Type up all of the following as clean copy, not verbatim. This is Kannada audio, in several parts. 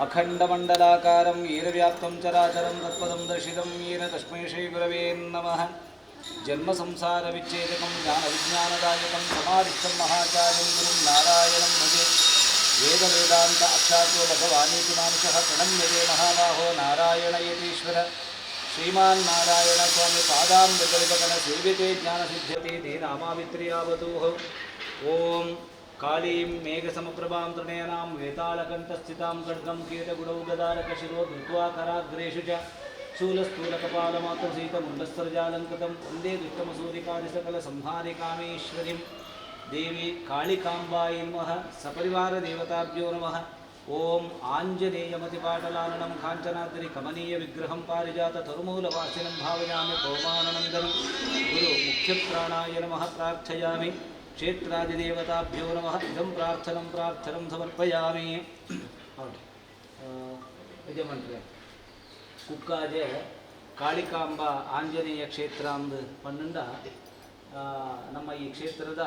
अखण्डमण्डलाकारं वीरव्याप्तं चराचरं तत्पदं दर्शितं येन तस्मै श्रीगुरवे नमः। जन्मसंसारविच्छेदकं ज्ञानविज्ञानदायकं समाधिस्थं महाचार्यं गुरुं नारायणं भजे। वेदवेदान्त अक्षातो भगवानीति मानुषः प्रणम्यते महाबाहो नारायण यतीश्वर। श्रीमान् नारायण स्वामी पादाम्बुजगण सेव्यते ज्ञानसिद्ध्यते ते नामावित्र्यावतुः। ओं कालीं मेघसमप्रभां तृणयनां वेतालकण्ठस्थितां खड्गं कीटगुडौ गदारकशिरो धृत्वा कराग्रेषु च शूलस्थूलकपालमातृसीतमुण्डस्तरजालङ्कृतं वन्दे दुष्टमसूरिकादिसकलसंहारिकामेश्वरीं देवी कालिकाम्बायै नमः। सपरिवारदेवताभ्यो नमः। ओं आञ्जनेयमतिपाटलाननं काञ्चनाद्रिकमनीयविग्रहं पारिजाततरुमूलवासिनं भावयामि पौमाननन्दनं गुरु मुख्यप्राणाय नमः प्रार्थयामि। क्षेत्रादिदेवताभ्यो नमः। इदं प्रार्थनं समर्पयामि। यजमानरे कुक्काजे ಕಾಳಿಕಾಂಬ ಆಂಜನೇಯ ಕ್ಷೇತ್ರ ಅಂದು ಪನ್ನಂಡ ನಮ್ಮ ಈ ಕ್ಷೇತ್ರದ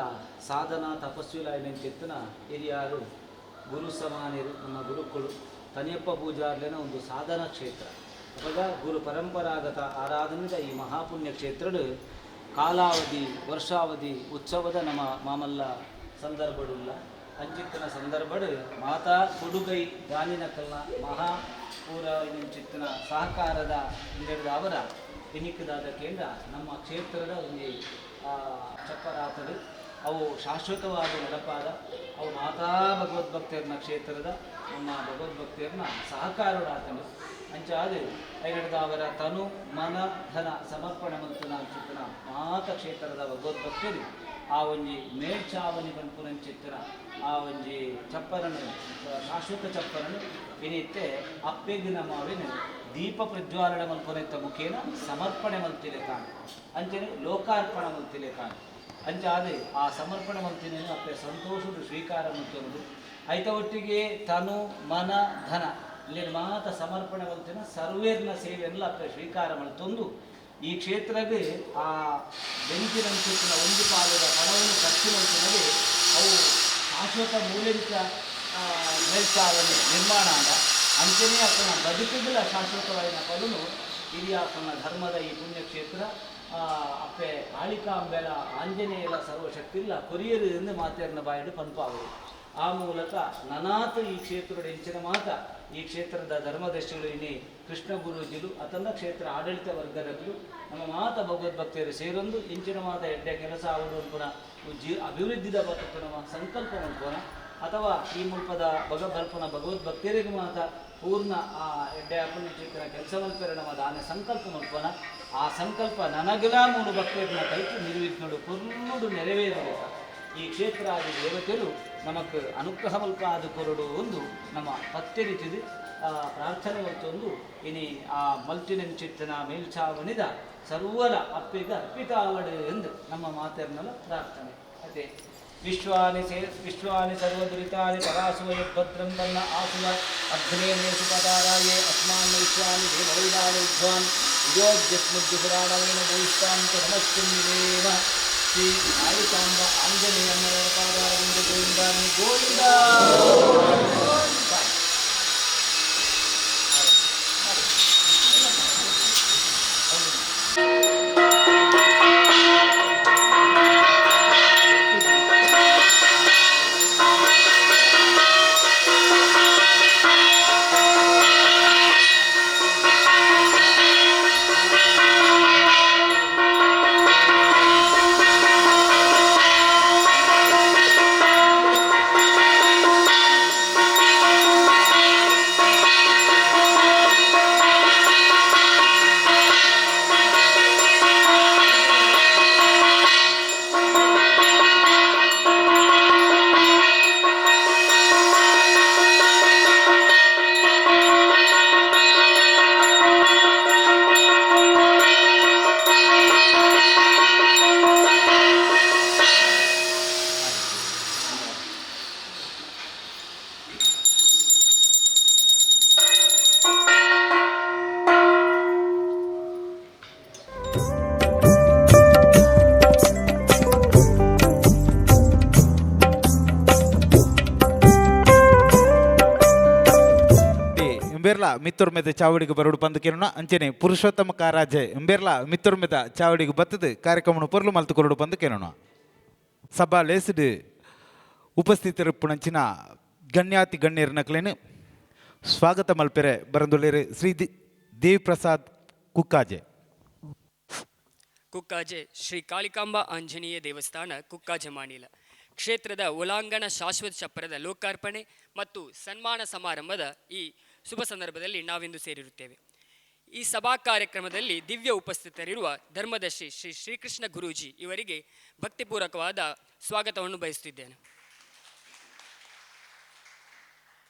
ಸಾಧನಾ ತಪಸ್ವಿಲಾಯಿನ ಚೆತ್ತನ ಹಿರಿಯಾರು ಗುರು ಸಮಾನರು ನಮ್ಮ ಗುರುಗಳು ತನಿಯಪ್ಪ ಪೂಜಾರ್ಲಿನ ಒಂದು ಸಾಧನಾ ಕ್ಷೇತ್ರ ಅವಾಗ ಗುರು ಪರಂಪರಾಗತ ಆರಾಧನೆದ ಈ ಮಹಾಪುಣ್ಯ ಕ್ಷೇತ್ರಡು ಕಾಲಾವಧಿ ವರ್ಷಾವಧಿ ಉತ್ಸವದ ನಮ್ಮ ಮಾಮಲ್ಲ ಸಂದರ್ಭಡುಲ್ಲ ಅಂಚಿತ್ತನ ಸಂದರ್ಭಡು ಮಾತಾ ಕೊಡುಗೈ ದಾನಿನಕಲ್ನ ಮಹಾ ಪೂರ ಚಿತ್ತನ ಸಹಕಾರದ ಹಿಂದಿಡಿದ ಅವರ ಎನಿಕದಾದ ಕೇಂದ್ರ ನಮ್ಮ ಕ್ಷೇತ್ರದ ಒಂದು ಚಪ್ಪರಾತರು ಅವು ಶಾಶ್ವತವಾದ ನಡಪಾದ ಅವು ಮಾತಾ ಭಗವದ್ಭಕ್ತರನ್ನ ಕ್ಷೇತ್ರದ ನಮ್ಮ ಭಗವದ್ಭಕ್ತರನ್ನ ಸಹಕಾರಡಾತನು ಅಂಚಾದ ಐಗಡದ ಅವರ ತನು ಮನ ಧನ ಸಮರ್ಪಣೆ ಮಂತನ ಚಿತ್ತನ ಮಾತ ಕ್ಷೇತ್ರದ ಭಗವದ್ಭಕ್ತರು ಆ ಒಂಜಿ ಮೇಲ್ಚಾವನಿ ಬಂಪುನ ಚಿತ್ತನ ಆ ಒಂಜಿ ಚಪ್ಪರನ್ನು ಶಾಶ್ವತ ಚಪ್ಪರನ್ನು ಏನಿತ್ತೆ ಅಪ್ಪೆಗಿನ ಮಾವಿನ ದೀಪ ಪ್ರಜ್ವಾಲನೆ ಮಲ್ಪನೆತ್ತ ಮುಖೇನ ಸಮರ್ಪಣೆ ಮಲ್ತಿಲೆ ಕಾಣು ಅಂಚನೆ ಲೋಕಾರ್ಪಣ ಮಲ್ತಿಲೆ ಕಾಣು ಅಂಚಾದೆ ಆ ಸಮರ್ಪಣೆ ಮಲ್ತಿನೇನು ಅಪ್ಪೆ ಸಂತೋಷದ ಸ್ವೀಕಾರ ಮಲ್ತೊಂದು ಐತ ಒಟ್ಟಿಗೆ ತನು ಮನ ಧನ ಇಲ್ಲಿ ಮಾತ ಸಮರ್ಪಣೆ ಮಲ್ತಿನ ಸರ್ವೇರ್ನ ಸೇವೆಯನ್ನೆಲ್ಲ ಅಪ್ಪೆ ಸ್ವೀಕಾರ ಮಲ್ತೊಂದು ಈ ಕ್ಷೇತ್ರಕ್ಕೆ ಆ ಬೆಂಕಿನ ಚಿತ್ತಿನ ಒಂದು ಪಾಲದ ಹಣವನ್ನು ಖರ್ಚು ಮಲ್ತಿನಲ್ಲಿ ಅವು ಶಾಶ್ವತ ಮೂಲೆಂಚ ಮೇಲ್ಚಾವನೆ ನಿರ್ಮಾಣ ಆದ ಅಂಚನೆ ಅಪ್ಪನ ಬದುಕಿಗಳ ಶಾಶ್ವತವಾದ ಪದನು ಹಿರಿಯ ಅಪ್ಪನ ಧರ್ಮದ ಈ ಪುಣ್ಯಕ್ಷೇತ್ರ ಅಪ್ಪೆ ಕಾಳಿಕಾಂಬೆಲ ಆಂಜನೇಯಲ ಸರ್ವಶಕ್ತಿಲ್ಲ ಕೊರಿಯರು ಎಂದು ಮಾತೇರನ ಬಾಯಿಡು ಪಂಪಾವರು ಆ ಮೂಲಕ ನನಾಥ ಈ ಕ್ಷೇತ್ರದ ಹೆಂಚಿನ ಮಾತ ಈ ಕ್ಷೇತ್ರದ ಧರ್ಮದರ್ಶಿಗಳು ಇನ್ನೇ ಕೃಷ್ಣ ಗುರೂಜಿಲು ಅತನ ಕ್ಷೇತ್ರ ಆಡಳಿತ ವರ್ಗದಗಳು ನಮ್ಮ ಮಾತ ಭಗವದ್ಭಕ್ತರು ಸೇರೊಂದು ಇಂಚಿನ ಮಾತ ಎಡ್ಡೆ ಕೆಲಸ ಅವರು ಪುನಃ ಅಭಿವೃದ್ಧಿದ ಬದುಕು ನಮ್ಮ ಸಂಕಲ್ಪ ಮಾಡ್ಕೋಣ ಅಥವಾ ಈ ಮುಲ್ಪದ ಬಲ್ಪನ ಭಗವದ್ಭಕ್ತರಿಗೆ ಮಾತ ಪೂರ್ಣ ಆ ಎಡ್ಡೆ ಅಪ್ಪನ ಚಿತ್ರ ಕೆಲಸ ಮಲ್ಪೆರ ನಮ್ಮ ದಾನ ಸಂಕಲ್ಪ ಮಾಡ್ಕೋಣ ಆ ಸಂಕಲ್ಪ ನನಗೆಲ್ಲ ಮೂರು ಭಕ್ತರನ್ನ ಕೈತು ನಿರ್ವಿಘ್ನಡು ಪೂರ್ಣಡು ನೆರವೇರಬೇಕು ಈ ಕ್ಷೇತ್ರ ಆದಿ ದೇವತೆಗಳು ನಮಕ್ ಅನುಗ್ರಹ ಮಲ್ಪ ಆದ ಕೊರಡು ಒಂದು ನಮ್ಮ ಪತ್ತೆರಿತಿದು ಪ್ರಾರ್ಥನೆ ಹೊತ್ತೊಂದು ಇನಿ ಆ ಮಲ್ಟಿನ ಚಿತ್ತನ ಮೇಲ್ಚಾವಣಿದ ಸರ್ವರ ಅಪ್ಪಿಗ ಅರ್ಪಿತಾವಡು ಎಂದು ನಮ್ಮ ಮಾತರ್ನಲ್ಲ ಪ್ರಾರ್ಥನೆ ಅದೇ ವಿಶ್ವಾನಿ ಸರ್ವದುರಿತಾನಿ ಪರಾಸುವ ಭದ್ರಂ ತನ್ನ ಆಸುವ ಅಗ್ನೇನೇಶು ಪದಾರಾಯೇ ಅಸ್ಮಾನ್ ವಿಶ್ವಾನಿ ದೇವೈದಾನಿ ವಿದ್ವಾನ್ ವಿಜೋದ್ಯಸ್ಮುದ್ಯುಪುರಾಣವೇನ ಭೂಯಿಷ್ಟಾಂತ ನಮಸ್ಕುಂದೇವ ಶ್ರೀ ಕಾಳಿಕಾಂಬ ಆಂಜನೇಯಮ್ಮನ ಪಾದಾರವಿಂದ ಗೋವಿಂದಾನಿ ಗೋವಿಂದ. ಎಂಬೇರ್ಲ ಮಿತ್ತೊರ್ಮೆದ ಚಾವಡಿಗೆ ಬರೋಡು ಬಂದು ಕೇಳೋಣ ಅಂಚನೆ ಪುರುಷೋತ್ತಮ ಕಾರಾಜೆ ಎಂಬೇರ್ಲ ಮಿತ್ತೊರ್ಮೆದ ಚಾವಡಿಗೆ ಬತ್ತದು ಕಾರ್ಯಕ್ರಮ ಪೊರ್ಲು ಮಲ್ತು ಕೊರಡು ಬಂದು ಕೇಳೋಣ ಸಭಾ ಲೇಸಿಡು ಉಪಸ್ಥಿತರಿಪ್ಪುಣಂಚಿನ ಗಣ್ಯಾತಿ ಗಣ್ಯರ ನಕಲೇನು ಸ್ವಾಗತ ಮಲ್ಪೆರೆ ಬರಂದುಳ್ಳೇರು ಶ್ರೀ ದೇವಿ ಪ್ರಸಾದ್ ಕುಕ್ಕಾಜೆ. ಕುಕ್ಕಾಜೆ ಶ್ರೀ ಕಾಳಿಕಾಂಬಾ ಆಂಜನೇಯ ದೇವಸ್ಥಾನ ಕುಕ್ಕಾಜೆ ಮಾಣಿಲ ಕ್ಷೇತ್ರದ ಒಳಾಂಗಣ ಶಾಶ್ವತ ಚಪ್ಪರದ ಲೋಕಾರ್ಪಣೆ ಮತ್ತು ಸನ್ಮಾನ ಸಮಾರಂಭದ ಈ ಶುಭ ಸಂದರ್ಭದಲ್ಲಿ ನಾವಿಂದು ಸೇರಿರುತ್ತೇವೆ. ಈ ಸಭಾ ಕಾರ್ಯಕ್ರಮದಲ್ಲಿ ದಿವ್ಯ ಉಪಸ್ಥಿತರಿರುವ ಧರ್ಮದರ್ಶಿ ಶ್ರೀ ಶ್ರೀಕೃಷ್ಣ ಗುರೂಜಿ ಇವರಿಗೆ ಭಕ್ತಿಪೂರ್ವಕವಾದ ಸ್ವಾಗತವನ್ನು ಬಯಸುತ್ತಿದ್ದೇನೆ.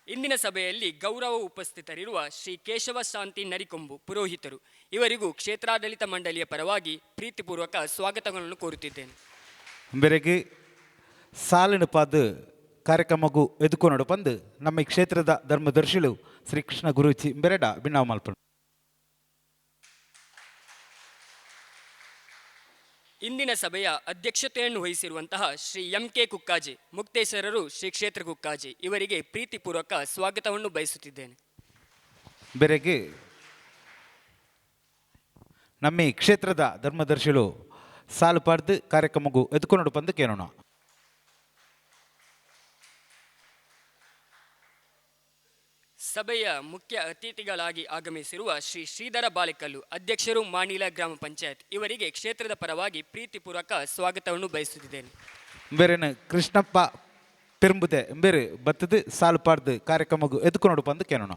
ಇಂದಿನ ಸಭೆಯಲ್ಲಿ ಗೌರವ ಉಪಸ್ಥಿತರಿರುವ ಶ್ರೀ ಕೇಶವ ಶಾಂತಿ ನರಿಕೊಂಬು ಪುರೋಹಿತರು ಇವರಿಗೂ ಕ್ಷೇತ್ರಾಡಳಿತ ಮಂಡಳಿಯ ಪರವಾಗಿ ಪ್ರೀತಿಪೂರ್ವಕ ಸ್ವಾಗತಗಳನ್ನು ಕೋರುತ್ತಿದ್ದೇನೆ. ಬೆರೆಗೆ ಸಾಲಿನ ಪಾದ ಕಾರ್ಯಕ್ರಮಗೂ ಎದುಕೊಂಡು ಬಂದು ನಮ್ಮ ಈ ಕ್ಷೇತ್ರದ ಧರ್ಮದರ್ಶಿಗಳು ಶ್ರೀಕೃಷ್ಣ ಗುರೂಜಿ ಬೆರೆಡ ಭಿನ್ನಾವ ಮಲ್ಪಣ. ಇಂದಿನ ಸಭೆಯ ಅಧ್ಯಕ್ಷತೆಯನ್ನು ವಹಿಸಿರುವಂತಹ ಶ್ರೀ ಎಂ.ಕೆ. ಕುಕ್ಕಾಜೆ ಮುಕ್ತೇಶ್ವರರು ಶ್ರೀ ಕ್ಷೇತ್ರ ಕುಕ್ಕಾಜೆ ಇವರಿಗೆ ಪ್ರೀತಿಪೂರ್ವಕ ಸ್ವಾಗತವನ್ನು ಬಯಸುತ್ತಿದ್ದೇನೆ. ಬೆರೆಗೆ ನಮ್ಮ ಈ ಕ್ಷೇತ್ರದ ಧರ್ಮದರ್ಶಿಗಳು ಸಾಲು ಪಾಡ್ದು ಕಾರ್ಯಕ್ರಮಗೂ ಎದುಕೊಂಡು ಬಂದು ಕೇಳೋಣ. ಸಭೆಯ ಮುಖ್ಯ ಅತಿಥಿಗಳಾಗಿ ಆಗಮಿಸಿರುವ ಶ್ರೀ ಶ್ರೀಧರ ಬಾಳೆಕಲ್ಲು ಅಧ್ಯಕ್ಷರು ಮಾಣಿಲ ಗ್ರಾಮ ಪಂಚಾಯತ್ ಇವರಿಗೆ ಕ್ಷೇತ್ರದ ಪರವಾಗಿ ಪ್ರೀತಿಪೂರ್ವಕ ಸ್ವಾಗತವನ್ನು ಬಯಸುತ್ತಿದ್ದೇನೆ. ಬೇರೆನು ಕೃಷ್ಣಪ್ಪ ಪೆರುಂಬುದೆ ಬೇರೆ ಬತ್ತದು ಸಾಲು ಪಾಡ್ದು ಕಾರ್ಯಕ್ರಮಗೂ ಎದುಕೊಂಡು ಬಂದು ಕೇಳೋಣ.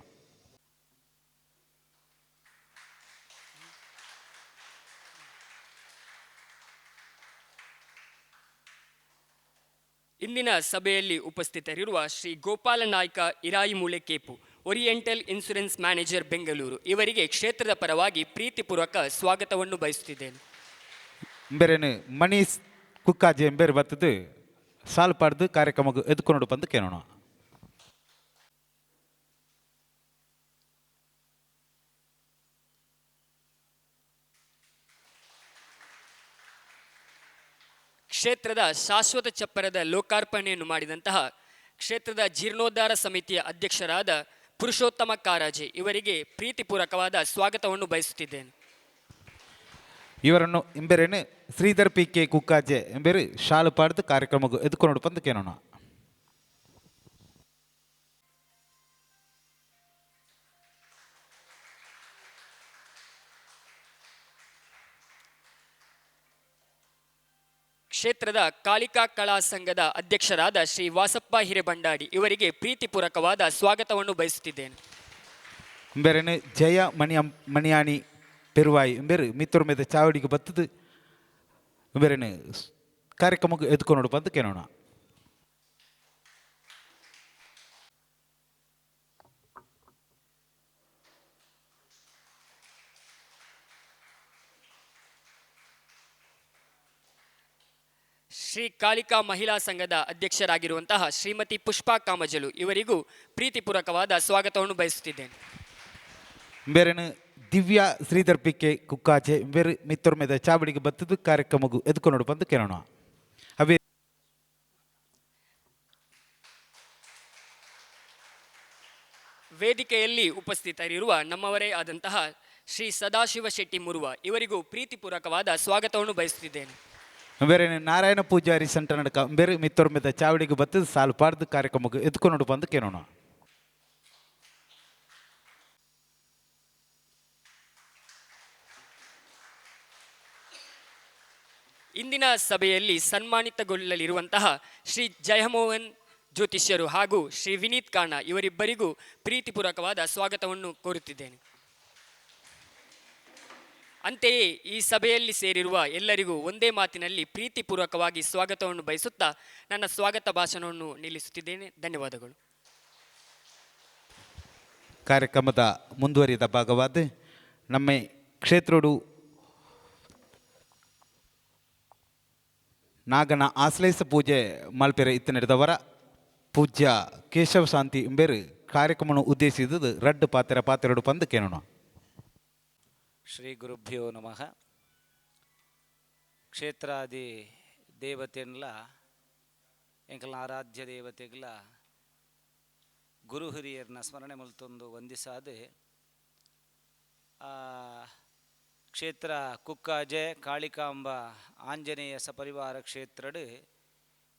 ಇಂದಿನ ಸಭೆಯಲ್ಲಿ ಉಪಸ್ಥಿತರಿರುವ Shri Gopala Naik Irayimoole Kepu oriental insurance manager Bengaluru ಇವರಿಗೆ ಕ್ಷೇತ್ರದ ಪರವಾಗಿ ಪ್ರೀತಿಪೂರ್ವಕ ಸ್ವಾಗತವನ್ನು ಬಯಸುತ್ತಿದ್ದೇನೆ. ಬೇರೆನು ಮನೀಶ್ ಕುಕ್ಕಾಜೆ ಬೇರೆ ಬತ್ತದು ಸಾಲು ಪಾಡ್ದು ಕಾರ್ಯಕ್ರಮಗೂ ಎದುಕೊಂಡು ಬಂದು ಕೇಳೋಣ. ಕ್ಷೇತ್ರದ ಶಾಶ್ವತ ಚಪ್ಪರದ ಲೋಕಾರ್ಪಣೆಯನ್ನು ಮಾಡಿದಂತಹ ಕ್ಷೇತ್ರದ ಜೀರ್ಣೋದ್ಧಾರ ಸಮಿತಿಯ ಅಧ್ಯಕ್ಷರಾದ ಪುರುಷೋತ್ತಮ ಕಾರಾಜೆ ಇವರಿಗೆ ಪ್ರೀತಿಪೂರ್ವಕವಾದ ಸ್ವಾಗತವನ್ನು ಬಯಸುತ್ತಿದ್ದೇನೆ. ಇವರನ್ನು ಎಂಬೆರೇನು ಶ್ರೀಧರ್ ಪಿ.ಕೆ. ಕುಕ್ಕಾಜೆ ಎಂಬೇರು ಶಾಲು ಪಾಡ್ದು ಕಾರ್ಯಕ್ರಮಗೂ ಎದುಕೊಂಡು ಬಂದು ಕೇಳೋಣ. ಕ್ಷೇತ್ರದ ಕಾಳಿಕಾ ಕಲಾ ಸಂಘದ ಅಧ್ಯಕ್ಷರಾದ ಶ್ರೀ ವಾಸಪ್ಪ ಹಿರೇಬಂಡಾಡಿ ಇವರಿಗೆ ಪ್ರೀತಿಪೂರ್ವಕವಾದ ಸ್ವಾಗತವನ್ನು ಬಯಸುತ್ತಿದ್ದೇನೆ. ಬೇರೆನು ಜಯ ಮಣಿಯಾಣಿ ಪೆರುವಾಯಿ ಎಂಬೇರು ಮಿತ್ತೊರ್ಮೆದ ಚಾವಡಿಗೆ ಬತ್ತದು ಬೇರೆನು ಕಾರ್ಯಕ್ರಮಕ್ಕೆ ಎದುಕೊಂಡು ಬಂದು ಕೇಳೋಣ. ಶ್ರೀ ಕಾಳಿಕಾ ಮಹಿಳಾ ಸಂಘದ ಅಧ್ಯಕ್ಷರಾಗಿರುವಂತಹ ಶ್ರೀಮತಿ ಪುಷ್ಪಾ ಕಾಮಜಲು ಇವರಿಗೂ ಪ್ರೀತಿಪೂರ್ವಕವಾದ ಸ್ವಾಗತವನ್ನು ಬಯಸುತ್ತಿದ್ದೇನೆ. ಬೇರೆನು ದಿವ್ಯಾ ಶ್ರೀಧರ್ ಪಿ.ಕೆ. ಕುಕ್ಕಾಜೆ ಬೇರೆ ಮಿತ್ತೊರ್ಮೆದ ಚಾವಡಿಗೆ ಬತ್ತದು ಕಾರ್ಯಕ್ರಮಗೂ ಎದುಕೊಂಡು ಬಂದು ಕೇಳೋಣ. ಅವೇ ವೇದಿಕೆಯಲ್ಲಿ ಉಪಸ್ಥಿತರಿರುವ ನಮ್ಮವರೇ ಆದಂತಹ ಶ್ರೀ ಸದಾಶಿವ ಶೆಟ್ಟಿ ಮುರುವ ಇವರಿಗೂ ಪ್ರೀತಿಪೂರ್ವಕವಾದ ಸ್ವಾಗತವನ್ನು ಬಯಸುತ್ತಿದ್ದೇನೆ. ಬೇರೆ ನಾರಾಯಣ ಪೂಜಾರಿ ಸಂಟ ನಡಕ ಬೇರೆ ಮಿತ್ತೊರ್ಮೆದ ಚಾವಡಿಗೆ ಬತ್ತದು ಸಾಲು ಪಾಡ್ದು ಕಾರ್ಯಕ್ರಮಕ್ಕೆ ಎದುಕೊಂಡು ಬಂದು ಕೇಳೋಣ. ಇಂದಿನ ಸಭೆಯಲ್ಲಿ ಸನ್ಮಾನಿತಗೊಳ್ಳಲಿರುವಂತಹ ಶ್ರೀ ಜಯಮೋಹನ್ ಜ್ಯೋತಿಷ್ಯರು ಹಾಗೂ ಶ್ರೀ ವಿನೀತ್ ಕಾಣ ಇವರಿಬ್ಬರಿಗೂ ಪ್ರೀತಿಪೂರ್ವಕವಾದ ಸ್ವಾಗತವನ್ನು ಕೋರುತ್ತಿದ್ದೇನೆ. ಅಂತೆಯೇ ಈ ಸಭೆಯಲ್ಲಿ ಸೇರಿರುವ ಎಲ್ಲರಿಗೂ ಒಂದೇ ಮಾತಿನಲ್ಲಿ ಪ್ರೀತಿಪೂರ್ವಕವಾಗಿ ಸ್ವಾಗತವನ್ನು ಬಯಸುತ್ತಾ ನನ್ನ ಸ್ವಾಗತ ಭಾಷಣವನ್ನು ನಿಲ್ಲಿಸುತ್ತಿದ್ದೇನೆ. ಧನ್ಯವಾದಗಳು. ಕಾರ್ಯಕ್ರಮದ ಮುಂದುವರಿದ ಭಾಗವಾದ ನಮ್ಮ ಕ್ಷೇತ್ರೋಡು ನಾಗನ ಆಶ್ಲೇಷ ಪೂಜೆ ಮಲ್ಪೆರೆ ಇತ್ತು ನಡೆದವರ ಪೂಜ್ಯ ಕೇಶವ ಶಾಂತಿ ಎಂಬೇರು ಕಾರ್ಯಕ್ರಮವನ್ನು ಉದ್ದೇಶಿಸಿದ್ದು ರಡ್ಡು ಪಾತ್ರೆಡು ಬಂದು ಕೇಳೋಣ. ಶ್ರೀ ಗುರುಭ್ಯೋ ನಮಃ. ಕ್ಷೇತ್ರಾದಿ ದೇವತೆಗಳ ಎಂಕಲ್ನ ಆರಾಧ್ಯ ದೇವತೆಗಳ ಗುರು ಹಿರಿಯರನ್ನ ಸ್ಮರಣೆ ಮಲ್ತೊಂದು ವಂದಿಸಾದೆ ಕ್ಷೇತ್ರ ಕುಕ್ಕಾಜೆ ಕಾಳಿಕಾಂಬ ಆಂಜನೇಯ ಸಪರಿವಾರ ಕ್ಷೇತ್ರಡ್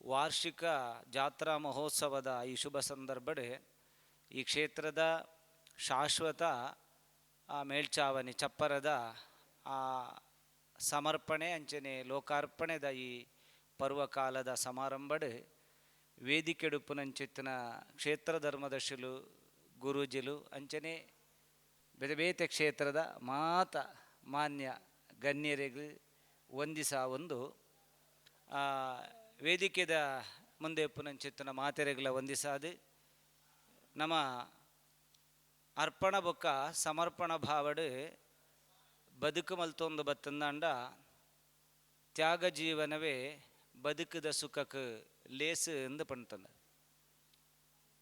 ವಾರ್ಷಿಕ ಜಾತ್ರಾ ಮಹೋತ್ಸವದ ಈ ಶುಭ ಸಂದರ್ಭಡ್ ಈ ಕ್ಷೇತ್ರದ ಶಾಶ್ವತ ಮೇಲ್ಚಾವಣಿ ಚಪ್ಪರದ ಸಮರ್ಪಣೆ ಅಂಚನೆ ಲೋಕಾರ್ಪಣೆದ ಈ ಪರ್ವಕಾಲದ ಸಮಾರಂಭಡ್ ವೇದಿಕೆಡುಪ್ಪುನಂಚಿತ್ತಿನ ಕ್ಷೇತ್ರ ಧರ್ಮದರ್ಶಿಲು ಗುರೂಜಿಲು ಅಂಚನೆ ಬೇತೆ ಬೇತೆ ಕ್ಷೇತ್ರದ ಮಾನ್ಯ ಗಣ್ಯರಿಗೆ ವಂದಿಸ ಒಂದು ವೇದಿಕೆದ ಮುಂದೆ ಉಪ್ಪುನಂಚಿತ್ತಿನ ಮಾತೆರೆಗಳ ವಂದಿಸಾದು ನಮ್ಮ ಅರ್ಪಣ ಬೊಕ್ಕ ಸಮರ್ಪಣ ಭಾವಡ್ ಬದುಕು ಮಲ್ತೊಂದು ಬತ್ತಂದಾಂಡ ತ್ಯಾಗ ಜೀವನವೇ ಬದುಕದ ಸುಖಕ್ಕೆ ಲೇಸು ಎಂದು ಪಣ್ತಂದ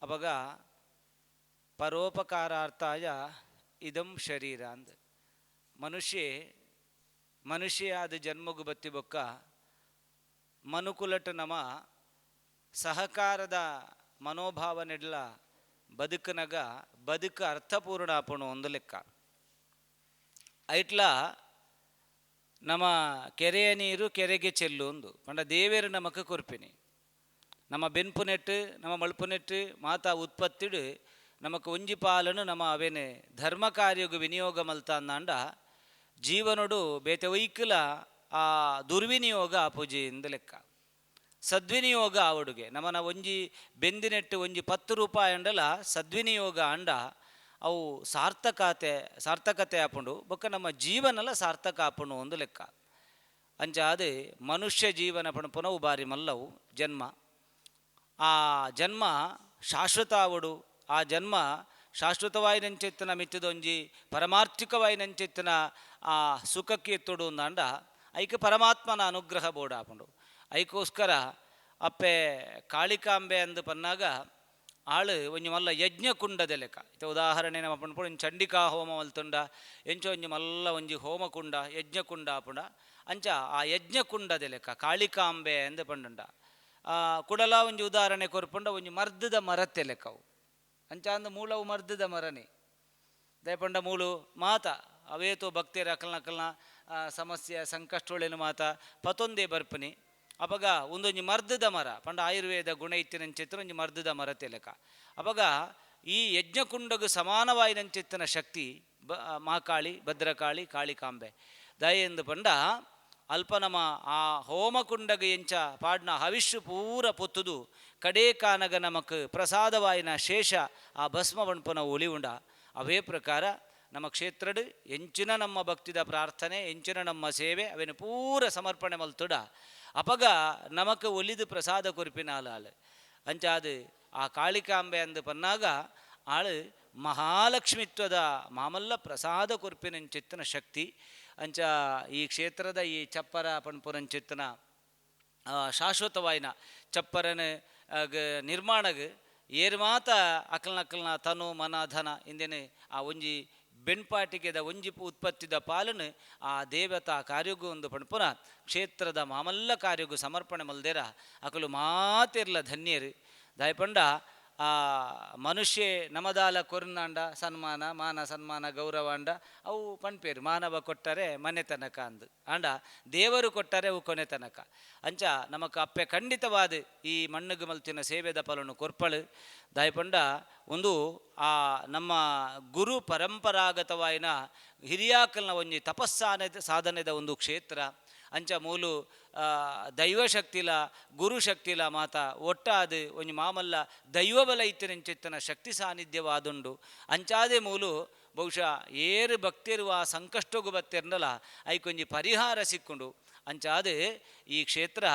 ಅವಾಗ ಪರೋಪಕಾರಾರ್ಥಾಯ ಇದಂ ಶರೀರ ಅಂದ ಮನುಷ್ಯ ಅದು ಜನ್ಮಗು ಬತ್ತಿ ಬೊಕ್ಕ ಮನುಕುಲಟ ನಮ ಸಹಕಾರದ ಮನೋಭಾವನೆಡ್ಲ ಬದುಕನಗ ಬದುಕು ಅರ್ಥಪೂರ್ಣ ಆಪಣು ಒಂದು ಲೆಕ್ಕ ಐಟ್ಲ ನಮ್ಮ ಕೆರೆಯ ನೀರು ಕೆರೆಗೆ ಚೆಲ್ಲು ಒಂದು ಪಂಡ ದೇವೇರು ನಮಕ್ ಕೊರ್ಪಿನಿ ನಮ್ಮ ಬೆನ್ಪು ನೆಟ್ಟು ನಮ್ಮ ಮಳ್ಪು ನೆಟ್ಟು ಮಾತಾ ಉತ್ಪತ್ತಿಡು ನಮಕ್ ಒಂಜಿ ಪಾಲನು ನಮ್ಮ ಅವೇನೆ ಧರ್ಮ ಕಾರ್ಯಗು ವಿನಿಯೋಗ ಮಲ್ತ ಅಂದಾಂಡ ಜೀವನಡು ಬೇತೆ ಒಯ್ಕಲ ಆ ದುರ್ವಿನಿಯೋಗ ಆಪುಜಿ ಇಂದ ಲೆಕ್ಕ ಸದ್ವಿನಿಯೋಗ ಆವಡುಗೆ ನಮ್ಮನ ಒಂಜಿ ಬೆಂದಿನೆಟ್ಟು ಒಂಜಿ 10 ರೂಪಾಯಿ ಅಂಡಲ ಸದ್ವಿನಿಯೋಗ ಅಂಡ ಅವು ಸಾರ್ಥಕತೆ ಆಪುಂಡು ಬೊಕ್ಕ ನಮ್ಮ ಜೀವನಲ ಸಾರ್ಥಕ ಆಪುಂಡು ಒಂದು ಲೆಕ್ಕ ಅಂಚಾದು ಮನುಷ್ಯ ಜೀವನ ಪುನವು ಬಾರಿ ಮಲ್ಲವು ಜನ್ಮ ಆ ಜನ್ಮ ಶಾಶ್ವತ ಆವಡು ಆ ಜನ್ಮ ಶಾಶ್ವತವಾಯಿ ನಂಚೆತ್ತಿನ ಮಿತ್ತದೊಂಜಿ ಪರಮಾರ್ಥಿಕವಾಯಿ ನಂಚೆತ್ತಿನ ಆ ಸುಖಕ್ಕೆ ಎತ್ತೊಡು ಅಂದಾಂಡ ಐಕೆ ಪರಮಾತ್ಮನ ಅನುಗ್ರಹ ಬೋರ್ಡ್ ಆಪುಂಡು ಐಕೋಸ್ಕರ ಅಪ್ಪೆ ಕಾಳಿಕಾಂಬೆ ಅಂದು ಪನ್ನಾಗ ಆಳು ಒಂಜಿ ಮಲ್ಲ ಯಜ್ಞ ಕುಂಡದ ಲೆಕ್ಕ ಇತ ಉದಾಹರಣೆ ನಮ್ಮ ಪಂಡ್ಪುಡು ಒಂಜಿ ಚಂಡಿಕಾ ಹೋಮ ಮಲ್ತುಂಡ ಎಂಚ ಒಂಜಿ ಮಲ್ಲ ಒಂಜಿ ಹೋಮ ಕುಂಡ ಯಜ್ಞ ಕುಂಡ ಆಪುಂಡ ಅಂಚ ಆ ಯಜ್ಞ ಕುಂಡದ ಲೆಕ್ಕ ಕಾಳಿಕಾಂಬೆ ಎಂದು ಪಂಡುಂಡ ಕುಡಲ ಒಂಜಿ ಉದಾಹರಣೆ ಕೊರ್ಪುಂಡ ಒಂಜಿ ಮರ್ದದ ಮರತ್ತೆ ಲೆಕ್ಕವು ಅಂಚ ಅಂದ ಮೂಲವು ಮರ್ದದ ಮರನೇ ದಯಪಂಡ ಮೂಲು ಮಾತ ಅವೇತೋ ಭಕ್ತಿಯರ ಅಕಲ್ನ ಸಮಸ್ಯೆ ಸಂಕಷ್ಟೊಳೆನು ಮಾತ ಪತೊಂದೇ ಬರ್ಪನಿ ಅಪಗ ಒಂದೊಂಜಿ ಮರ್ದದ ಮರ ಪಂಡ ಆಯುರ್ವೇದ ಗುಣ ಇತ್ತಿನಂಚಿತ್ತಿನ ಒಂಜಿ ಮರ್ದದ ಮರ ತೆಲಕ ಅಪಗ ಈ ಯಜ್ಞಕುಂಡಗು ಸಮಾನವಾಯಿನಂಚಿತ್ತಿನ ಶಕ್ತಿ ಮಾಕಾಳಿ ಭದ್ರಕಾಳಿ ಕಾಳಿಕಾಂಬೆ ದಯೆಂದು ಪಂಡ ಅಲ್ಪ ನಮ್ಮ ಆ ಹೋಮಕುಂಡಗ ಎಂಚ ಪಾಡ್ನ ಹವಿಷ್ಯು ಪೂರ ಪೊತ್ತುದು ಕಡೇ ಕಾನಗ ನಮಕ್ ಪ್ರಸಾದವಾಯಿನ ಶೇಷ ಆ ಭಸ್ಮ ಬಣ್ಪನ ಒಳಿ ಉಂಡ ಅವೇ ಪ್ರಕಾರ ನಮ್ಮ ಕ್ಷೇತ್ರಡ್ ಎಂಚಿನ ನಮ್ಮ ಭಕ್ತಿದ ಪ್ರಾರ್ಥನೆ ಎಂಚಿನ ನಮ್ಮ ಸೇವೆ ಅವೇನು ಪೂರ ಸಮರ್ಪಣೆ ಮಲ್ತುಡ ಅಪಗ ನಮಕ್ ಒಲಿದು ಪ್ರಸಾದ ಕೊರ್ಪಿನ ಆಳು ಅಂಚಾದು ಆ ಕಾಳಿಕಾಂಬೆ ಅಂದು ಪನ್ನಾಗ ಆಳು ಮಹಾಲಕ್ಷ್ಮಿತ್ವದ ಮಾಮಲ್ಲ ಪ್ರಸಾದ ಕೊರ್ಪಿನಂಚಿತ್ತಿನ ಶಕ್ತಿ ಅಂಚ ಈ ಕ್ಷೇತ್ರದ ಈ ಚಪ್ಪರ ಪಣ್ಪುರಂಚಿತ್ತಿನ ಶಾಶ್ವತವಾಯಿನ ಚಪ್ಪರನ ನಿರ್ಮಾಣಗ ಏರು ಮಾತ ಅಕಲ್ನ ತನು ಮನ ಧನ ಇಂದೇನೆ ಆ ಒಂಜಿ ಬೆಣ್ಪಾಟಿಗೆದ ಒಂಜಿ ಉತ್ಪತ್ತಿದ ಪಾಲನು ಆ ದೇವತಾ ಕಾರ್ಯಗೂ ಒಂದು ಪಣ್ಪುನ ಕ್ಷೇತ್ರದ ಮಾಮಲ್ಲ ಕಾರ್ಯಗೂ ಸಮರ್ಪಣೆ ಮಲ್ದೇರ ಅಕಲು ಮಾತಿರ್ಲ ಧನ್ಯರು ದಯಪಂಡ ಆ ಮನುಷ್ಯ ನಮದಾಲ ಕೊರ್ನಾಂಡ ಸನ್ಮಾನ ಮಾನ ಸನ್ಮಾನ ಗೌರವ ಅಂಡ ಅವು ಪಣ್ಪೇರು ಮಾನವ ಕೊಟ್ಟರೆ ಮನೆ ತನಕ ಅಂದು ಅಂಡ ದೇವರು ಕೊಟ್ಟರೆ ಅವು ಕೊನೆ ತನಕ ಅಂಚ ನಮಕ್ ಅಪ್ಪೆ ಖಂಡಿತವಾದ ಈ ಮಣ್ಣುಗು ಮಲ್ತಿನ ಸೇವೆದ ಫಲನು ಕೊರ್ಪಳು ದಯಪಂಡ ಒಂದು ಆ ನಮ್ಮ ಗುರು ಪರಂಪರಾಗತವಾಯಿನ ಹಿರಿಯಾಕಲ್ನ ಒಂಜಿ ಸಾಧನೆದ ಒಂದು ಕ್ಷೇತ್ರ ಅಂಚ ಮೂಲು ದೈವಶಕ್ತಿಲ ಗುರುಶಕ್ತಿಲ ಮಾತ ಒಟ್ಟಾದು ಒಂಜಿ ಮಾಮಲ್ಲ ದೈವಬಲ ಇತ್ತಿನಂಚಿತ್ತಿನ ಶಕ್ತಿ ಸಾನ್ನಿಧ್ಯವಾದುಂಡು ಅಂಚಾದೆ ಮೂಲು ಬಹುಶಃ ಏರು ಭಕ್ತಿರುವ ಸಂಕಷ್ಟಗೂ ಬತ್ತಿರ್ನಲ್ಲ ಐಕೊಂಜಿ ಪರಿಹಾರ ಸಿಕ್ಕುಂಡು ಅಂಚಾದೆ ಈ ಕ್ಷೇತ್ರ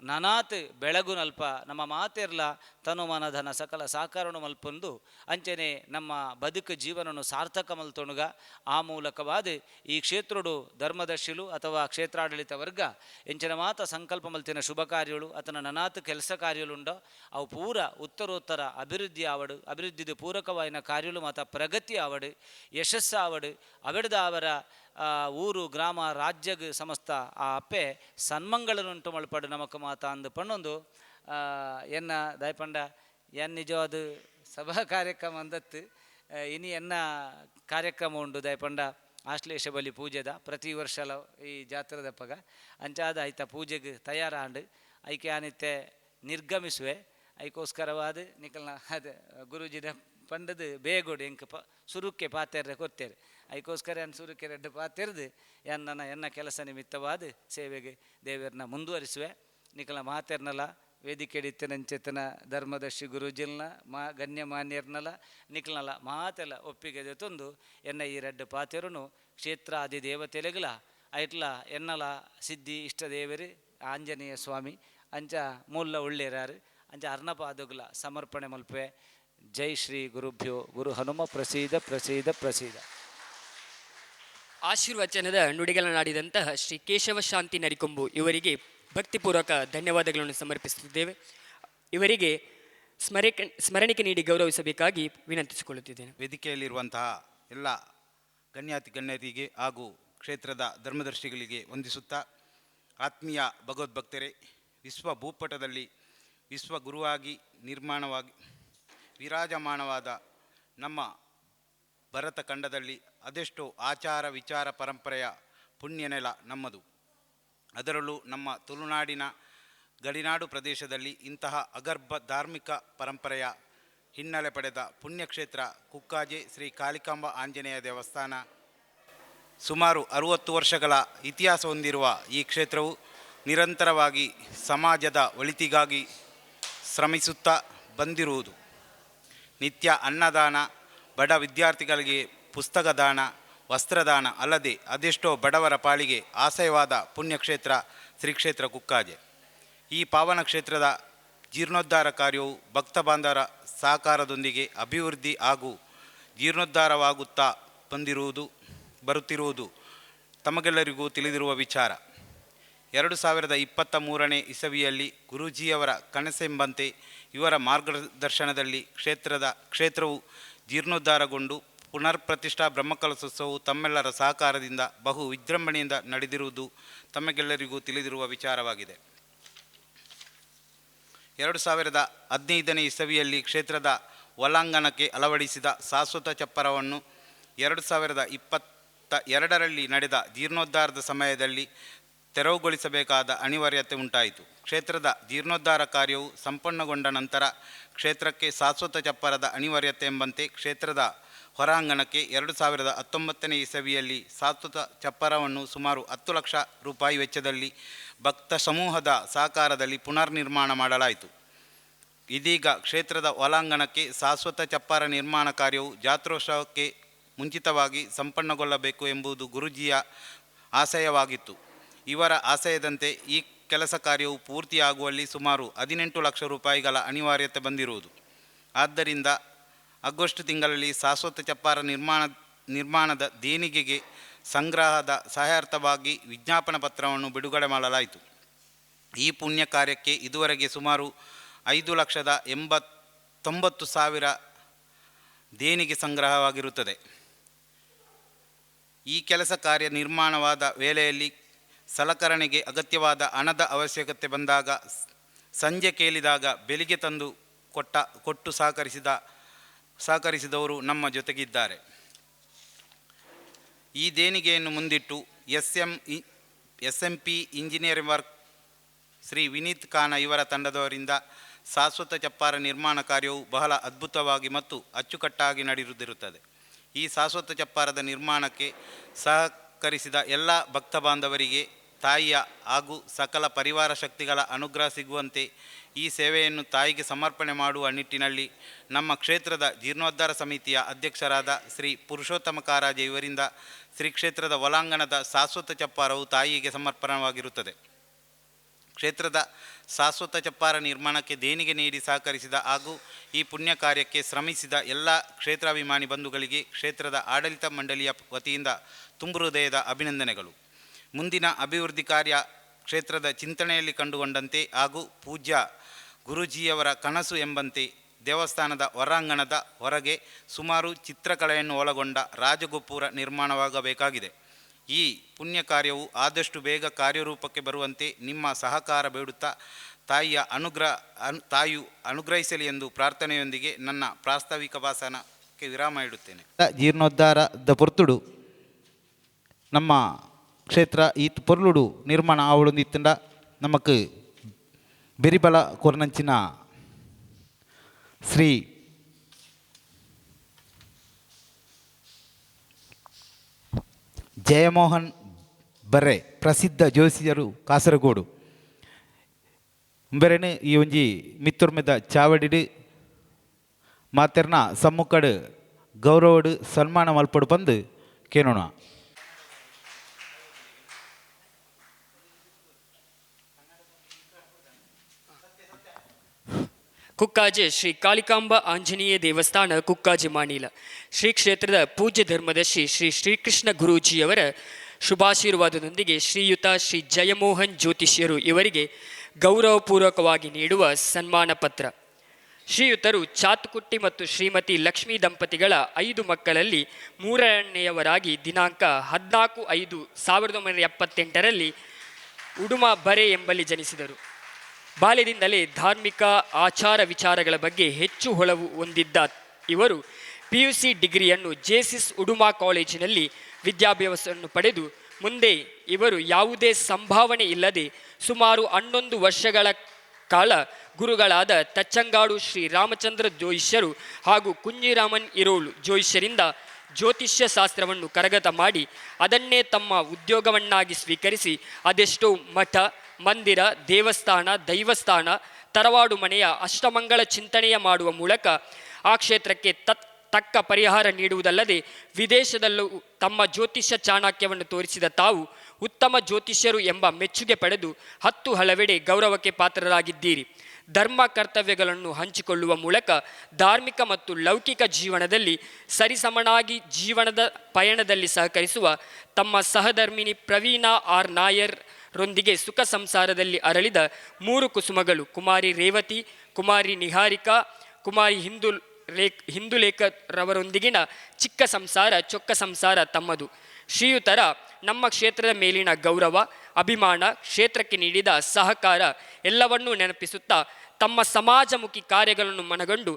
ನನಾತ್ ಬೆಳಗು ನಲ್ಪ ನಮ್ಮ ಮಾತೆರ್ಲ ತನು ಮನ ಧನ ಸಕಲ ಸಾಕಾರನು ಮಲ್ಪೊಂದು ಅಂಚನೆ ನಮ್ಮ ಬದುಕು ಜೀವನನು ಸಾರ್ಥಕ ಮಲ್ತೊಣಗ ಆ ಮೂಲಕವಾದ ಈ ಕ್ಷೇತ್ರಡು ಧರ್ಮದರ್ಶಿಲು ಅಥವಾ ಕ್ಷೇತ್ರಾಡಳಿತ ವರ್ಗ ಎಂಚಿನ ಮಾತ ಸಂಕಲ್ಪ ಮಲ್ತಿನ ಶುಭ ಕಾರ್ಯಗಳು ಅಥವಾ ನನಾತ್ ಕೆಲಸ ಕಾರ್ಯಗಳುಂಡೋ ಅವು ಪೂರ ಉತ್ತರೋತ್ತರ ಅಭಿವೃದ್ಧಿ ಆವಡು ಅಭಿವೃದ್ಧಿದು ಪೂರಕವಾಯಿನ ಕಾರ್ಯಗಳು ಮಾತ ಪ್ರಗತಿ ಆವಡು ಯಶಸ್ಸು ಆವಡು ಅವೆಡ್ದ ಅವರ ಊರು ಗ್ರಾಮ ರಾಜ್ಯಗ ಸಮಸ್ತ ಆ ಅಪ್ಪೆ ಸನ್ಮಂಗಳನುಂಟು ಮಲ್ಪಡು ನಮಕ್ ಮಾತ ಅಂದು ಪಣ್ಣೊಂದು ಎನ್ನ ದಯಪಂಡ ಎನ್ ನಿಜವಾದ ಸಭಾ ಕಾರ್ಯಕ್ರಮ ಅಂದತ್ತು ಇನಿ ಎನ್ನ ಕಾರ್ಯಕ್ರಮ ಉಂಡು ದಯಪಂಡ ಆಶ್ಲೇಷ ಬಲಿ ಪೂಜೆದ ಪ್ರತಿ ವರ್ಷಲ ಈ ಜಾತ್ರೆದಪ್ಪಗ ಅಂಚಾದ ಐತ ಪೂಜೆಗೆ ತಯಾರಾಂಡು ಐಕೆ ಆನಿತ್ತೆ ನಿರ್ಗಮಿಸುವೆ ಐಕೋಸ್ಕರವಾದ ನಿಕಲ್ನ ಅದು ಗುರೂಜಿನ ಪಂಡದು ಬೇಗೋಡು ಎಂಕ ಸುರುಕ್ಕೆ ಪಾತೆರ್ರೆ ಕೊತ್ತೇರೆ ಐಕೋಸ್ಕರ ಎನ್ನ ಸುರುಕ್ಕೆ ರೆಡ್ಡು ಪಾತೆರ್ದು ಎನ್ನ ಕೆಲಸ ನಿಮಿತ್ತವಾದ ಸೇವೆಗೆ ದೇವರನ್ನ ಮುಂದುವರಿಸುವೆ ನಿಕಲ ಮಾತೆರ್ನಲ ವೇದಿಕೆ ಇತ್ತಿನಂಚೆತನ ಧರ್ಮದರ್ಶಿ ಗುರೂಜಿಲ್ನ ಗಣ್ಯಮಾನ್ಯರ್ನಲ ನಿಕ್ಲನಲ ಮಾತೆಲ್ಲ ಒಪ್ಪಿಗೆ ತಂದು ಎನ್ನ ಈ ರೆಡ್ಡು ಪಾತೆರನು ಕ್ಷೇತ್ರ ಆದಿ ದೇವತೆಲೆಗಲ ಐಟ್ಲ ಎನ್ನಲ ಸಿದ್ಧಿ ಇಷ್ಟ ದೇವರು ಆಂಜನೇಯ ಸ್ವಾಮಿ ಅಂಚ ಮೂಲ ಉಳ್ಳೇರಾರು ಅಂಚ ಅರ್ಣಪಾದುಗಳ ಸಮರ್ಪಣೆ ಮಲ್ಪೆ. ಜೈ ಶ್ರೀ ಗುರುಭ್ಯೋ ಗುರು ಹನುಮ ಪ್ರಸೀದ ಪ್ರಸೀದ ಪ್ರಸೀದ. ಆಶೀರ್ವಚನದ ನುಡಿಗಳನ್ನಾಡಿದಂತಹ ಶ್ರೀ ಕೇಶವ ಶಾಂತಿ ನರಿಕೊಂಬು ಇವರಿಗೆ ಭಕ್ತಿಪೂರ್ವಕ ಧನ್ಯವಾದಗಳನ್ನು ಸಮರ್ಪಿಸುತ್ತಿದ್ದೇವೆ. ಇವರಿಗೆ ಸ್ಮರಣಿಕೆ ನೀಡಿ ಗೌರವಿಸಬೇಕಾಗಿ ವಿನಂತಿಸಿಕೊಳ್ಳುತ್ತಿದ್ದೇನೆ. ವೇದಿಕೆಯಲ್ಲಿರುವಂತಹ ಎಲ್ಲ ಗಣ್ಯರಿಗೆ ಹಾಗೂ ಕ್ಷೇತ್ರದ ಧರ್ಮದರ್ಶಿಗಳಿಗೆ ವಂದಿಸುತ್ತಾ, ಆತ್ಮೀಯ ಭಗವದ್ಭಕ್ತರೇ, ವಿಶ್ವ ಭೂಪಟದಲ್ಲಿ ವಿಶ್ವಗುರುವಾಗಿ ವಿರಾಜಮಾನವಾದ ನಮ್ಮ ಭರತ ಖಂಡದಲ್ಲಿ ಅದೆಷ್ಟೋ ಆಚಾರ ವಿಚಾರ ಪರಂಪರೆಯ ಪುಣ್ಯನೆಲ ನಮ್ಮದು. ಅದರಲ್ಲೂ ನಮ್ಮ ತುಳುನಾಡಿನ ಗಡಿನಾಡು ಪ್ರದೇಶದಲ್ಲಿ ಇಂತಹ ಅಗರ್ಭ ಧಾರ್ಮಿಕ ಪರಂಪರೆಯ ಹಿನ್ನೆಲೆ ಪಡೆದ ಪುಣ್ಯಕ್ಷೇತ್ರ ಕುಕ್ಕಾಜೆ ಶ್ರೀ ಕಾಳಿಕಾಂಬ ಆಂಜನೇಯ ದೇವಸ್ಥಾನ. ಸುಮಾರು 60 ವರ್ಷಗಳ ಇತಿಹಾಸ ಹೊಂದಿರುವ ಈ ಕ್ಷೇತ್ರವು ನಿರಂತರವಾಗಿ ಸಮಾಜದ ಒಳಿತಿಗಾಗಿ ಶ್ರಮಿಸುತ್ತಾ ಬಂದಿರುವುದು. ನಿತ್ಯ ಅನ್ನದಾನ, ಬಡ ವಿದ್ಯಾರ್ಥಿಗಳಿಗೆ ಪುಸ್ತಕ ದಾನ, ವಸ್ತ್ರದಾನ ಅಲ್ಲದೆ ಅದೆಷ್ಟೋ ಬಡವರ ಪಾಲಿಗೆ ಆಶಯವಾದ ಪುಣ್ಯಕ್ಷೇತ್ರ ಶ್ರೀ ಕ್ಷೇತ್ರ ಕುಕ್ಕಾಜೆ. ಈ ಪಾವನ ಕ್ಷೇತ್ರದ ಜೀರ್ಣೋದ್ಧಾರ ಕಾರ್ಯವು ಭಕ್ತ ಬಾಂಧವರ ಸಹಕಾರದೊಂದಿಗೆ ಅಭಿವೃದ್ಧಿ ಹಾಗೂ ಜೀರ್ಣೋದ್ಧಾರವಾಗುತ್ತಾ ಬರುತ್ತಿರುವುದು ತಮಗೆಲ್ಲರಿಗೂ ತಿಳಿದಿರುವ ವಿಚಾರ. 2023ನೇ ಇಸವಿಯಲ್ಲಿ ಗುರೂಜಿಯವರ ಕನಸೆಂಬಂತೆ ಇವರ ಮಾರ್ಗದರ್ಶನದಲ್ಲಿ ಕ್ಷೇತ್ರವು ಜೀರ್ಣೋದ್ಧಾರಗೊಂಡು ಪುನರ್ ಪ್ರತಿಷ್ಠಾ ಬ್ರಹ್ಮಕಲಶೋತ್ಸವವು ತಮ್ಮೆಲ್ಲರ ಸಹಕಾರದಿಂದ ಬಹು ವಿಜೃಂಭಣೆಯಿಂದ ನಡೆದಿರುವುದು ತಮಗೆಲ್ಲರಿಗೂ ತಿಳಿದಿರುವ ವಿಚಾರವಾಗಿದೆ. 2015ನೇ ಇಸವಿಯಲ್ಲಿ ಕ್ಷೇತ್ರದ ಒಳಾಂಗಣಕ್ಕೆ ಅಳವಡಿಸಿದ ಶಾಶ್ವತ ಚಪ್ಪರವನ್ನು 2022ರಲ್ಲಿ ನಡೆದ ಜೀರ್ಣೋದ್ಧಾರದ ಸಮಯದಲ್ಲಿ ತೆರವುಗೊಳಿಸಬೇಕಾದ ಅನಿವಾರ್ಯತೆ ಉಂಟಾಯಿತು. ಕ್ಷೇತ್ರದ ಜೀರ್ಣೋದ್ಧಾರ ಕಾರ್ಯವು ಸಂಪನ್ನಗೊಂಡ ನಂತರ ಕ್ಷೇತ್ರಕ್ಕೆ ಶಾಶ್ವತ ಚಪ್ಪರದ ಅನಿವಾರ್ಯತೆ ಎಂಬಂತೆ ಕ್ಷೇತ್ರದ ಹೊರಾಂಗಣಕ್ಕೆ 2019ನೇ ಇಸವಿಯಲ್ಲಿ ಶಾಶ್ವತ ಚಪ್ಪರವನ್ನು ಸುಮಾರು 10 ಲಕ್ಷ ರೂಪಾಯಿ ವೆಚ್ಚದಲ್ಲಿ ಭಕ್ತ ಸಮೂಹದ ಸಹಕಾರದಲ್ಲಿ ಪುನರ್ ನಿರ್ಮಾಣ ಮಾಡಲಾಯಿತು. ಇದೀಗ ಕ್ಷೇತ್ರದ ಒಳಾಂಗಣಕ್ಕೆ ಶಾಶ್ವತ ಚಪ್ಪರ ನಿರ್ಮಾಣ ಕಾರ್ಯವು ಜಾತ್ರೋತ್ಸವಕ್ಕೆ ಮುಂಚಿತವಾಗಿ ಸಂಪನ್ನಗೊಳ್ಳಬೇಕು ಎಂಬುದು ಗುರೂಜಿಯ ಆಶಯವಾಗಿತ್ತು. ಇವರ ಆಶಯದಂತೆ ಈ ಕೆಲಸ ಕಾರ್ಯವು ಪೂರ್ತಿಯಾಗುವಲ್ಲಿ ಸುಮಾರು 18 ಲಕ್ಷ ರೂಪಾಯಿಗಳ ಅನಿವಾರ್ಯತೆ ಬಂದಿರುವುದು. ಆದ್ದರಿಂದ ಆಗಸ್ಟ್ ತಿಂಗಳಲ್ಲಿ ಶಾಶ್ವತ ಚಪ್ಪರ ನಿರ್ಮಾಣದ ದೇಣಿಗೆಗೆ ಸಂಗ್ರಹದ ಸಹಾಯಾರ್ಥವಾಗಿ ವಿಜ್ಞಾಪನಾ ಪತ್ರವನ್ನು ಬಿಡುಗಡೆ ಮಾಡಲಾಯಿತು. ಈ ಪುಣ್ಯ ಕಾರ್ಯಕ್ಕೆ ಇದುವರೆಗೆ ಸುಮಾರು 5,89,000 ದೇಣಿಗೆ ಸಂಗ್ರಹವಾಗಿರುತ್ತದೆ. ಈ ಕೆಲಸ ಕಾರ್ಯ ನಿರ್ಮಾಣವಾದ ವೇಳೆಯಲ್ಲಿ ಸಲಕರಣೆಗೆ ಅಗತ್ಯವಾದ ಹಣದ ಅವಶ್ಯಕತೆ ಬಂದಾಗ ಸಂಜೆ ಕೇಳಿದಾಗ ಬೆಳಿಗ್ಗೆ ತಂದು ಕೊಟ್ಟು ಸಹಕರಿಸಿದವರು ನಮ್ಮ ಜೊತೆಗಿದ್ದಾರೆ. ಈ ದೇಣಿಗೆಯನ್ನು ಮುಂದಿಟ್ಟು SMP engineering work Shri Vineeth Khana ಇವರ ತಂಡದವರಿಂದ ಶಾಶ್ವತ ಚಪ್ಪರ ನಿರ್ಮಾಣ ಕಾರ್ಯವು ಬಹಳ ಅದ್ಭುತವಾಗಿ ಮತ್ತು ಅಚ್ಚುಕಟ್ಟಾಗಿ ನಡೆದಿರುತ್ತದೆ. ಈ ಶಾಶ್ವತ ಚಪ್ಪರದ ನಿರ್ಮಾಣಕ್ಕೆ ಸಹಕರಿಸಿದ ಎಲ್ಲ ಭಕ್ತ ಬಾಂಧವರಿಗೆ ತಾಯಿಯ ಹಾಗೂ ಸಕಲ ಪರಿವಾರ ಶಕ್ತಿಗಳ ಅನುಗ್ರಹ ಸಿಗುವಂತೆ ಈ ಸೇವೆಯನ್ನು ತಾಯಿಗೆ ಸಮರ್ಪಣೆ ಮಾಡುವ ನಿಟ್ಟಿನಲ್ಲಿ ನಮ್ಮ ಕ್ಷೇತ್ರದ ಜೀರ್ಣೋದ್ಧಾರ ಸಮಿತಿಯ ಅಧ್ಯಕ್ಷರಾದ ಶ್ರೀ ಪುರುಷೋತ್ತಮ ಕಾರಾಜೆ ಇವರಿಂದ ಶ್ರೀ ಕ್ಷೇತ್ರದ ಒಳಾಂಗಣದ ಶಾಶ್ವತ ಚಪ್ಪರವು ತಾಯಿಗೆ ಸಮರ್ಪಣವಾಗಿರುತ್ತದೆ. ಕ್ಷೇತ್ರದ ಶಾಶ್ವತ ಚಪ್ಪರ ನಿರ್ಮಾಣಕ್ಕೆ ದೇಣಿಗೆ ನೀಡಿ ಸಹಕರಿಸಿದ ಹಾಗೂ ಈ ಪುಣ್ಯ ಕಾರ್ಯಕ್ಕೆ ಶ್ರಮಿಸಿದ ಎಲ್ಲ ಕ್ಷೇತ್ರಾಭಿಮಾನಿ ಬಂಧುಗಳಿಗೆ ಕ್ಷೇತ್ರದ ಆಡಳಿತ ಮಂಡಳಿಯ ವತಿಯಿಂದ ತುಂಬು ಹೃದಯದ ಅಭಿನಂದನೆಗಳು. ಮುಂದಿನ ಅಭಿವೃದ್ಧಿ ಕಾರ್ಯ ಕ್ಷೇತ್ರದ ಚಿಂತನೆಯಲ್ಲಿ ಕಂಡುಕೊಂಡಂತೆ ಹಾಗೂ ಪೂಜ್ಯ ಗುರೂಜಿಯವರ ಕನಸು ಎಂಬಂತೆ ದೇವಸ್ಥಾನದ ಹೊರಾಂಗಣದ ಹೊರಗೆ ಸುಮಾರು ಚಿತ್ರಕಲೆಯನ್ನು ಒಳಗೊಂಡ ರಾಜಗೋಪುರ ನಿರ್ಮಾಣವಾಗಬೇಕಾಗಿದೆ. ಈ ಪುಣ್ಯ ಕಾರ್ಯವು ಆದಷ್ಟು ಬೇಗ ಕಾರ್ಯರೂಪಕ್ಕೆ ಬರುವಂತೆ ನಿಮ್ಮ ಸಹಕಾರ ಬೇಡುತ್ತಾ ತಾಯಿಯು ಅನುಗ್ರಹಿಸಲಿ ಎಂದು ಪ್ರಾರ್ಥನೆಯೊಂದಿಗೆ ನನ್ನ ಪ್ರಾಸ್ತಾವಿಕ ಭಾಷಣಕ್ಕೆ ವಿರಾಮ ಇಡುತ್ತೇನೆ. ಜೀರ್ಣೋದ್ಧಾರದ ಪೊರ್ತುಡು ನಮ್ಮ ಕ್ಷೇತ್ರ ಈತ್ ಪೊರ್ಲುಡು ನಿರ್ಮಾಣ ಆವಳೊಂದಿತ್ತಂಡ ನಮಕ್ ಬೆರಿಬಲ ಕೊರ್ನಂಚಿನ ಶ್ರೀ ಜಯಮೋಹನ್ ಬರ್ರೆ ಪ್ರಸಿದ್ಧ ಜ್ಯೋತಿಷರು ಕಾಸರಗೋಡು ಬೇರೆನೆ ಈ ಒಂಜಿ ಮಿತ್ತೊರ್ಮೆದ ಚಾವಡಿಡು ಮಾತೆರ್ನ ಸಮ್ಮುಖಡ್ ಗೌರವಡು ಸನ್ಮಾನ ಮಲ್ಪಡು ಬಂದು ಕೇಳೋಣ. ಕುಕ್ಕಾಜೆ ಶ್ರೀ ಕಾಳಿಕಾಂಬ ಆಂಜನೇಯ ದೇವಸ್ಥಾನ ಕುಕ್ಕಾಜೆ ಮಾಣಿಲ ಶ್ರೀ ಕ್ಷೇತ್ರದ ಪೂಜ್ಯ ಧರ್ಮದರ್ಶಿ ಶ್ರೀ ಶ್ರೀಕೃಷ್ಣ ಗುರೂಜಿಯವರ ಶುಭಾಶೀರ್ವಾದದೊಂದಿಗೆ ಶ್ರೀಯುತ ಶ್ರೀ ಜಯಮೋಹನ್ ಜ್ಯೋತಿಷ್ಯರು ಇವರಿಗೆ ಗೌರವಪೂರ್ವಕವಾಗಿ ನೀಡುವ ಸನ್ಮಾನ ಪತ್ರ. ಶ್ರೀಯುತರು ಚಾತುಕುಟ್ಟಿ ಮತ್ತು ಶ್ರೀಮತಿ ಲಕ್ಷ್ಮೀ ದಂಪತಿಗಳ 5 ಮಕ್ಕಳಲ್ಲಿ 3ನೇಯವರಾಗಿ ದಿನಾಂಕ 14/5/1978 ಉಡುಮ ಬರೆ ಎಂಬಲ್ಲಿ ಜನಿಸಿದರು. ಬಾಲ್ಯದಿಂದಲೇ ಧಾರ್ಮಿಕ ಆಚಾರ ವಿಚಾರಗಳ ಬಗ್ಗೆ ಹೆಚ್ಚು ಒಲವು ಹೊಂದಿದ್ದ ಇವರು PUC ಡಿಗ್ರಿಯನ್ನು ಜೇಸಿಸ್ ಉಡುಮಾ ಕಾಲೇಜಿನಲ್ಲಿ ವಿದ್ಯಾಭ್ಯಾಸವನ್ನು ಪಡೆದು ಮುಂದೆ ಇವರು ಯಾವುದೇ ಸಂಭಾವನೆ ಇಲ್ಲದೆ ಸುಮಾರು 11 ವರ್ಷಗಳ ಕಾಲ ಗುರುಗಳಾದ ತಚ್ಚಂಗಾಡು ಶ್ರೀ ರಾಮಚಂದ್ರ ಜೋಯಿಷ್ಯರು ಹಾಗೂ ಕುಂಜಿರಾಮನ್ ಇರೋಳು ಜೋಯಿಷ್ಯರಿಂದ ಜ್ಯೋತಿಷ್ಯ ಶಾಸ್ತ್ರವನ್ನು ಕರಗತ ಮಾಡಿ ಅದನ್ನೇ ತಮ್ಮ ಉದ್ಯೋಗವನ್ನಾಗಿ ಸ್ವೀಕರಿಸಿ ಅದೆಷ್ಟೋ ಮಠ, ಮಂದಿರ, ದೇವಸ್ಥಾನ, ದೈವಸ್ಥಾನ, ತರವಾಡು ಮನೆಯ ಅಷ್ಟಮಂಗಳ ಚಿಂತನೆಯ ಮಾಡುವ ಮೂಲಕ ಆ ಕ್ಷೇತ್ರಕ್ಕೆ ತಕ್ಕ ಪರಿಹಾರ ನೀಡುವುದಲ್ಲದೆ ವಿದೇಶದಲ್ಲೂ ತಮ್ಮ ಜ್ಯೋತಿಷ್ಯ ಚಾಣಕ್ಯವನ್ನು ತೋರಿಸಿದ ತಾವು ಉತ್ತಮ ಜ್ಯೋತಿಷ್ಯರು ಎಂಬ ಮೆಚ್ಚುಗೆ ಪಡೆದು 10 ಹಲವೆಡೆ ಗೌರವಕ್ಕೆ ಪಾತ್ರರಾಗಿದ್ದೀರಿ. ಧರ್ಮ ಕರ್ತವ್ಯಗಳನ್ನು ಹಂಚಿಕೊಳ್ಳುವ ಮೂಲಕ ಧಾರ್ಮಿಕ ಮತ್ತು ಲೌಕಿಕ ಜೀವನದಲ್ಲಿ ಸರಿಸಮನಾಗಿ ಜೀವನದ ಪಯಣದಲ್ಲಿ ಸಹಕರಿಸುವ ತಮ್ಮ ಸಹಧರ್ಮಿಣಿ ಪ್ರವೀಣಾ ಆರ್ ನಾಯರ್ ರೊಂದಿಗೆ ಸುಖ ಸಂಸಾರದಲ್ಲಿ ಅರಳಿದ 3 ಕುಸುಮಗಳು ಕುಮಾರಿ ರೇವತಿ, ಕುಮಾರಿ ನಿಹಾರಿಕಾ, ಕುಮಾರಿ ಹಿಂದುಲೇಖರವರೊಂದಿಗಿನ ಚಿಕ್ಕ ಸಂಸಾರ, ಚೊಕ್ಕ ಸಂಸಾರ ತಮ್ಮದು. ಶ್ರೀಯುತರ ನಮ್ಮ ಕ್ಷೇತ್ರದ ಮೇಲಿನ ಗೌರವ, ಅಭಿಮಾನ, ಕ್ಷೇತ್ರಕ್ಕೆ ನೀಡಿದ ಸಹಕಾರ ಎಲ್ಲವನ್ನೂ ನೆನಪಿಸುತ್ತಾ ತಮ್ಮ ಸಮಾಜಮುಖಿ ಕಾರ್ಯಗಳನ್ನು ಮನಗಂಡು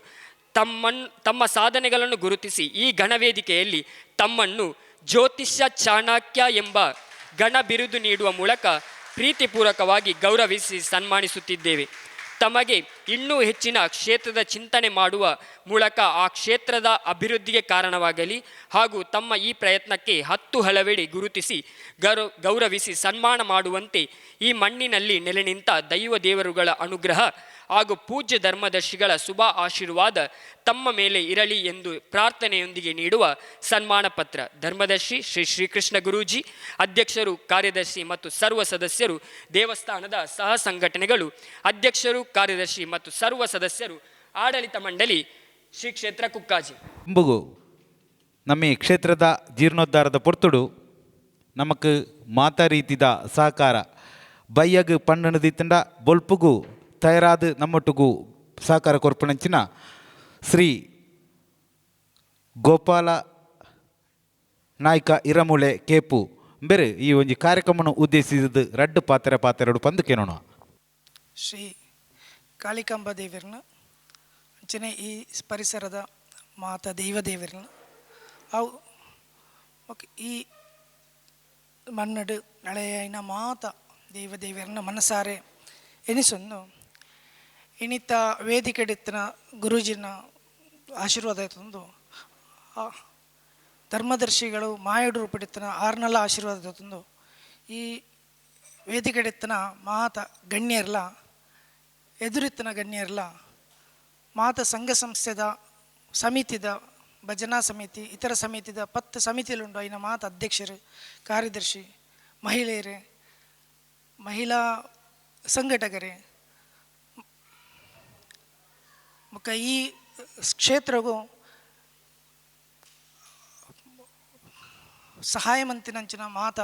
ತಮ್ಮ ಸಾಧನೆಗಳನ್ನು ಗುರುತಿಸಿ ಈ ಗಣವೇದಿಕೆಯಲ್ಲಿ ತಮ್ಮನ್ನು ಜ್ಯೋತಿಷ್ಯ ಚಾಣಕ್ಯ ಎಂಬ ಗಣ ಬಿರುದು ನೀಡುವ ಮೂಲಕ ಪ್ರೀತಿಪೂರ್ವಕವಾಗಿ ಗೌರವಿಸಿ ಸನ್ಮಾನಿಸುತ್ತಿದ್ದೇವೆ. ತಮಗೆ ಇನ್ನೂ ಹೆಚ್ಚಿನ ಕ್ಷೇತ್ರದ ಚಿಂತನೆ ಮಾಡುವ ಮೂಲಕ ಆ ಕ್ಷೇತ್ರದ ಅಭಿವೃದ್ಧಿಗೆ ಕಾರಣವಾಗಲಿ ಹಾಗೂ ತಮ್ಮ ಈ ಪ್ರಯತ್ನಕ್ಕೆ 10 ಹಲವೆಡೆ ಗುರುತಿಸಿ ಗೌರವಿಸಿ ಸನ್ಮಾನ ಮಾಡುವಂತೆ ಈ ಮಣ್ಣಿನಲ್ಲಿ ನೆಲೆ ನಿಂತ ದೈವ ದೇವರುಗಳ ಅನುಗ್ರಹ ಹಾಗೂ ಪೂಜ್ಯ ಧರ್ಮದರ್ಶಿಗಳ ಶುಭ ಆಶೀರ್ವಾದ ತಮ್ಮ ಮೇಲೆ ಇರಲಿ ಎಂದು ಪ್ರಾರ್ಥನೆಯೊಂದಿಗೆ ನೀಡುವ ಸನ್ಮಾನ ಪತ್ರ. ಧರ್ಮದರ್ಶಿ ಶ್ರೀ ಶ್ರೀಕೃಷ್ಣ ಗುರೂಜಿ, ಅಧ್ಯಕ್ಷರು, ಕಾರ್ಯದರ್ಶಿ ಮತ್ತು ಸರ್ವ ಸದಸ್ಯರು, ದೇವಸ್ಥಾನದ ಸಹ ಸಂಘಟನೆಗಳು, ಅಧ್ಯಕ್ಷರು, ಕಾರ್ಯದರ್ಶಿ ಮತ್ತು ಸರ್ವ ಸದಸ್ಯರು, ಆಡಳಿತ ಮಂಡಳಿ, ಶ್ರೀ ಕ್ಷೇತ್ರ ಕುಕ್ಕಾಜಿ. ಎಂಬುಗು ನಮ್ಮ ಈ ಕ್ಷೇತ್ರದ ಜೀರ್ಣೋದ್ಧಾರದ ಪೊರ್ತುಡು ನಮಕ್ ಮಾತಾ ರೀತಿದ ಸಹಕಾರ ಬಯ್ಯಗ್ ಪಣ್ಣನದಿತ್ತಂಡ ಬೊಲ್ಪುಗು ತಯಾರಾದ ನಮ್ಮೊಟ್ಟಿಗೂ ಸಹಕಾರ ಕೊರ್ಪಣಂಚಿನ ಶ್ರೀ ಗೋಪಾಲ ನಾಯ್ಕ ಇರಮುಳೆ ಕೇಪು ಬೇರೆ ಈ ಒಂದು ಕಾರ್ಯಕ್ರಮವನ್ನು ಉದ್ದೇಶಿಸಿದ ರಡ್ಡು ಪಾತ್ರೆಡು ಪಂದು ಕೇಳೋಣ. ಶ್ರೀ ಕಾಳಿಕಾಂಬ ದೇವರನ್ನ ಅಂಚನೆ ಈ ಪರಿಸರದ ಮಾತಾ ದೈವ ದೇವರನ್ನ ಅವು ಈ ಮನ್ನಡು ನಳೆಯನ ಮಾತ ದೈವ ದೇವರನ್ನ ಮನಸಾರೆ ಎನಿಸೊಂದು ಇನಿತ ವೇದಿಕೆಡಿತ್ತಿನ ಗುರೂಜಿನ ಆಶೀರ್ವಾದ ಆಯ್ತಂದು ಧರ್ಮದರ್ಶಿಗಳು ಮಾಯಡು ರೂಪಿಡಿತ್ತಿನ ಆರ್ನಲ್ಲ ಆಶೀರ್ವಾದ ಆಯ್ತಂದು ಈ ವೇದಿಕೆಡಿತ್ತಿನ ಮಾತ ಗಣ್ಯರ್ಲ ಎದುರಿತ್ತಿನ ಗಣ್ಯರ್ಲ ಮಾತ ಸಂಘ ಸಂಸ್ಥೆದ ಸಮಿತಿದ ಭಜನಾ ಸಮಿತಿ ಇತರ ಸಮಿತಿದ 10 ಸಮಿತಿಲುಂಡು ಐನ ಮಾತ ಅಧ್ಯಕ್ಷರು, ಕಾರ್ಯದರ್ಶಿ, ಮಹಿಳೆಯರೇ, ಮಹಿಳಾ ಸಂಘಟಕರೇ ಮುಖ ಈ ಕ್ಷೇತ್ರಗೂ ಸಹಾಯ ಮಂತಿನಂಚಿನ ಮಾತ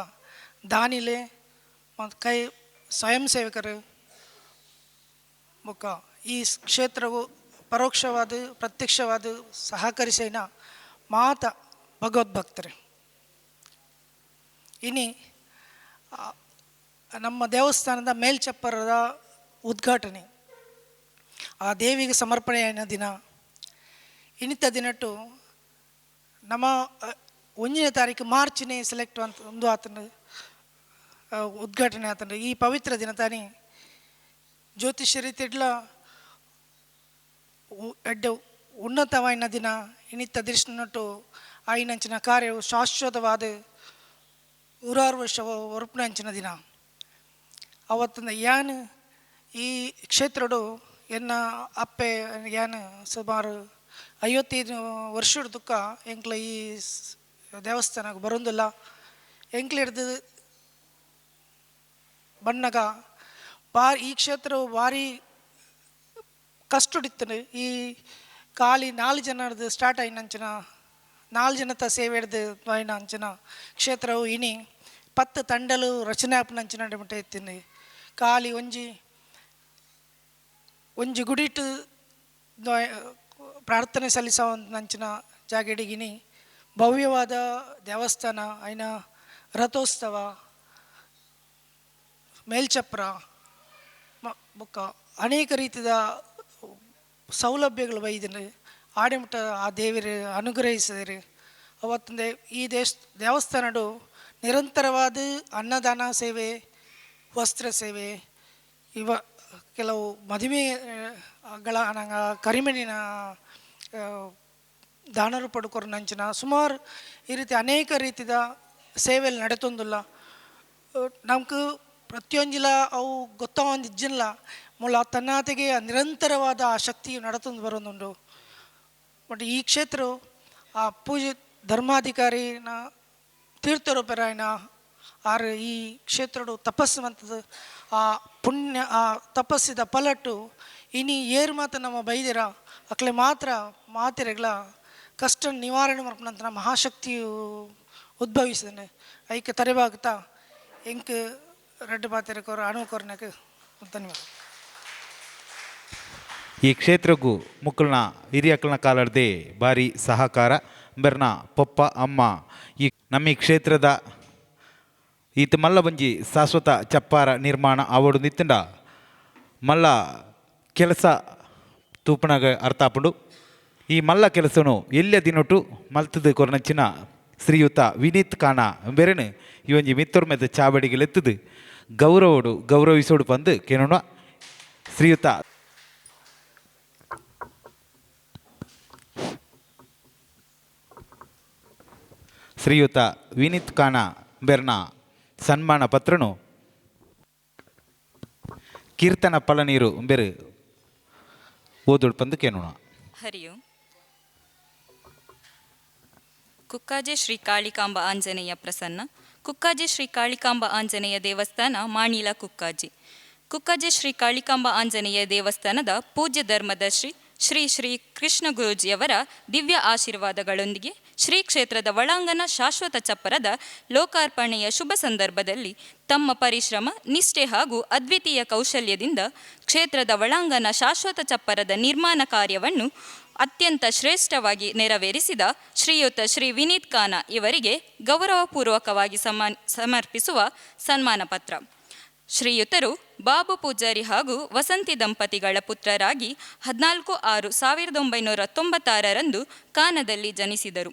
ದಾನಿಲೆ ಮತ್ತು ಕೈ ಸ್ವಯಂ ಸೇವಕರು ಮುಖ ಈ ಕ್ಷೇತ್ರವು ಪರೋಕ್ಷವಾದ ಪ್ರತ್ಯಕ್ಷವಾದ ಸಹಕರಿಸಿನ ಮಾತ ಭಗವದ್ಭಕ್ತರೇ. ಇನಿ ನಮ್ಮ ದೇವಸ್ಥಾನದ ಮೇಲ್ಚಪ್ಪರದ ಉದ್ಘಾಟನೆ ಆ ದೇವಿಗೆ ಸಮರ್ಪಣೆಯಾದ ದಿನ ಇನ್ನಿತ ದಿನಟ್ಟು ನಮ್ಮ 1ನೇ ತಾರೀಕು ಮಾರ್ಚ್ನೇ ಸೆಲೆಕ್ಟ್ ಅಂತ ಒಂದು ಆತನ ಉದ್ಘಾಟನೆ ಆತಂಡ ಈ ಪವಿತ್ರ ದಿನ ತಾನೇ ಜ್ಯೋತಿಷ್ಯರಿ ತಿಡ್ಲ ಎಡ್ಡ ಉನ್ನತವಾಯಿನ ದಿನ ಇನ್ನಿತ ದೃಷ್ಟಿನಟ್ಟು ಆಯ್ನಂಚಿನ ಕಾರ್ಯವು ಶಾಶ್ವತವಾದ 106 ವರ್ಷ ಹೊರಪುನಂಚಿನ ದಿನ ಅವತ್ತಿನ ಯಾನ್ ಈ ಕ್ಷೇತ್ರಡು ಎನ್ನ ಅಪ್ಪೆ ಯಾನ್ ಸುಮಾರು 55 ವರ್ಷದ ತುಕ್ಕ ಎಂಕ್ಲ ಈ ದೇವಸ್ಥಾನಕ್ಕೆ ಬರೋದಿಲ್ಲ ಎಂಕ್ಲ ಹಿಡ್ದು ಬಣ್ಣಗ ಈ ಕ್ಷೇತ್ರವು ಭಾರಿ ಕಷ್ಟಡಿತ್ತನು ಈ ಖಾಲಿ 4 ಜನರದ್ದು ಸ್ಟಾರ್ಟ್ ಆಯ್ನಂಚಿನ 4 ಜನತ ಸೇವೆ ಹಿಡ್ದು ಆಯ್ನ ಅಂಚಿನ ಕ್ಷೇತ್ರವು ಇನಿ 10 ತಂಡಲು ರಚನೆ ಆಪನಂಚಿನ ಮಟ್ಟ ಎತ್ತೀನಿ ಖಾಲಿ ಒಂಜಿ ಗುಡಿಟ್ಟು ಪ್ರಾರ್ಥನೆ ಸಲ್ಲಿಸೋಂಚಿನ ಜಾಗಡಿಗಿನಿ ಭವ್ಯವಾದ ದೇವಸ್ಥಾನ ಐನ ರಥೋತ್ಸವ ಮೇಲ್ಚಪ್ರ ಬೊಕ್ಕ ಅನೇಕ ರೀತಿಯ ಸೌಲಭ್ಯಗಳು ಬೈದನು ಆಡಿಮುಟ್ಟ ಆ ದೇವರು ಅನುಗ್ರಹಿಸಿದರು ಅವತ್ತಂದೆ ಈ ದೇವಸ್ಥಾನಡು ನಿರಂತರವಾದ ಅನ್ನದಾನ ಸೇವೆ ವಸ್ತ್ರ ಸೇವೆ ಇವ ಕೆಲವು ಮದುವೆಗಳ ನಂಗೆ ಕರಿಮೆಣಿನ ದಾನರು ಪಡ್ಕೊರು ನಂಚಿನ ಸುಮಾರು ಈ ರೀತಿ ಅನೇಕ ರೀತಿಯ ಸೇವೆಯಲ್ಲಿ ನಡೆತೊಂದಿಲ್ಲ ನಮ್ಗೆ ಪ್ರತಿಯೊಂದಿಲ್ಲ ಅವು ಗೊತ್ತಾಗೊಂದು ಇಜ್ಜಿಲ್ಲ ಮುಳ್ಳ ತನ್ನಾತೆಗೆ ನಿರಂತರವಾದ ಆ ಶಕ್ತಿಯು ನಡೆತೊಂದು ಬರೋದುಂಡು ಬಟ್ ಈ ಕ್ಷೇತ್ರ ಆ ಪೂಜೆ ಧರ್ಮಾಧಿಕಾರಿನ ತೀರ್ಥರೂಪರಾಯನ ಆರು ಈ ಕ್ಷೇತ್ರಡು ತಪಸ್ಸು ಅಂತದ್ದು ಆ ಪುಣ್ಯ ಆ ತಪಸ್ಸಿದ ಫಲಟ್ಟು ಇನಿ ಏರು ಮಾತ್ರ ನಮ್ಮ ಬೈದಿರ ಅಕ್ಲೆ ಮಾತ್ರ ಮಾತಿರೆಗಳ ಕಷ್ಟ ನಿವಾರಣೆ ಮಾಡ್ಕೊಂಡಂತ ನಮ್ಮ ಮಹಾಶಕ್ತಿಯು ಉದ್ಭವಿಸಿದನೆ ಐಕೆ ತರೆವಾಗ್ತಾ ಎಂಕ್ ರೆಡ್ಡು ಮಾತಿರಕೋರು ಅಣುಕೋರ್ನಕ್ಕೆ ಧನ್ಯವಾದ. ಈ ಕ್ಷೇತ್ರಕ್ಕೂ ಮುಕ್ಕಲ್ನ ಹಿರಿಯಕ್ಕಲ್ನ ಕಾಲರ್ದೆ ಭಾರಿ ಸಹಕಾರ ಬೆರ್ನ ಪಪ್ಪ ಅಮ್ಮ ಈ ನಮ್ಮ ಈ ಕ್ಷೇತ್ರದ ಈತ ಮಲ್ಲ ಬಂಜಿ ಶಾಶ್ವತ ಚಪ್ಪಾರ ನಿರ್ಮಾಣ ಆವಡು ನಿತ್ತಂಡ ಮಲ್ಲ ಕೆಲಸ ತೂಪನಾಗ ಅರ್ಥ ಆಪುಂಡು ಈ ಮಲ್ಲ ಕೆಲಸನು ಎಲ್ಲ ದಿನೊಟ್ಟು ಮಲ್ತದ ಕೊರನಂಚಿನ ಶ್ರೀಯುತ ವಿನೀತ್ ಕಾಣ ಬೆರೆನು ಈ ಒಂಜಿ ಮಿತ್ತೊರ್ ಮೆದ ಚಾವಡಿಗೆಲೆತ್ತದು ಗೌರವಡು ಗೌರವಿಸೋಡು ಬಂದು ಕೇಳೋಣ ಶ್ರೀಯುತ ಶ್ರೀಯುತ ವಿನೀತ್ ಕಾಣ ಬೆರ್ನ ಸನ್ಮಾನ ಪತ್ರನು ಕೀರ್ತನ ಪಲನೀರು ಬೆರು ಓದೋಡು ಬಂದು ಕೇಳೋಣ. ಹರಿ ಓಂ. ಕುಕ್ಕಾಜೆ ಶ್ರೀ ಕಾಳಿಕಾಂಬ ಆಂಜನೇಯ ಪ್ರಸನ್ನ. ಕುಕ್ಕಾಜೆ ಶ್ರೀ ಕಾಳಿಕಾಂಬ ಆಂಜನೇಯ ದೇವಸ್ಥಾನ ಮಾಣಿಲ ಕುಕ್ಕಾಜೆ. ಕುಕ್ಕಾಜೆ ಶ್ರೀ ಕಾಳಿಕಾಂಬ ಆಂಜನೇಯ ದೇವಸ್ಥಾನದ ಪೂಜ್ಯ ಧರ್ಮದರ್ಶಿ ಶ್ರೀ ಶ್ರೀ ಕೃಷ್ಣ ಗುರೂಜಿಯವರ ದಿವ್ಯ ಆಶೀರ್ವಾದಗಳೊಂದಿಗೆ ಶ್ರೀ ಕ್ಷೇತ್ರದ ಒಳಾಂಗಣ ಶಾಶ್ವತ ಚಪ್ಪರದ ಲೋಕಾರ್ಪಣೆಯ ಶುಭ ಸಂದರ್ಭದಲ್ಲಿ ತಮ್ಮ ಪರಿಶ್ರಮ ನಿಷ್ಠೆ ಹಾಗೂ ಅದ್ವಿತೀಯ ಕೌಶಲ್ಯದಿಂದ ಕ್ಷೇತ್ರದ ಒಳಾಂಗಣ ಶಾಶ್ವತ ಚಪ್ಪರದ ನಿರ್ಮಾಣ ಕಾರ್ಯವನ್ನು ಅತ್ಯಂತ ಶ್ರೇಷ್ಠವಾಗಿ ನೆರವೇರಿಸಿದ ಶ್ರೀಯುತ ಶ್ರೀ ವಿನೀತ್ ಕಾಣ ಇವರಿಗೆ ಗೌರವಪೂರ್ವಕವಾಗಿ ಸಮರ್ಪಿಸುವ ಸನ್ಮಾನ ಪತ್ರ. ಶ್ರೀಯುತರು ಬಾಬು ಪೂಜಾರಿ ಹಾಗೂ ವಸಂತಿ ದಂಪತಿಗಳ ಪುತ್ರರಾಗಿ 14/6/1996 ಕಾನದಲ್ಲಿ ಜನಿಸಿದರು.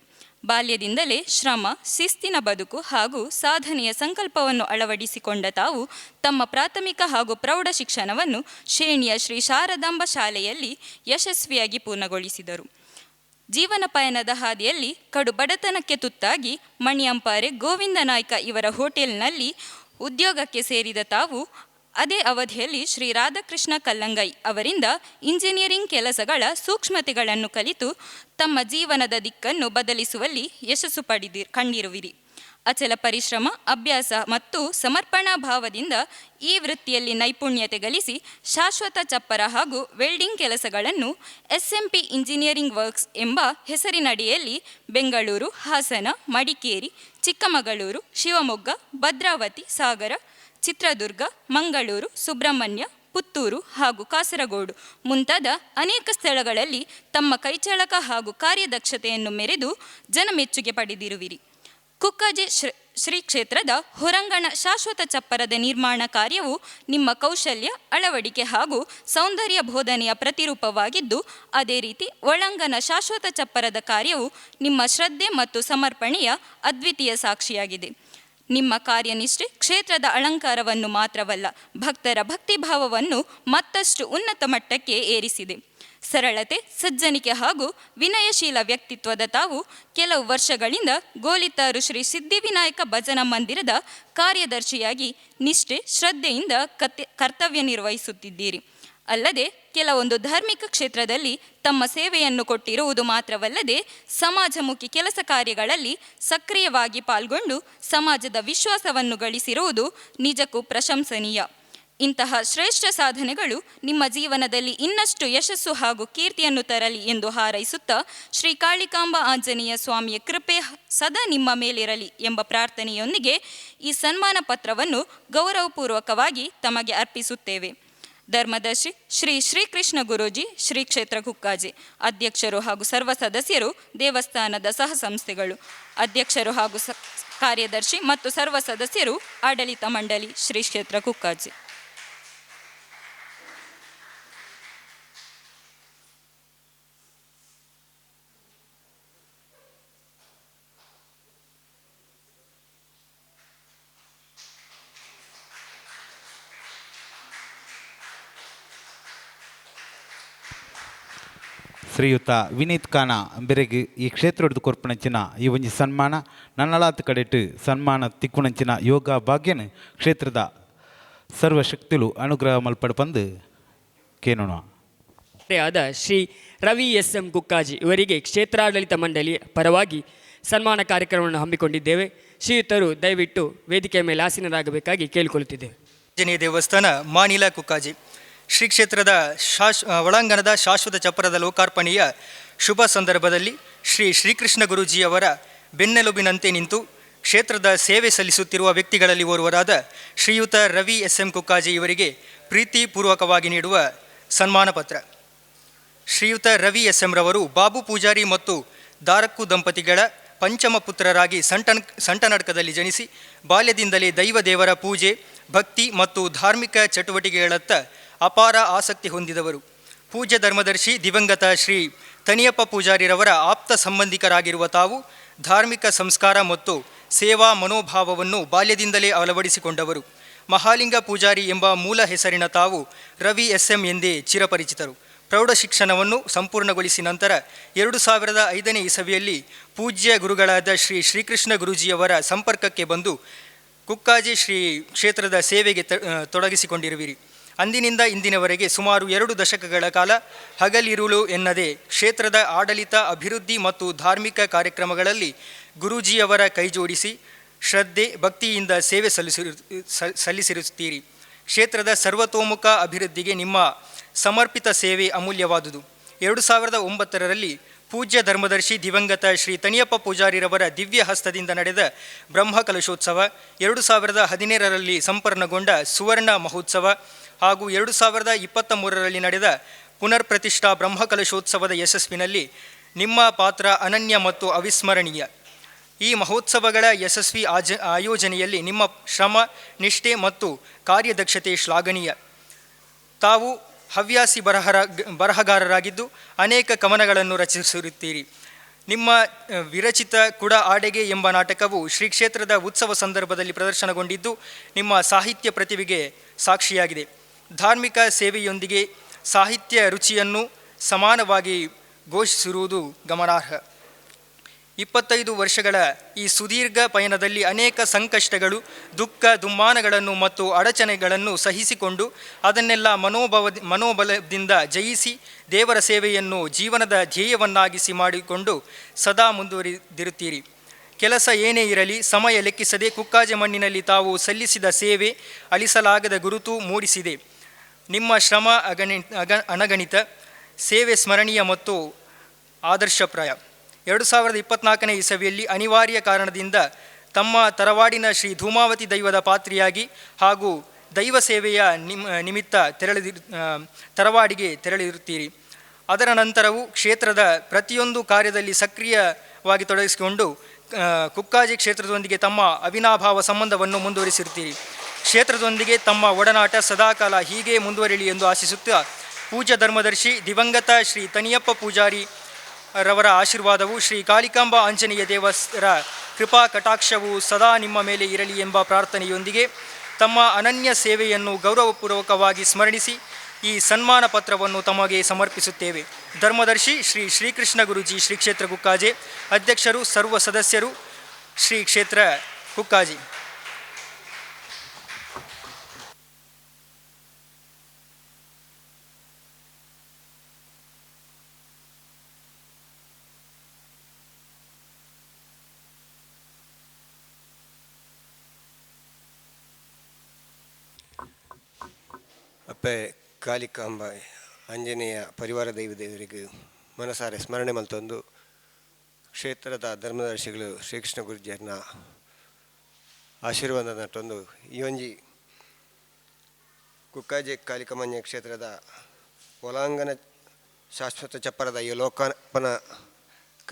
ಬಾಲ್ಯದಿಂದಲೇ ಶ್ರಮ, ಶಿಸ್ತಿನ ಬದುಕು ಹಾಗೂ ಸಾಧನೆಯ ಸಂಕಲ್ಪವನ್ನು ಅಳವಡಿಸಿಕೊಂಡ ತಾವು ತಮ್ಮ ಪ್ರಾಥಮಿಕ ಹಾಗೂ ಪ್ರೌಢ ಶಿಕ್ಷಣವನ್ನು ಶೇಣಿಯ ಶ್ರೀ ಶಾರದಾಂಬ ಶಾಲೆಯಲ್ಲಿ ಯಶಸ್ವಿಯಾಗಿ ಪೂರ್ಣಗೊಳಿಸಿದರು. ಜೀವನ ಪಯಣದ ಹಾದಿಯಲ್ಲಿ ಕಡು ಬಡತನಕ್ಕೆ ತುತ್ತಾಗಿ ಮಣಿಯಂಪಾರೆ ಗೋವಿಂದ ನಾಯ್ಕ ಇವರ ಹೋಟೆಲ್ನಲ್ಲಿ ಉದ್ಯೋಗಕ್ಕೆ ಸೇರಿದ ತಾವು ಅದೇ ಅವಧಿಯಲ್ಲಿ ಶ್ರೀ ರಾಧಾಕೃಷ್ಣ ಕಲ್ಲಂಗೈ ಅವರಿಂದ ಇಂಜಿನಿಯರಿಂಗ್ ಕೆಲಸಗಳ ಸೂಕ್ಷ್ಮತೆಗಳನ್ನು ಕಲಿತು ತಮ್ಮ ಜೀವನದ ದಿಕ್ಕನ್ನು ಬದಲಿಸುವಲ್ಲಿ ಯಶಸ್ಸು ಕಂಡಿರುವಿರಿ. ಅಚಲ ಪರಿಶ್ರಮ, ಅಭ್ಯಾಸ ಮತ್ತು ಸಮರ್ಪಣಾ ಭಾವದಿಂದ ಈ ವೃತ್ತಿಯಲ್ಲಿ ನೈಪುಣ್ಯತೆ ಗಳಿಸಿ ಶಾಶ್ವತ ಚಪ್ಪರ ಹಾಗೂ ವೆಲ್ಡಿಂಗ್ ಕೆಲಸಗಳನ್ನು SMP ಇಂಜಿನಿಯರಿಂಗ್ ವರ್ಕ್ಸ್ ಎಂಬ ಹೆಸರಿನಡಿಯಲ್ಲಿ ಬೆಂಗಳೂರು, ಹಾಸನ, ಮಡಿಕೇರಿ, ಚಿಕ್ಕಮಗಳೂರು, ಶಿವಮೊಗ್ಗ, ಭದ್ರಾವತಿ, ಸಾಗರ, ಚಿತ್ರದುರ್ಗ, ಮಂಗಳೂರು, ಸುಬ್ರಹ್ಮಣ್ಯ, ಪುತ್ತೂರು ಹಾಗೂ ಕಾಸರಗೋಡು ಮುಂತಾದ ಅನೇಕ ಸ್ಥಳಗಳಲ್ಲಿ ತಮ್ಮ ಕೈಚಳಕ ಹಾಗೂ ಕಾರ್ಯದಕ್ಷತೆಯನ್ನು ಮೆರೆದು ಜನಮೆಚ್ಚುಗೆ ಪಡೆದಿರುವಿರಿ. ಕುಕ್ಕಾಜೆ ಶ್ರೀ ಕ್ಷೇತ್ರದ ಹೊರಾಂಗಣ ಶಾಶ್ವತ ಚಪ್ಪರದ ನಿರ್ಮಾಣ ಕಾರ್ಯವು ನಿಮ್ಮ ಕೌಶಲ್ಯ, ಅಳವಡಿಕೆ ಹಾಗೂ ಸೌಂದರ್ಯ ಬೋಧನೆಯ ಪ್ರತಿರೂಪವಾಗಿದ್ದು, ಅದೇ ರೀತಿ ಒಳಾಂಗಣ ಶಾಶ್ವತ ಚಪ್ಪರದ ಕಾರ್ಯವು ನಿಮ್ಮ ಶ್ರದ್ಧೆ ಮತ್ತು ಸಮರ್ಪಣೆಯ ಅದ್ವಿತೀಯ ಸಾಕ್ಷಿಯಾಗಿದೆ. ನಿಮ್ಮ ಕಾರ್ಯನಿಷ್ಠೆ ಕ್ಷೇತ್ರದ ಅಲಂಕಾರವನ್ನು ಮಾತ್ರವಲ್ಲ, ಭಕ್ತರ ಭಕ್ತಿಭಾವವನ್ನು ಮತ್ತಷ್ಟು ಉನ್ನತ ಮಟ್ಟಕ್ಕೆ ಏರಿಸಿದೆ. ಸರಳತೆ, ಸಜ್ಜನಿಕೆ ಹಾಗೂ ವಿನಯಶೀಲ ವ್ಯಕ್ತಿತ್ವದ ತಾವು ಕೆಲವು ವರ್ಷಗಳಿಂದ ಗೋಲಿತಾರು ಶ್ರೀ ಸಿದ್ಧಿವಿನಾಯಕ ಭಜನಾ ಮಂದಿರದ ಕಾರ್ಯದರ್ಶಿಯಾಗಿ ನಿಷ್ಠೆ, ಶ್ರದ್ಧೆಯಿಂದ ಕರ್ತವ್ಯ ನಿರ್ವಹಿಸುತ್ತಿದ್ದೀರಿ. ಅಲ್ಲದೆ ಕೆಲವೊಂದು ಧಾರ್ಮಿಕ ಕ್ಷೇತ್ರದಲ್ಲಿ ತಮ್ಮ ಸೇವೆಯನ್ನು ಕೊಟ್ಟಿರುವುದು ಮಾತ್ರವಲ್ಲದೆ ಸಮಾಜಮುಖಿ ಕೆಲಸ ಕಾರ್ಯಗಳಲ್ಲಿ ಸಕ್ರಿಯವಾಗಿ ಪಾಲ್ಗೊಂಡು ಸಮಾಜದ ವಿಶ್ವಾಸವನ್ನು ಗಳಿಸಿರುವುದು ನಿಜಕ್ಕೂ ಪ್ರಶಂಸನೀಯ. ಇಂತಹ ಶ್ರೇಷ್ಠ ಸಾಧನೆಗಳು ನಿಮ್ಮ ಜೀವನದಲ್ಲಿ ಇನ್ನಷ್ಟು ಯಶಸ್ಸು ಹಾಗೂ ಕೀರ್ತಿಯನ್ನು ತರಲಿ ಎಂದು ಹಾರೈಸುತ್ತಾ, ಶ್ರೀ ಕಾಳಿಕಾಂಬ ಆಂಜನೇಯ ಸ್ವಾಮಿಯ ಕೃಪೆ ಸದಾ ನಿಮ್ಮ ಮೇಲಿರಲಿ ಎಂಬ ಪ್ರಾರ್ಥನೆಯೊಂದಿಗೆ ಈ ಸನ್ಮಾನ ಪತ್ರವನ್ನು ಗೌರವಪೂರ್ವಕವಾಗಿ ತಮಗೆ ಅರ್ಪಿಸುತ್ತೇವೆ. ಧರ್ಮದರ್ಶಿ ಶ್ರೀ ಶ್ರೀಕೃಷ್ಣ ಗುರೂಜಿ, ಶ್ರೀ ಕ್ಷೇತ್ರ ಕುಕ್ಕಾಜೆ, ಅಧ್ಯಕ್ಷರು ಹಾಗೂ ಸರ್ವ ಸದಸ್ಯರು, ದೇವಸ್ಥಾನದ ಸಹ ಸಂಸ್ಥೆಗಳು, ಅಧ್ಯಕ್ಷರು ಹಾಗೂ ಕಾರ್ಯದರ್ಶಿ ಮತ್ತು ಸರ್ವ ಸದಸ್ಯರು, ಆಡಳಿತ ಮಂಡಳಿ, ಶ್ರೀ ಕ್ಷೇತ್ರ ಕುಕ್ಕಾಜೆ. ಶ್ರೀಯುತ ವಿನೀತ್ ಕಾನ ಬೆರೆಗೆ ಈ ಕ್ಷೇತ್ರದ ಕೊರ್ಪಣಂಚಿನ ಈ ಒಂಜಿ ಸನ್ಮಾನ ನನ್ನಲಾತ್ ಕಡೆಟ್ ಸನ್ಮಾನ ತಿಕ್ಕುಣಂಚಿನ ಯೋಗ ಭಾಗ್ಯನ ಕ್ಷೇತ್ರದ ಸರ್ವಶಕ್ತಿಲು ಅನುಗ್ರಹ ಮಲ್ಪಡ ಬಂದು ಕೇನೋಣ. ಆದ ಶ್ರೀ ರವಿ ಎಸ್.ಎಂ. ಕುಕ್ಕಾಜಿ ಇವರಿಗೆ ಕ್ಷೇತ್ರಾಡಳಿತ ಮಂಡಳಿಯ ಪರವಾಗಿ ಸನ್ಮಾನ ಕಾರ್ಯಕ್ರಮವನ್ನು ಹಮ್ಮಿಕೊಂಡಿದ್ದೇವೆ. ಶ್ರೀಯುತರು ದಯವಿಟ್ಟು ವೇದಿಕೆಯ ಮೇಲೆ ಆಸೀನರಾಗಬೇಕಾಗಿ ಕೇಳಿಕೊಳ್ಳುತ್ತಿದ್ದೇವೆ. ಆಂಜನೇಯ ದೇವಸ್ಥಾನ ಮಾಣಿಲ ಕುಕ್ಕಾಜಿ ಶ್ರೀ ಕ್ಷೇತ್ರದ ಒಳಾಂಗಣದ ಶಾಶ್ವತ ಚಪ್ಪರದ ಲೋಕಾರ್ಪಣೆಯ ಶುಭ ಸಂದರ್ಭದಲ್ಲಿ ಶ್ರೀ ಶ್ರೀಕೃಷ್ಣ ಗುರೂಜಿಯವರ ಬೆನ್ನೆಲುಬಿನಂತೆ ನಿಂತು ಕ್ಷೇತ್ರದ ಸೇವೆ ಸಲ್ಲಿಸುತ್ತಿರುವ ವ್ಯಕ್ತಿಗಳಲ್ಲಿ ಓರ್ವರಾದ ಶ್ರೀಯುತ ರವಿ ಎಸ್.ಎಂ. ಕುಕ್ಕಾಜಿ ಇವರಿಗೆ ಪ್ರೀತಿಪೂರ್ವಕವಾಗಿ ನೀಡುವ ಸನ್ಮಾನ ಪತ್ರ. ಶ್ರೀಯುತ ರವಿ ಎಸ್.ಎಂ. ರವರು ಬಾಬು ಪೂಜಾರಿ ಮತ್ತು ದಾರಕ್ಕು ದಂಪತಿಗಳ ಪಂಚಮ ಪುತ್ರರಾಗಿ ಸಂಟನಡ್ಕದಲ್ಲಿ ಜನಿಸಿ ಬಾಲ್ಯದಿಂದಲೇ ದೇವರ ಪೂಜೆ, ಭಕ್ತಿ ಮತ್ತು ಧಾರ್ಮಿಕ ಚಟುವಟಿಕೆಗಳತ್ತ ಅಪಾರ ಆಸಕ್ತಿ ಹೊಂದಿದವರು. ಪೂಜ್ಯ ಧರ್ಮದರ್ಶಿ ದಿವಂಗತ ಶ್ರೀ ತನಿಯಪ್ಪ ಪೂಜಾರಿರವರ ಆಪ್ತ ಸಂಬಂಧಿಕರಾಗಿರುವ ತಾವು ಧಾರ್ಮಿಕ ಸಂಸ್ಕಾರ ಮತ್ತು ಸೇವಾ ಮನೋಭಾವವನ್ನು ಬಾಲ್ಯದಿಂದಲೇ ಅಳವಡಿಸಿಕೊಂಡವರು. ಮಹಾಲಿಂಗ ಪೂಜಾರಿ ಎಂಬ ಮೂಲ ಹೆಸರಿನ ತಾವು ರವಿ ಎಸ್.ಎಂ. ಎಂದೇ ಚಿರಪರಿಚಿತರು. ಪ್ರೌಢ ಶಿಕ್ಷಣವನ್ನು ಸಂಪೂರ್ಣಗೊಳಿಸಿ ನಂತರ 2005ನೇ ಇಸವಿಯಲ್ಲಿ ಪೂಜ್ಯ ಗುರುಗಳಾದ ಶ್ರೀ ಶ್ರೀಕೃಷ್ಣ ಗುರೂಜಿಯವರ ಸಂಪರ್ಕಕ್ಕೆ ಬಂದು ಕುಕ್ಕಾಜಿ ಶ್ರೀ ಕ್ಷೇತ್ರದ ಸೇವೆಗೆ ತೊಡಗಿಸಿಕೊಂಡಿರುವಿರಿ. ಅಂದಿನಿಂದ ಇಂದಿನವರೆಗೆ ಸುಮಾರು 2 ದಶಕಗಳ ಕಾಲ ಹಗಲಿರುಳು ಎನ್ನದೆ ಕ್ಷೇತ್ರದ ಆಡಳಿತ, ಅಭಿವೃದ್ಧಿ ಮತ್ತು ಧಾರ್ಮಿಕ ಕಾರ್ಯಕ್ರಮಗಳಲ್ಲಿ ಗುರೂಜಿಯವರ ಕೈಜೋಡಿಸಿ ಶ್ರದ್ಧೆ, ಭಕ್ತಿಯಿಂದ ಸೇವೆ ಸಲ್ಲಿಸಿರುತ್ತೀರಿ. ಕ್ಷೇತ್ರದ ಸರ್ವತೋಮುಖ ಅಭಿವೃದ್ಧಿಗೆ ನಿಮ್ಮ ಸಮರ್ಪಿತ ಸೇವೆ ಅಮೂಲ್ಯವಾದುದು. 2009ರಲ್ಲಿ ಪೂಜ್ಯ ಧರ್ಮದರ್ಶಿ ದಿವಂಗತ ಶ್ರೀ ತನಿಯಪ್ಪ ಪೂಜಾರಿರವರ ದಿವ್ಯ ಹಸ್ತದಿಂದ ನಡೆದ ಬ್ರಹ್ಮಕಲಶೋತ್ಸವ, 2017ರಲ್ಲಿ ಸಂಪನ್ನಗೊಂಡ ಸುವರ್ಣ ಮಹೋತ್ಸವ ಹಾಗೂ 2023ರಲ್ಲಿ ನಡೆದ ಪುನರ್ ಪ್ರತಿಷ್ಠಾ ಬ್ರಹ್ಮಕಲಶೋತ್ಸವದ ಯಶಸ್ವಿನಲ್ಲಿ ನಿಮ್ಮ ಪಾತ್ರ ಅನನ್ಯ ಮತ್ತು ಅವಿಸ್ಮರಣೀಯ. ಈ ಮಹೋತ್ಸವಗಳ ಯಶಸ್ವಿ ಆಯೋಜನೆಯಲ್ಲಿ ನಿಮ್ಮ ಶ್ರಮ, ನಿಷ್ಠೆ ಮತ್ತು ಕಾರ್ಯದಕ್ಷತೆ ಶ್ಲಾಘನೀಯ. ತಾವು ಹವ್ಯಾಸಿ ಬರಹಗಾರರಾಗಿದ್ದು ಅನೇಕ ಕವನಗಳನ್ನು ರಚಿಸಿರುತ್ತೀರಿ. ನಿಮ್ಮ ವಿರಚಿತ ಕುಡ ಆಡೆಗೆ ಎಂಬ ನಾಟಕವು ಶ್ರೀ ಕ್ಷೇತ್ರದ ಉತ್ಸವ ಸಂದರ್ಭದಲ್ಲಿ ಪ್ರದರ್ಶನಗೊಂಡಿದ್ದು ನಿಮ್ಮ ಸಾಹಿತ್ಯ ಪ್ರತಿಭೆಗೆ ಸಾಕ್ಷಿಯಾಗಿದೆ. ಧಾರ್ಮಿಕ ಸೇವೆಯೊಂದಿಗೆ ಸಾಹಿತ್ಯ ರುಚಿಯನ್ನು ಸಮಾನವಾಗಿ ಘೋಷಿಸಿರುವುದು ಗಮನಾರ್ಹ. 25 ವರ್ಷಗಳ ಈ ಸುದೀರ್ಘ ಪಯಣದಲ್ಲಿ ಅನೇಕ ಸಂಕಷ್ಟಗಳು, ದುಃಖ, ದುಮ್ಮಾನಗಳನ್ನು ಮತ್ತು ಅಡಚಣೆಗಳನ್ನು ಸಹಿಸಿಕೊಂಡು ಅದನ್ನೆಲ್ಲ ಮನೋಬಲದಿಂದ ಜಯಿಸಿ ದೇವರ ಸೇವೆಯನ್ನು ಜೀವನದ ಧ್ಯೇಯವನ್ನಾಗಿಸಿ ಮಾಡಿಕೊಂಡು ಸದಾ ಮುಂದುವರಿದಿರುತ್ತೀರಿ. ಕೆಲಸ ಏನೇ ಇರಲಿ ಸಮಯ ಲೆಕ್ಕಿಸದೆ ಕುಕ್ಕಾಜೆ ಮಣ್ಣಿನಲ್ಲಿ ತಾವು ಸಲ್ಲಿಸಿದ ಸೇವೆ ಅಳಿಸಲಾಗದ ಗುರುತು ಮೂಡಿಸಿದೆ. ನಿಮ್ಮ ಶ್ರಮ ಅನಗಣಿತ, ಸೇವೆ ಸ್ಮರಣೀಯ ಮತ್ತು ಆದರ್ಶಪ್ರಾಯ. 2024ನೇ ಇಸವಿಯಲ್ಲಿ ಅನಿವಾರ್ಯ ಕಾರಣದಿಂದ ತಮ್ಮ ತರವಾಡಿನ ಶ್ರೀ ಧೂಮಾವತಿ ದೈವದ ಪಾತ್ರಿಯಾಗಿ ಹಾಗೂ ದೈವ ಸೇವೆಯ ನಿಮಿತ್ತ ತರವಾಡಿಗೆ ತೆರಳಿರುತ್ತೀರಿ. ಅದರ ನಂತರವೂ ಕ್ಷೇತ್ರದ ಪ್ರತಿಯೊಂದು ಕಾರ್ಯದಲ್ಲಿ ಸಕ್ರಿಯವಾಗಿ ತೊಡಗಿಸಿಕೊಂಡು ಕುಕ್ಕಾಜಿ ಕ್ಷೇತ್ರದೊಂದಿಗೆ ತಮ್ಮ ಅವಿನಾಭಾವ ಸಂಬಂಧವನ್ನು ಮುಂದುವರಿಸಿರುತ್ತೀರಿ. ಕ್ಷೇತ್ರದೊಂದಿಗೆ ತಮ್ಮ ಒಡನಾಟ ಸದಾಕಾಲ ಹೀಗೆ ಮುಂದುವರಿಯಲಿ ಎಂದು ಆಶಿಸುತ್ತಾ, ಪೂಜ್ಯ ಧರ್ಮದರ್ಶಿ ದಿವಂಗತ ಶ್ರೀ ತನಿಯಪ್ಪ ಪೂಜಾರಿ ರವರ ಆಶೀರ್ವಾದವು, ಶ್ರೀ ಕಾಳಿಕಾಂಬಾ ಆಂಜನೇಯ ದೇವರ ಕೃಪಾ ಕಟಾಕ್ಷವು ಸದಾ ನಿಮ್ಮ ಮೇಲೆ ಇರಲಿ ಎಂಬ ಪ್ರಾರ್ಥನೆಯೊಂದಿಗೆ ತಮ್ಮ ಅನನ್ಯ ಸೇವೆಯನ್ನು ಗೌರವಪೂರ್ವಕವಾಗಿ ಸ್ಮರಣಿಸಿ ಈ ಸನ್ಮಾನ ಪತ್ರವನ್ನು ತಮಗೆ ಸಮರ್ಪಿಸುತ್ತೇವೆ. ಧರ್ಮದರ್ಶಿ ಶ್ರೀ ಶ್ರೀಕೃಷ್ಣ ಗುರೂಜಿ, ಶ್ರೀ ಕ್ಷೇತ್ರ ಕುಕ್ಕಾಜೆ. ಅಧ್ಯಕ್ಷರು, ಸರ್ವ ಸದಸ್ಯರು, ಶ್ರೀ ಕ್ಷೇತ್ರ ಕುಕ್ಕಾಜಿ. ಅಪ್ಪೆ ಕಾಳಿಕಾಂಬ ಆಂಜನೇಯ ಪರಿವಾರ ದೇವರಿಗೆ ಮನಸಾರೆ ಸ್ಮರಣೆ ಮಲ್ತೊಂದು ಕ್ಷೇತ್ರದ ಧರ್ಮದರ್ಶಿಗಳು ಶ್ರೀಕೃಷ್ಣ ಗುರೂಜಿಯರ್ನ ಆಶೀರ್ವಾದ ನಟ್ಟೊಂದು ಈ ಒಂಜಿ ಕುಕ್ಕಾಜೆ ಕಾಳಿಕಾಂಬ ಕ್ಷೇತ್ರದ ಒಲಾಂಗಣ ಶಾಶ್ವತ ಚಪ್ಪರದ ಈ ಲೋಕಾರ್ಪಣಾ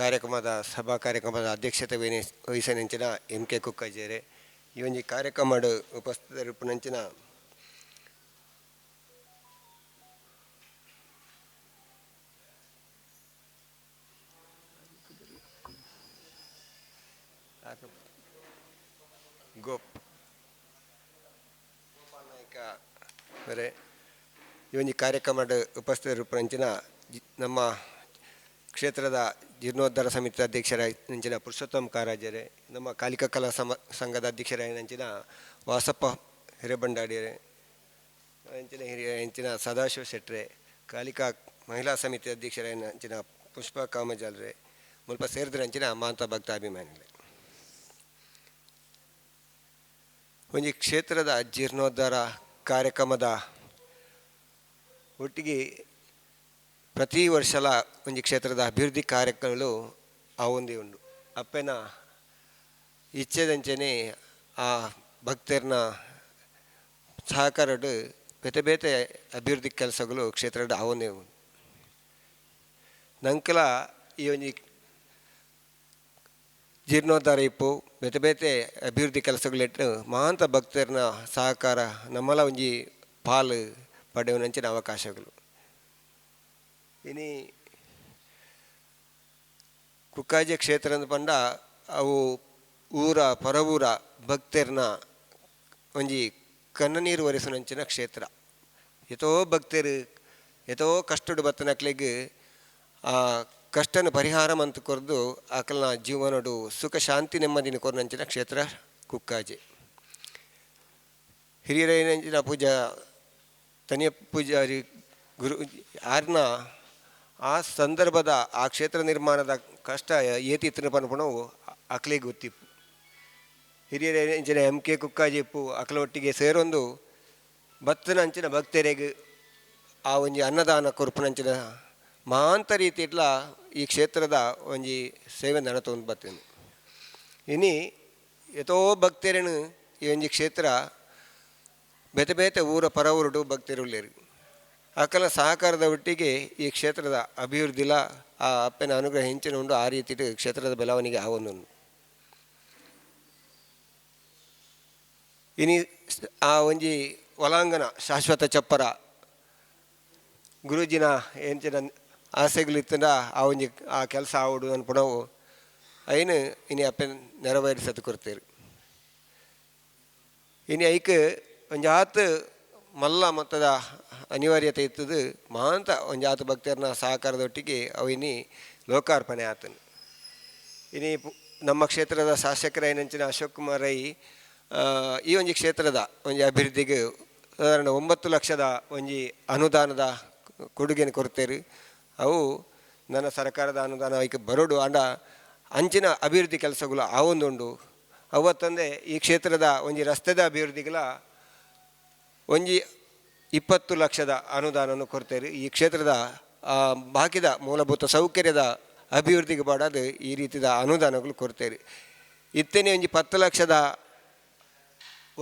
ಕಾರ್ಯಕ್ರಮದ ಸಭಾ ಕಾರ್ಯಕ್ರಮದ ಅಧ್ಯಕ್ಷತೆ ವಹಿಸನೆಂಚಿನ MK ಕುಕ್ಕಾಜೇರೆ ಈ ಒಂಜಿ ಕಾರ್ಯಕ್ರಮದ ಉಪಸ್ಥಿತರಿಪ್ಪುನಂಚಿನ ಗೋಪಾಲ್ ನಾಯ್ಕ ಅವರೇ ಈ ಒಂದು ಕಾರ್ಯಕ್ರಮದ ಉಪಸ್ಥಿತರಿಪ್ಪಂಚಿನ ನಮ್ಮ ಕ್ಷೇತ್ರದ ಜೀರ್ಣೋದ್ಧಾರ ಸಮಿತಿ ಅಧ್ಯಕ್ಷರಾಗಿನ ಪುರುಷೋತ್ತಮ್ ಕಾರಾಜರೆ, ನಮ್ಮ ಕಾಲಿಕಾ ಕಲಾ ಸಂಘದ ಅಧ್ಯಕ್ಷರಾಗಿನ ವಾಸಪ್ಪ ಹಿರೇಬಂಡಾಡಿಯರೆ, ಹಿರಿಯ ಸದಾಶಿವ ಶೆಟ್ರೆ, ಕಾಲಿಕಾ ಮಹಿಳಾ ಸಮಿತಿ ಅಧ್ಯಕ್ಷರಾಗಿನ ಪುಷ್ಪ ಕಾಮಜಾಲ್ರೆ, ಮುಲ್ಪ ಸೇರಿದ್ರಂಚಿನ ಮಾಂತ ಭಕ್ತಾಭಿಮಾನಿಗಳೇ, ಒಂಜಿ ಕ್ಷೇತ್ರದ ಜೀರ್ಣೋದ್ಧಾರ ಕಾರ್ಯಕ್ರಮದ ಒಟ್ಟಿಗೆ ಪ್ರತಿ ವರ್ಷಲ ಒಂಜಿ ಕ್ಷೇತ್ರದ ಅಭಿವೃದ್ಧಿ ಕಾರ್ಯಕ್ರಮಗಳು ಒಂದೇ ಉಂಡು. ಅಪ್ಪನ ಇಚ್ಛೆದಂಚನೆ ಆ ಭಕ್ತರನ್ನ ಸಹಕಾರಡು ಬೇತೆ ಬೇತೆ ಅಭಿವೃದ್ಧಿ ಕೆಲಸಗಳು ಕ್ಷೇತ್ರದ ಒಂದೇ ಉಂಡು. ನಂಕಲ ಈ ಒಂಜಿ ಜೀರ್ಣೋದ್ಧಾರ ಇಪ್ಪು ಬೇತೆ ಬೇತೆ ಅಭಿವೃದ್ಧಿ ಕೆಲಸಗಳಿಟ್ಟು ಮಹಾಂತ ಭಕ್ತರನ್ನ ಸಹಕಾರ ನಮ್ಮಲ ಒಂಜಿ ಪಾಲು ಪಡೆಯುವಂಚಿನ ಅವಕಾಶಗಳು. ಇನಿ ಕುಕ್ಕಾಜೆ ಕ್ಷೇತ್ರ ಅಂತ ಪಂಡ ಅವು ಊರ ಪರವೂರ ಭಕ್ತರನ್ನ ಒಂಜಿ ಕಣ್ಣ ನೀರು ಒರೆಸುವಂಚಿನ ಕ್ಷೇತ್ರ. ಎತೋ ಭಕ್ತರು ಎತೋ ಕಷ್ಟಡು ಬತ್ತನಕ್ಲಿಗೆ ಆ ಕಷ್ಟನ ಪರಿಹಾರ ಮಂತು ಕೊರ್ದು ಆಕಲ್ನ ಜೀವನಡು ಸುಖ ಶಾಂತಿ ನೆಮ್ಮದಿನ ಕೊರ್ನಂಚಿನ ಕ್ಷೇತ್ರ ಕುಕ್ಕಾಜೆ. ಹಿರಿಯರೇನಂಚಿನ ಪೂಜಾ ತನಿಯಪ್ಪ ಪೂಜಾರಿ ಗುರು ಯಾರನ್ನ ಆ ಸಂದರ್ಭದ ಆ ಕ್ಷೇತ್ರ ನಿರ್ಮಾಣದ ಕಷ್ಟ ಏತಿತ್ತಿನ ಪನ್ಪಣವು ಅಕ್ಲಿಗೆ ಗೊತ್ತಿಪ್ಪು. ಹಿರಿಯರೇನಂಚಿನ MK ಕುಕ್ಕಾಜಿ ಇಪ್ಪು ಅಕ್ಲ ಒಟ್ಟಿಗೆ ಸೇರೊಂದು ಭಕ್ತನ ಅಂಚಿನ ಭಕ್ತರಿಗೆ ಆ ಒಂಜಿ ಅನ್ನದಾನ ಕೊರ್ಪುನಂಚಿನ ಮಹಾಂತ ರೀತಿಡ್ಲ ಈ ಕ್ಷೇತ್ರದ ಒಂಜಿ ಸೇವೆ ನಡತೊಂದು ಬರ್ತೇನೆ. ಇನಿ ಎತೋ ಭಕ್ತರೇನು ಈ ಒಂಜಿ ಕ್ಷೇತ್ರ ಬೇತೆ ಬೇತೆ ಊರ ಪರವರುಡು ಭಕ್ತರುಳ್ಳೇರು ಅಕ್ಕಲ ಸಹಕಾರದ ಒಟ್ಟಿಗೆ ಈ ಕ್ಷೇತ್ರದ ಅಭಿವೃದ್ಧಿಲ ಆ ಅಪ್ಪನ ಅನುಗ್ರಹ ಹೆಂಚಿನ ಉಂಡು. ಆ ರೀತಿ ಕ್ಷೇತ್ರದ ಬೆಳವಣಿಗೆ ಆವೊಂದು. ಇನಿ ಆ ಒಂಜಿ ಒಲಾಂಗಣ ಶಾಶ್ವತ ಚಪ್ಪರ ಗುರೂಜಿನ ಹೆಂಚಿನ ಆಸೆಗಳಿತ್ತಂದ ಆ ಒಂಜಿ ಆ ಕೆಲಸ ಆವಡು ಅನ್ಪುಣವು ಐನು ಇನಿ ಅಪ್ಪನ ನೆರವೇರಿಸದು ಕೊಡ್ತೇರು. ಇನಿ ಐಕ್ ಒಂಜಿ ಆತು ಮಲ್ಲ ಮೊತ್ತದ ಅನಿವಾರ್ಯತೆ ಇತ್ತದು ಮಹಾಂತ ಒಂಜಿ ಆತು ಭಕ್ತರನ್ನ ಸಹಕಾರದೊಟ್ಟಿಗೆ ಅವು ಇನಿ ಲೋಕಾರ್ಪಣೆ ಆತನು. ಇನಿ ನಮ್ಮ ಕ್ಷೇತ್ರದ ಶಾಸಕರ ಏನಂಚಿನ ಅಶೋಕ್ ಕುಮಾರ್ ರೈ ಈ ಒಂಜಿ ಕ್ಷೇತ್ರದ ಒಂಜಿ ಅಭಿವೃದ್ಧಿಗೆ ಸಾಧಾರಣ 9 ಲಕ್ಷದ ಒಂಜಿ ಅನುದಾನದ ಕೊಡುಗೆಯನ್ನು ಕೊಡ್ತೇರು. ಅವು ನನ್ನ ಸರ್ಕಾರದ ಅನುದಾನ ಐಕೆ ಬರೋಡು ಅಂಡ ಅಂಚಿನ ಅಭಿವೃದ್ಧಿ ಕೆಲಸಗಳು ಆವೊಂದುಂಡು. ಅವತ್ತಂದೆ ಈ ಕ್ಷೇತ್ರದ ಒಂಜಿ ರಸ್ತೆದ ಅಭಿವೃದ್ಧಿಗಳ ಒಂಜಿ 20 ಲಕ್ಷದ ಅನುದಾನವನ್ನು ಕೊಡ್ತೇವೆ. ಈ ಕ್ಷೇತ್ರದ ಬಾಕಿದ ಮೂಲಭೂತ ಸೌಕರ್ಯದ ಅಭಿವೃದ್ಧಿಗೆ ಬಾಡದು ಈ ರೀತಿಯ ಅನುದಾನಗಳು ಕೊಡ್ತೇವೆ. ಇತ್ತೇನೆ ಒಂಜಿ 10 ಲಕ್ಷದ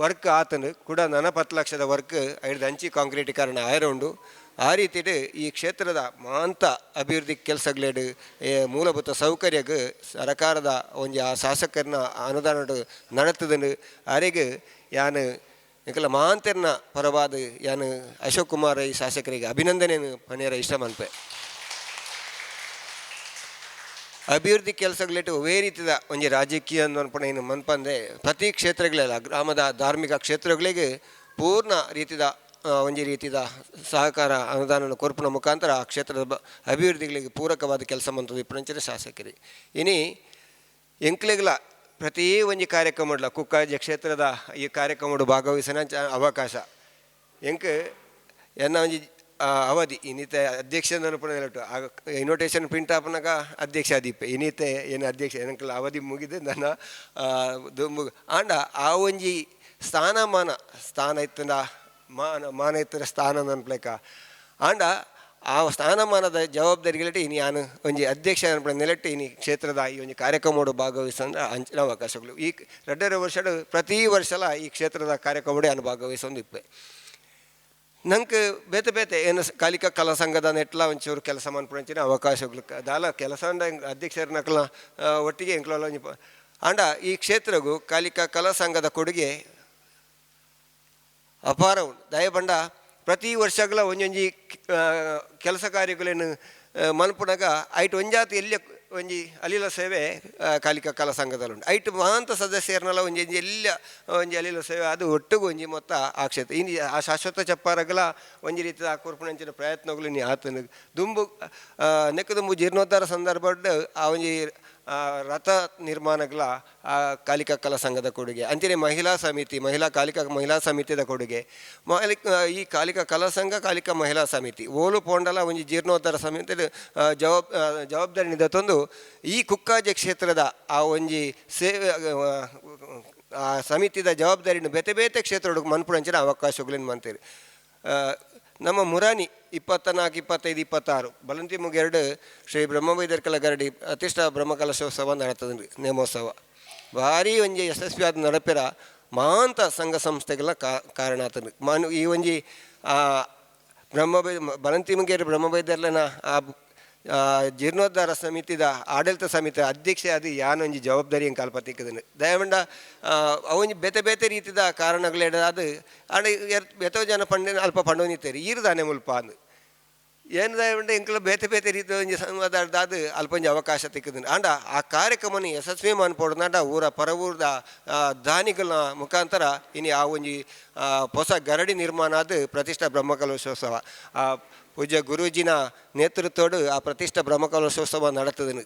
ವರ್ಕ್ ಆತನು ಕೂಡ ನನ್ನ 10 ಲಕ್ಷದ ವರ್ಕ್ ಐದು ಹಂಚಿ ಕಾಂಕ್ರೀಟೀಕರಣ ಆಯ್ರುಂಡು ಆ ರೀತಿಡ್ ಈ ಕ್ಷೇತ್ರದ ಮಾಂತ ಅಭಿವೃದ್ಧಿ ಕೆಲಸಗಳೇಡು ಮೂಲಭೂತ ಸೌಕರ್ಯಕ್ಕೆ ಸರ್ಕಾರದ ಒಂಜಿ ಆ ಶಾಸಕರನ್ನ ಅನುದಾನ ನಡೆತದನು ಅರೆಗೆ ಯಾನು ಇಂಕಲ ಮಾಂತೆರ್ನ ಪರವಾದ ಯಾನು ಅಶೋಕ್ ಕುಮಾರ್ ಈ ಶಾಸಕರಿಗೆ ಅಭಿನಂದನೆಯನ್ನು ಪಣಿಯರ ಇಷ್ಟ ಮನ್ಪೆ. ಅಭಿವೃದ್ಧಿ ಕೆಲಸಗಳಿಟ್ಟು ಒವೇ ರೀತಿಯ ಒಂಜಿ ರಾಜಕೀಯ ಅನ್ಪಣ ಏನು ಮನ್ಪಂದೆ ಪ್ರತಿ ಕ್ಷೇತ್ರಗಳೆಲ್ಲ ಗ್ರಾಮದ ಧಾರ್ಮಿಕ ಕ್ಷೇತ್ರಗಳಿಗೆ ಪೂರ್ಣ ರೀತಿಯ ಒಂಜಿ ರೀತಿಯ ಸಹಕಾರ ಅನುದಾನ ಕೊರ್ಪುನ ಮುಖಾಂತರ ಆ ಕ್ಷೇತ್ರದ ಅಭಿವೃದ್ಧಿಗಳಿಗೆ ಪೂರಕವಾದ ಕೆಲಸ ಮಂತದ್ದು ಇಪ್ಪಂಚಿನ ಶಾಸಕರಿ ಇನಿ ಎಂಕ್ಲೆಗಳ ಪ್ರತಿ ಒಂಜಿ ಕಾರ್ಯಕ್ರಮ ಕುಕ್ಕಾಜಿ ಕ್ಷೇತ್ರದ ಈ ಕಾರ್ಯಕ್ರಮ ಭಾಗವಹಿಸನ ಅವಕಾಶ ಎಂಕ್ ಎನ್ನ ಒಂಜಿ ಅವಧಿ ಇನ್ನಿತೆ ಅಧ್ಯಕ್ಷ ನೆನಪು ಆಗ ಇನ್ವಿಟೇಷನ್ ಪ್ರಿಂಟ್ ಆಪನಾಗ ಅಧ್ಯಕ್ಷ ದೀಪೆ ಇನ್ನಿತೆ ಏನು ಅಧ್ಯಕ್ಷ ಏನಕ್ಕೆಲ್ಲ ಅವಧಿ ಮುಗಿದು ನನ್ನ ಆಂಡ ಆ ಒಂಜಿ ಸ್ಥಾನ ಇತ್ತಂದ ಮಾನ ಇತ್ತರ ಸ್ಥಾನ ನೆನಪ್ಲೇಕ ಆಂಡ ಆ ಸ್ಥಾನಮಾನದ ಜವಾಬ್ದಾರಿಗಳಿಟ್ಟು ಇನಿ ನಾನು ಒಂಜಿ ಅಧ್ಯಕ್ಷ ನೆನಪು ನೆಲೆಟ್ಟು ಇನಿ ಕ್ಷೇತ್ರದ ಈ ಒಂದು ಕಾರ್ಯಕ್ರಮ ಭಾಗವಹಿಸಂದ್ರೆ ಅಂಚಿನ ಅವಕಾಶಗಳು ಈ 2 ವರ್ಷ ಪ್ರತಿ ವರ್ಷಲ ಈ ಕ್ಷೇತ್ರದ ಕಾರ್ಯಕ್ರಮ ನಾನು ಭಾಗವಹಿಸೊಂದು ಇಪ್ಪೆ ನಂಗೆ ಬೇತೆ ಏನು ಕಾಲಿಕಾ ಕಲಾ ಸಂಘದ ನೆಟ್ಲ ಒಂಚೂರು ಕೆಲಸ ಮನ್ಪುಂಚಿನ ಅವಕಾಶಗಳು ದಾಲ ಕೆಲಸ ಅಧ್ಯಕ್ಷರ ನಕಲ ಒಟ್ಟಿಗೆ ಎಂಕ್ಲಲ್ಲ ಆಂಡ ಈ ಕ್ಷೇತ್ರಗೂ ಕಾಲಿಕಾ ಕಲಾ ಸಂಘದ ಕೊಡುಗೆ ಅಪಾರ ಉಂಟು ದಯಬಂಡ ಪ್ರತಿ ವರ್ಷಗಳ ಒಂಜೊಂಜಿ ಕೆಲಸ ಕಾರ್ಯಗಳನ್ನು ಮನ್ಪುನಾಗ ಐಟ್ ಒಂಜಾತಿ ಎಲ್ಲಿ ಒಂಜಿ ಅಲಿಲ ಸೇವೆ ಕಾಲಿಕಾ ಕಲಾ ಸಂಘದಲ್ಲುಂಟು ಐಟ್ ಮಹಾಂತ ಸದಸ್ಯರನ್ನೆಲ್ಲ ಒಂಜಿ ಎಲ್ಲ ಒಂಜಿ ಅಲಿಲ ಸೇವೆ ಅದು ಒಟ್ಟಿಗೂ ಒಂಜಿ ಮೊತ್ತ ಆ ಕ್ಷೇತ್ರ ಇನ್ನು ಆ ಶಾಶ್ವತ ಚಪ್ಪಾರಗಳ ಒಂಜಿ ರೀತಿಯ ಕೊರ್ಪುನಂಚಿನ ಪ್ರಯತ್ನಗಳು ನೀ ಆತನ ದುಂಬು ನೆಕ್ಕದುಂಬು ಜೀರ್ಣೋದ್ಧಾರ ಸಂದರ್ಭ ಆ ಒಂಜಿ ರಥ ನಿರ್ಮಾಣಗಳ ಆ ಕಾಲಿಕಾ ಕಲಾ ಸಂಘದ ಕೊಡುಗೆ ಅಂತೆಯೇ ಕಾಲಿಕಾ ಮಹಿಳಾ ಸಮಿತಿಯ ಕೊಡುಗೆ ಈ ಕಾಲಿಕಾ ಕಲಾ ಸಂಘ ಕಾಲಿಕಾ ಮಹಿಳಾ ಸಮಿತಿ ಓಲು ಪೋಂಡಲ ಒಂಜಿ ಜೀರ್ಣೋದ್ಧಾರ ಸಮಿತಿ ಜವಾಬ್ದಾರಿ ನಿದತೊಂದು ಈ ಕುಕ್ಕಾಜಿ ಕ್ಷೇತ್ರದ ಆ ಒಂಜಿ ಸೇವೆ ಆ ಸಮಿತಿದ ಜವಾಬ್ದಾರಿನ ಬೇತೆ ಕ್ಷೇತ್ರ ಮನ್ಪುಂಚಿನ ಅವಕಾಶಗಳನ್ನು ಮಂತೀರಿ ನಮ್ಮ ಮುರಾನಿ 24, 25, 26 ಬಲಂತಿ ಮುಗೆರಡು ಶ್ರೀ ಬ್ರಹ್ಮವೈದ್ಯರ್ಕಲ ಗರಡಿ ಪ್ರತಿಷ್ಠಾ ಬ್ರಹ್ಮಕಲಶೋತ್ಸವ ನಡತದ್ರಿ ನೇಮೋತ್ಸವ ಭಾರಿ ಒಂಜಿ ಯಶಸ್ವಿಯಾದ ನಡಪೆರ ಮಾಂತ ಸಂಘ ಸಂಸ್ಥೆಗಳ ಕಾರಣ ಆತನು ಈ ಒಂಜಿ ಬಲಂತಿ ಮುಗೇರಿ ಬ್ರಹ್ಮವೈದ್ಯರ್ಲನ ಆ ಜೀರ್ಣೋದ್ಧಾರ ಸಮಿತಿದ ಆಡಳಿತ ಸಮಿತಿ ಅಧ್ಯಕ್ಷ ಅದು ಯಾನೊಂಜಿ ಜವಾಬ್ದಾರಿ ಹೆಂಗೆ ಕಲ್ಪತಿಕ್ಕದನ್ನು ದಯಮಂಡ ಅವೊಂಜಿ ಬೇತೆ ರೀತಿದ ಕಾರಣಗಳಿಡ ಅದು ಆಡ ಎತ್ತೋ ಜನ ಪಂಡಿನ ಅಲ್ಪ ಪಂಡೋನಿತ್ತೇರಿ ಈರ್ದಾನೆ ಮುಲ್ಪ ಅಂದು ಏನು ದಯಮಂಡ ಎಂಕಲ ಬೇತೆ ರೀತಿ ಒಂಜಿ ಸಂವಾದ ಅದು ಅಲ್ಪೊಂಜಿ ಅವಕಾಶ ತಿಕ್ಕದನ್ನು ಆಂಡ ಆ ಕಾರ್ಯಕ್ರಮನ ಯಶಸ್ವಿ ಮನ್ಪೋಡ್ನಾಂಡ ಊರ ಪರವೂರದ ದಾನಿಗಳ ಮುಖಾಂತರ ಇನ್ನು ಆ ಒಂಜಿ ಹೊಸ ಗರಡಿ ನಿರ್ಮಾಣ ಅದು ಪ್ರತಿಷ್ಠಾ ಬ್ರಹ್ಮಕಲಶೋತ್ಸವ ಪೂಜ್ಯ ಗುರೂಜಿನ ನೇತೃತ್ವಡು ಆ ಪ್ರತಿಷ್ಠಾ ಬ್ರಹ್ಮಕಲಶೋತ್ಸವ ನಡತದನು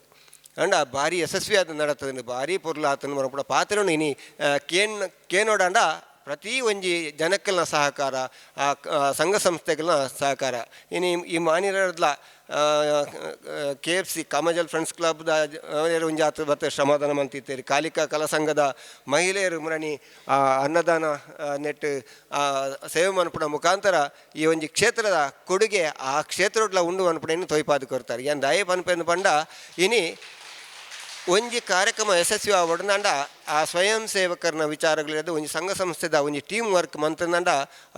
ಅಂಡ ಭಾರಿ ಯಶಸ್ವಿಯಾದ ನಡತದನು ಭಾರಿ ಪೊರ್ಲು ಆತನ ಮರಪಡ ಪಾತ್ರನು ಇನಿ ಕೇನೋಡಂಡ ಪ್ರತಿ ಒಂಜಿ ಜನಕ್ಕಲ್ನ ಸಹಕಾರ ಆ ಸಂಘ ಸಂಸ್ಥೆಗಳ ಸಹಕಾರ ಇನ್ನು ಈ ಮಾನಿರಡ್ಲ KFC ಕಾಮಜಲ್ ಫ್ರೆಂಡ್ಸ್ ಕ್ಲಬ್ದ ಒಂಜಿ ಆತ ಬತ್ತ ಶ್ರಮದಾನ ಮಂತಿತ್ತೇರಿ ಕಾಲಿಕಾ ಕಲಾ ಸಂಘದ ಮಹಿಳೆಯರು ಮುರಣಿ ಅನ್ನದಾನ ನೆಟ್ಟು ಸೇವೆ ಮನ್ಪುಣ ಮುಖಾಂತರ ಈ ಒಂಜಿ ಕ್ಷೇತ್ರದ ಕೊಡುಗೆ ಆ ಕ್ಷೇತ್ರಡ್ಲ ಉಂಡು ಮನ್ಪುಣೆಯನ್ನು ತೊಯ್ಪಾದು ಕೊಡ್ತಾರೆ ಏನು ದಯ ಪನ್ಪೆಂದು ಪಂಡ ಇನಿ ಒಂಜಿ ಕಾರ್ಯಕ್ರಮ ಯಶಸ್ವಿ ಒಡನಾಂಡ ಆ ಸ್ವಯಂ ಸೇವಕರನ ವಿಚಾರಗಳಿರೋದು ಒಂಜಿ ಸಂಘ ಸಂಸ್ಥೆದ ಒಂಜಿ ಟೀಮ್ ವರ್ಕ್ ಮಂತಂದಂಡ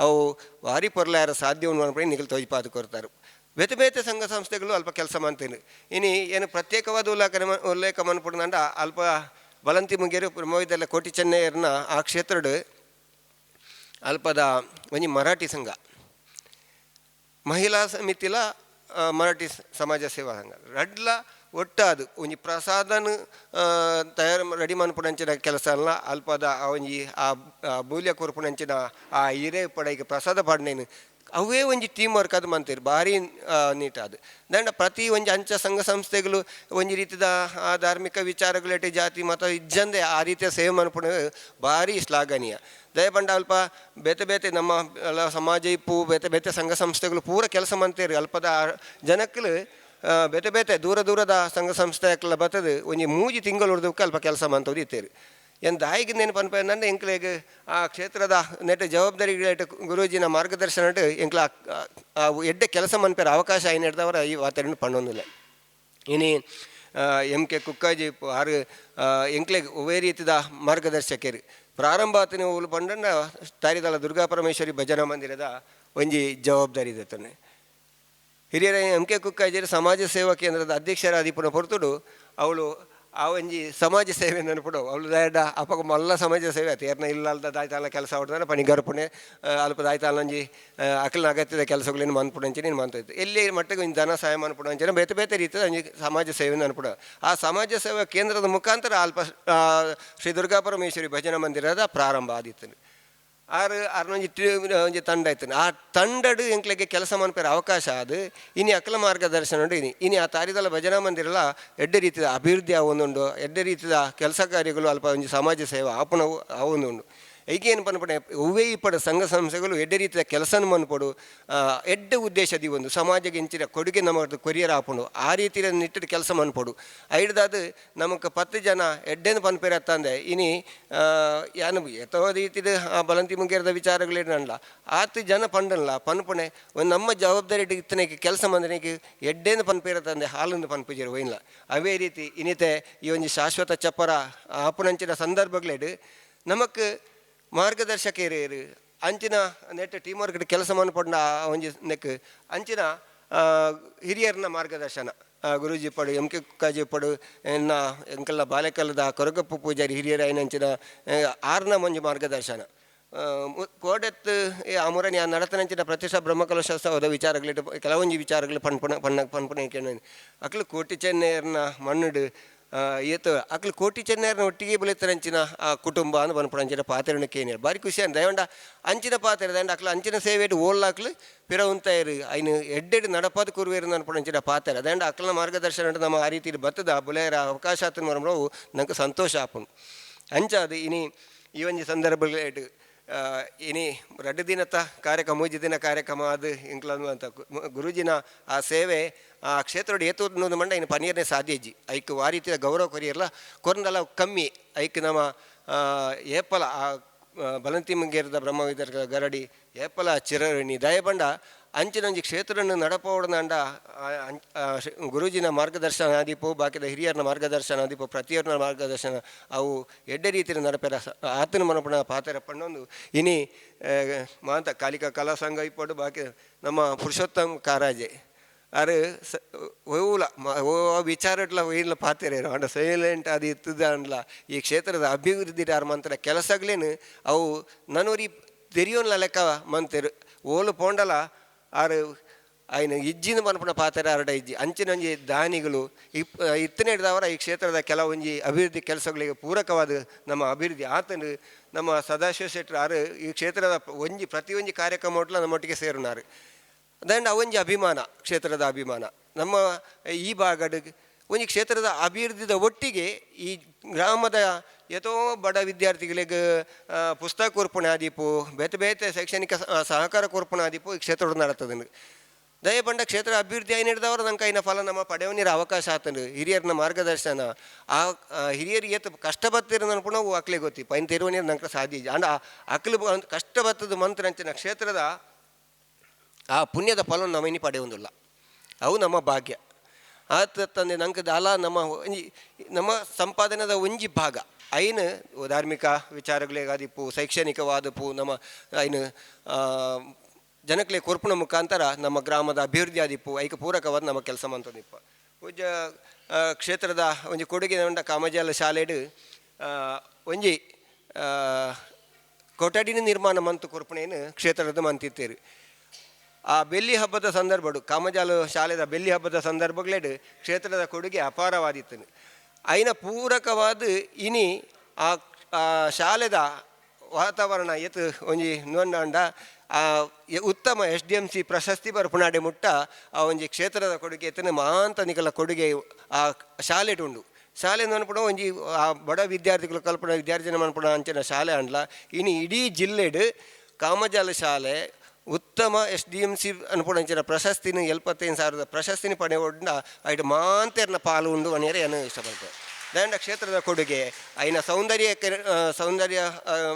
ಅವು ಭಾರಿ ಪೊರ್ಲಾರ ಸಾಧ್ಯವನ್ನು ಅನ್ಪಡಿ ನಿಖಿಲ್ ತೊಯ್ಪಾದು ಕೊಡ್ತಾರೆ ಬೇತೆ ಸಂಘ ಸಂಸ್ಥೆಗಳು ಅಲ್ಪ ಕೆಲಸ ಮಾಡ್ತೇನೆ ಇನ್ನು ಏನು ಪ್ರತ್ಯೇಕವಾದ ಉಲ್ಲೇಖ ಮನ್ಪುಡ್ನಂಡ ಅಲ್ಪ ಬಲಂತಿ ಮುಗೇರು ಬ್ರಹ್ಮವಿದ್ಯಾಲಯ ಕೋಟಿ ಚೆನ್ನೈಯರ್ನ ಆ ಕ್ಷೇತ್ರಡು ಅಲ್ಪದ ಒಂಜಿ ಮರಾಠಿ ಸಂಘ ಮಹಿಳಾ ಸಮಿತಿಲ ಮರಾಠಿ ಸಮಾಜ ಸೇವಾ ಸಂಘ ರಡ್ಲ ಒಟ್ಟಾದು ಒಂಜಿ ಪ್ರಸಾದನ ತಯಾರು ರೆಡಿ ಮನ್ಪುನಂಚಿನ ಕೆಲಸ ಅಲ್ಲ ಅಲ್ಪದ ಒಂಜಿ ಆ ಬೂಲ್ಯ ಕೊರ್ಪುನಂಚಿನ ಆ ಹಿರೇ ಪಡೆಗೆ ಪ್ರಸಾದ ಪಾಡ್ನೇನು ಅವೇ ಒಂಜಿ ಟೀಮ್ ವರ್ಕ್ ಅದು ಮಂತೀರಿ ಭಾರಿ ನೀಟಾದ ದಂಡ ಪ್ರತಿ ಒಂಜಿ ಅಂಚ ಸಂಘ ಸಂಸ್ಥೆಗಳು ಒಂಜಿ ರೀತಿದ ಆ ಧಾರ್ಮಿಕ ವಿಚಾರಗಳೇಟಿ ಜಾತಿ ಮತ ಇಜ್ಜಂದೆ ಆ ರೀತಿಯ ಸೇವೆ ಮನ್ಪುಣ ಭಾರಿ ಶ್ಲಾಘನೀಯ ದಯಪಂಡ ಅಲ್ಪ ಬೇತೆ ನಮ್ಮ ಎಲ್ಲ ಸಮಾಜ ಇಪ್ಪು ಬೇತೆ ಸಂಘ ಸಂಸ್ಥೆಗಳು ಪೂರ ಕೆಲಸ ಮಂತೀರಿ ಅಲ್ಪದ ಜನಕ್ಕಲು ಬೇತೆ ದೂರದ ಸಂಘ ಸಂಸ್ಥೆಗಳ ಬರ್ತದೆ ಒಂಜಿ 3 ತಿಂಗಳು ಉಳಿದಕ್ಕೆ ಅಲ್ಪ ಕೆಲಸ ಮಂತವ್ರು ಇತ್ತೇರಿ ಏನು ದಾಯಿಗೆ ನೆನಪು ಅನ್ಪಂದ್ರೆ ಎಂಕ್ಲೆಗೆ ಆ ಕ್ಷೇತ್ರದ ನೆಟ್ಟ ಜವಾಬ್ದಾರಿಗಳ ಗುರೂಜಿನ ಮಾರ್ಗದರ್ಶನ ಎಂಕ್ಲ ಎಡ್ಡೆ ಕೆಲಸ ಮನ್ಪೇರ ಅವಕಾಶ ಏನು ಹಿಡ್ದವರ ಈ ವಾತಾವರಣ ಪಣ್ಣೊಂದಿಲ್ಲ ಇನ್ನು MK ಕುಕ್ಕಾಜಿ ಆರು ಎಂಕ್ಲೆಗೆ ಒವೇ ರೀತಿದ ಮಾರ್ಗದರ್ಶಕರು ಪ್ರಾರಂಭ ಆತನ ಉಲ್ ಪಂಡ ತಾರಿದಲ ದುರ್ಗಾ ಪರಮೇಶ್ವರಿ ಭಜನಾ ಮಂದಿರದ ಒಂಜಿ ಜವಾಬ್ದಾರಿ ಇದೆ ಹಿರಿಯರ ಎಂ ಕೆ ಕುಕ್ಕಾಜೇರಿ ಸಮಾಜ ಸೇವಾ ಕೇಂದ್ರದ ಅಧ್ಯಕ್ಷರಾದಿಪುನ ಹೊರತುಡು ಅವಳು ಆ ಒಂಜಿ ಸಮಾಜ ಸೇವೆ ನೆನಪುಡು ಅವಳು ದಾಯಡ ಅಪ್ಪಗ ಮಲ್ಲ ಸಮಾಜ ಸೇವೆ ಆಯ್ತು ಏರ್ನ ಇಲ್ಲದ ದಾಯ್ತಾಲ ಕೆಲಸ ಹೊಡ್ದಾನೆ ಪನಿ ಗರ್ಪುಣೆ ಅಲ್ಪ ದಾಯ್ತಾಲ ಒಂಜಿ ಅಕಲ್ನ ಅಗತ್ಯದ ಕೆಲಸಗಳೇನು ಮನ್ಪುಡಂಚೆ ನೀನು ಮನ್ತೋಯ್ತು ಎಲ್ಲಿ ಮಟ್ಟಿಗೆ ಒಂದು ಧನ ಸಹಾಯ ಮನ್ಪುಡಂಚೆ ಬೇತೆ ಬೇತೆ ರೀತಿಯ ಒಂಜಿ ಸಮಾಜ ಸೇವೆ ನೆನಪುಡು ಆ ಸಮಾಜ ಸೇವಾ ಕೇಂದ್ರದ ಮುಖಾಂತರ ಅಲ್ಪ ಶ್ರೀ ದುರ್ಗಾ ಪರಮೇಶ್ವರಿ ಭಜನಾ ಮಂದಿರದ ಪ್ರಾರಂಭ ಆದಿತ್ತು ಒಂಜಿ ತಂಡ ಆಯ್ತು ಆ ತಂಡಡು ಎಂಕ್ಲೆಗೆ ಕೆಲಸ ಮನ್ಪೇರ ಅವಕಾಶ ಅದು ಇನಿ ಅಕಲ ಮಾರ್ಗದರ್ಶನ ಇನಿ ಆ ತಾರಿದಲ ಭಜನಾ ಮಂದಿರಲ್ಲ ಎಡ್ಡೆ ರೀತಿಯ ಅಭಿವೃದ್ಧಿ ಆವೊಂದುಂಡು ಎಡ್ಡೆ ರೀತಿಯ ಕೆಲಸ ಕಾರ್ಯಗಳು ಅಲ್ಪ ಒಂಜಿ ಸಮಾಜ ಸೇವೆ ಆಪುಣವು ಆವೊಂದುಂಡು ಈಗೇನು ಪನ್ಪಡೆ ಒವ್ವೇ ಇಪ್ಪಡ ಸಂಘ ಸಂಸ್ಥೆಗಳು ಎಡ್ಡೆ ರೀತಿಯ ಕೆಲಸನ ಮನ್ಪಡು ಎಡ್ಡೆ ಉದ್ದೇಶದಿ ಒಂದು ಸಮಾಜಕ್ಕೆ ಇಂಚಿನ ಕೊಡುಗೆ ನಮ್ಮ ಕೊರಿಯರ್ ಆಪುಂಡು ಆ ರೀತಿಯ ನಿಟ್ಟಿನ ಕೆಲಸ ಮನ್ಪಡು ಐಡ್ದಾದ ನಮಗೆ 10 ಜನ ಎಡ್ಡೆನು ಪನ್ಪೇರತ್ತಂದೆ ಇನಿ ಯಾನು ಎತ್ತೋ ರೀತಿದ ಬಲಂತಿ ಮುಂಗೇರದ ವಿಚಾರಗಳೇನಲ್ಲ 10 ಜನ ಪಂಡಲ್ಲ ಪನ್ಪುಣೆ ಒಂದು ನಮ್ಮ ಜವಾಬ್ದಾರಿ ಇತ್ತನೆಗೆ ಕೆಲಸ ಮಂದನೆಗೆ ಎಡ್ಡೆನು ಪನ್ಪೇರತ್ತಂದೆ ಹಾಲನ್ನು ಪನ್ಪುಜಿರು ಒಯ್ನಲ್ಲ ಅವೇ ರೀತಿ ಇನ್ನಿತೆ ಈ ಒಂದು ಶಾಶ್ವತ ಚಪ್ಪರ ಆಪುನಂಚಿನ ಸಂದರ್ಭಗಳೇಡು ನಮಕ್ ಮಾರ್ಗದರ್ಶಕರು ಅಂಚಿನ ನೆಟ್ ಟೀಮ್ ವರ್ಕ್ ಕೆಲಸ ಮನ್ಪಂಡ ಒಂಜಿ ನೆಕ್ ಅಂಚಿನ ಹಿರಿಯರನ್ನ ಮಾರ್ಗದರ್ಶನ ಗುರೂಜಿ ಪಡು ಎಂ ಕೆ ಕುಕ್ಕಾಜಿ ಪಡು ಎನ್ನ ಎಂಕಲ್ನ ಬಾಲೆಕಲ್ಲದ ಕೊರಗಪ್ಪ ಪೂಜಾರಿ ಹಿರಿಯರ ಐನಂಚಿನ 6ನ ಮಂಜು ಮಾರ್ಗದರ್ಶನ ಕೋಡೆತ್ತು ಅಮೂರನಿ ಆ ನಡತನಂಚಿನ ಪ್ರತಿಷ್ಠಾ ಬ್ರಹ್ಮಕಲಶೋತ್ಸವದ ವಿಚಾರಗಳಿಟ್ಟು ಕೆಲವೊಂಜಿ ವಿಚಾರಗಳು ಪನ್ಪುಣ ಅಕ್ಲು ಕೋಟಿ ಚೆನ್ನೈರ್ನ ಮಣ್ಣುಡು ಏತು ಅಕ್ಲು ಕೋಟಿ ಚೆನ್ನೈರ್ನ ಒಟ್ಟಿಗೆ ಬೆಳೀತಾರಂಚಿನ ಆ ಕುಟುಂಬ ಅಂತ ಪನ್ಪುಣಂಚಿನ ಪಾತ್ರೆನಕ್ಕೆ ಏನಿಲ್ಲ ಭಾರಿ ಖುಷಿ ಅಂತ ದಯವಂಡ ಅಂಚಿನ ಪಾತ್ರೆ ದಂಡ ಅಕ್ಲು ಅಂಚಿನ ಸೇವೆಡು ಓಲ್ಲಾಕ್ಲು ಪಿರ ಉಂತಾಯಿರು ಐನು ಎಡ್ಡೆಡು ನಡಪಾದ ಕುರುವೇರು ಅನ್ಪುಣಂಚಿನ ಪಾತ್ರೆ ಅದಂಡ ಅಕ್ಲನ ಮಾರ್ಗದರ್ಶನ ನಮ್ಮ ಆ ರೀತಿ ಬತ್ತದ ಬುಲೆಯರ ಅವಕಾಶ ಆತನ ಮರಮವು ನಂಗೆ ಸಂತೋಷ ಆಪುಂಡು ಅಂಚಾದು ಇನಿ ಈ ಒಂಜಿ ಸಂದರ್ಭಗಳು ಇನಿ 2 ದಿನದ ಕಾರ್ಯಕ್ರಮ 3 ದಿನ ಕಾರ್ಯಕ್ರಮ ಅದು ಇಂಕ್ಲ ಅಂತ ಗುರುಜಿನ ಆ ಸೇವೆ ಆ ಕ್ಷೇತ್ರಡು ಏತು ಅನ್ನೋದು ಮಂಡ ಇನ್ನು ಪನೀರ್ನೇ ಸಾಧ್ಯಜಿ ಐಕ್ ಆ ರೀತಿಯ ಗೌರವ ಕೊರಿಯರ್ಲ ಕೊರನಲ್ಲ ಕಮ್ಮಿ ಐಕ್ ನಮ್ಮ ಏಪಲ ಆ ಬಲಂತಿ ಮುಂಗೇರದ ಬ್ರಹ್ಮವಿದರ್ಗ ಗರಡಿ ಏಪಲ ಚಿರರಣಿ ದಯಬಂಡ ಅಂಚಿನಂಜಿ ಕ್ಷೇತ್ರವನ್ನು ನಡಪೋಡನಂಡ ಗುರೂಜಿನ ಮಾರ್ಗದರ್ಶನ ಆದಿಪು ಬಾಕಿದ ಹಿರಿಯರನ ಮಾರ್ಗದರ್ಶನ ಆದಿಪು ಪ್ರತಿಯೊಬ್ಬರ ಮಾರ್ಗದರ್ಶನ ಅವು ಎಡ್ಡೆ ರೀತಿಯ ನಡಪೆರ ಆತನ ಮನಪಣ ಪಾತ್ರ ಪಣ್ಣೊಂದು ಇನಿ ಮಾತ ಕಾಲಿಕಾ ಕಲಾ ಸಂಘ ಇಪ್ಪಡು ಬಾಕಿ ನಮ್ಮ ಪುರುಷೋತ್ತಮ್ ಕಾರಾಜೆ ಅರೆ ಒಯ್ವುಲ ಓ ವಿಚಾರಟ್ಲ ಒಯ್ಲ ಪಾತಿರೇನು ಅಂಡ ಸೈಲೆಂಟ್ ಅದು ಇತ್ತದ ಅಂಡ್ಲ ಈ ಕ್ಷೇತ್ರದ ಅಭಿವೃದ್ಧಿ ಯಾರು ಮಂತ್ರ ಕೆಲಸಗಳೇನು ಅವು ನನೂರಿ ತೆರಿಯೋನ್ಲ ಲೆಕ್ಕ ಮಂತೇರು ಓಲು ಪೋಂಡಲ ಆರು ಆಯ್ನ ಇಜ್ಜಿನ ಮನ್ಪುಣ ಪಾತ್ರ ಅರಡ ಇಜ್ಜಿ ಅಂಚಿನೊಂಜಿ ದಾನಿಗಳು ಇತ್ತನೇ ಹಿಡಿದವರ ಈ ಕ್ಷೇತ್ರದ ಕೆಲವೊಂಜಿ ಅಭಿವೃದ್ಧಿ ಕೆಲಸಗಳಿಗೆ ಪೂರಕವಾದ ನಮ್ಮ ಅಭಿವೃದ್ಧಿ ಆತನು ನಮ್ಮ ಸದಾಶಿವ ಶೆಟ್ಟರು ಆರು ಈ ಕ್ಷೇತ್ರದ ಪ್ರತಿಯೊಂದು ಕಾರ್ಯಕ್ರಮ ಒಟ್ಲ ನಮ್ಮೊಟ್ಟಿಗೆ ಸೇರಿನಾರು ಅದಂಡ ಅವೊಂಜಿ ಅಭಿಮಾನ ಕ್ಷೇತ್ರದ ಅಭಿಮಾನ ನಮ್ಮ ಈ ಭಾಗದ ಒಂಜಿ ಕ್ಷೇತ್ರದ ಅಭಿವೃದ್ಧಿದ ಒಟ್ಟಿಗೆ ಈ ಗ್ರಾಮದ ಎಷ್ಟೋ ಬಡ ವಿದ್ಯಾರ್ಥಿಗಳಿಗೆ ಪುಸ್ತಕ ಕೊರ್ಪಣೆ ಆದಿಪು ಬೇತೆ ಬೇತೆ ಶೈಕ್ಷಣಿಕ ಸಹಕಾರ ಕೊರ್ಪಣೆ ಆದಿಪು ಈ ಕ್ಷೇತ್ರ ನಡತದೆ ದಯಪಂಡ ಕ್ಷೇತ್ರ ಅಭಿವೃದ್ಧಿ ಆಗಿ ಹಿಡಿದವರು ನಂಗೆ ಕೈನ ಫಲ ನಮ್ಮ ಪಡೆಯವನಿರ ಅವಕಾಶ ಆತನು ಹಿರಿಯರನ್ನ ಮಾರ್ಗದರ್ಶನ ಆ ಹಿರಿಯರಿಗೆ ಏತು ಕಷ್ಟ ಬತ್ತಿರ ನನ್ಪುಣ ಅವು ಅಕ್ಲೆ ಗೊತ್ತಿ ಪೈನ್ ತೆರುವನಿರ ನಂಗೆ ಸಾಧ್ಯ ಅಂಡ ಅಕ್ಲು ಕಷ್ಟ ಬತ್ತದ ಮಂತ್ರ ಅಂಚಿನ ಕ್ಷೇತ್ರದ ಆ ಪುಣ್ಯದ ಫಲವನ್ನು ನಮ್ಮ ಇನ್ನು ಪಡೆಯುವುದಿಲ್ಲ ಅವು ನಮ್ಮ ಭಾಗ್ಯ ಆತ ತಂದೆ ನಂಗೆ ದಾಲ ನಮ್ಮ ಸಂಪಾದನೆದ ಒಂಜಿ ಭಾಗ ಐನು ಧಾರ್ಮಿಕ ವಿಚಾರಗಳಿಗಾದಿಪ್ಪು ಶೈಕ್ಷಣಿಕವಾದಪ್ಪು ನಮ್ಮ ಐನು ಜನಕ್ಲೆ ಕೊರ್ಪುನ ಮುಖಾಂತರ ನಮ್ಮ ಗ್ರಾಮದ ಅಭಿವೃದ್ಧಿ ಆದಿಪ್ಪು ಐಕ ಪೂರಕವಾದ ನಮ್ಮ ಕೆಲಸ ಮಂತದಿಪ್ಪ ಪೂಜ ಕ್ಷೇತ್ರದ ಒಂಜಿ ಕೊಡುಗೆ ಉಂಡ ಕಾಮಜಾಲ ಶಾಲೆಡು ಒಂಜಿ ಕೊಠಡಿನ ನಿರ್ಮಾಣ ಮಂತು ಕೊರ್ಪಣೆಯನ್ನು ಕ್ಷೇತ್ರದ ಮಂತಿತ್ತೇರು ಆ ಬೆಳ್ಳಿ ಹಬ್ಬದ ಸಂದರ್ಭಡು ಕಾಮಜಾಲ ಶಾಲೆದ ಬೆಳ್ಳಿ ಹಬ್ಬದ ಸಂದರ್ಭಗಳೇಡು ಕ್ಷೇತ್ರದ ಕೊಡುಗೆ ಅಪಾರವಾದಿತ್ತು ಐನ ಪೂರಕವಾದ ಇನಿ ಆ ಶಾಲೆದ ವಾತಾವರಣ ಎತ್ತು ಒಂಜಿ ನೋಂಡ ಉತ್ತಮ SDMC ಪ್ರಶಸ್ತಿ ಬರ್ಪುನಾಡೆ ಮುಟ್ಟ ಆ ಒಂಜಿ ಕ್ಷೇತ್ರದ ಕೊಡುಗೆ ಎತ್ತನೆ ಮಹಾಂತನಿಕಲ ಕೊಡುಗೆ ಆ ಶಾಲೆಟುಂಡು ಶಾಲೆ ಅನ್ಪುಣ ಒಂಜಿ ಆ ಬಡ ವಿದ್ಯಾರ್ಥಿಗಳು ಕಲ್ಪನ ವಿದ್ಯಾರ್ಥಿನ ಅನ್ಪುಣ ಅಂಚಿನ ಶಾಲೆ ಅಂಡ್ಲ ಇನಿ ಇಡೀ ಜಿಲ್ಲೆಡು ಕಾಮಜಾಲ ಶಾಲೆ ಉತ್ತಮ SDMC ಅನ್ಪುಣಂಚಿನ ಪ್ರಶಸ್ತಿನ 75,000 ಪ್ರಶಸ್ತಿನ ಪಡೆಯುವಂಡ ಐಟು ಮಾಂತೇರ್ನ ಪಾಲು ಉಂಡು ಅನೇರೆ ಏನು ಇಷ್ಟಪಡ್ತೇವೆ ದಂಡ ಕ್ಷೇತ್ರದ ಕೊಡುಗೆ ಐನ ಸೌಂದರ್ಯ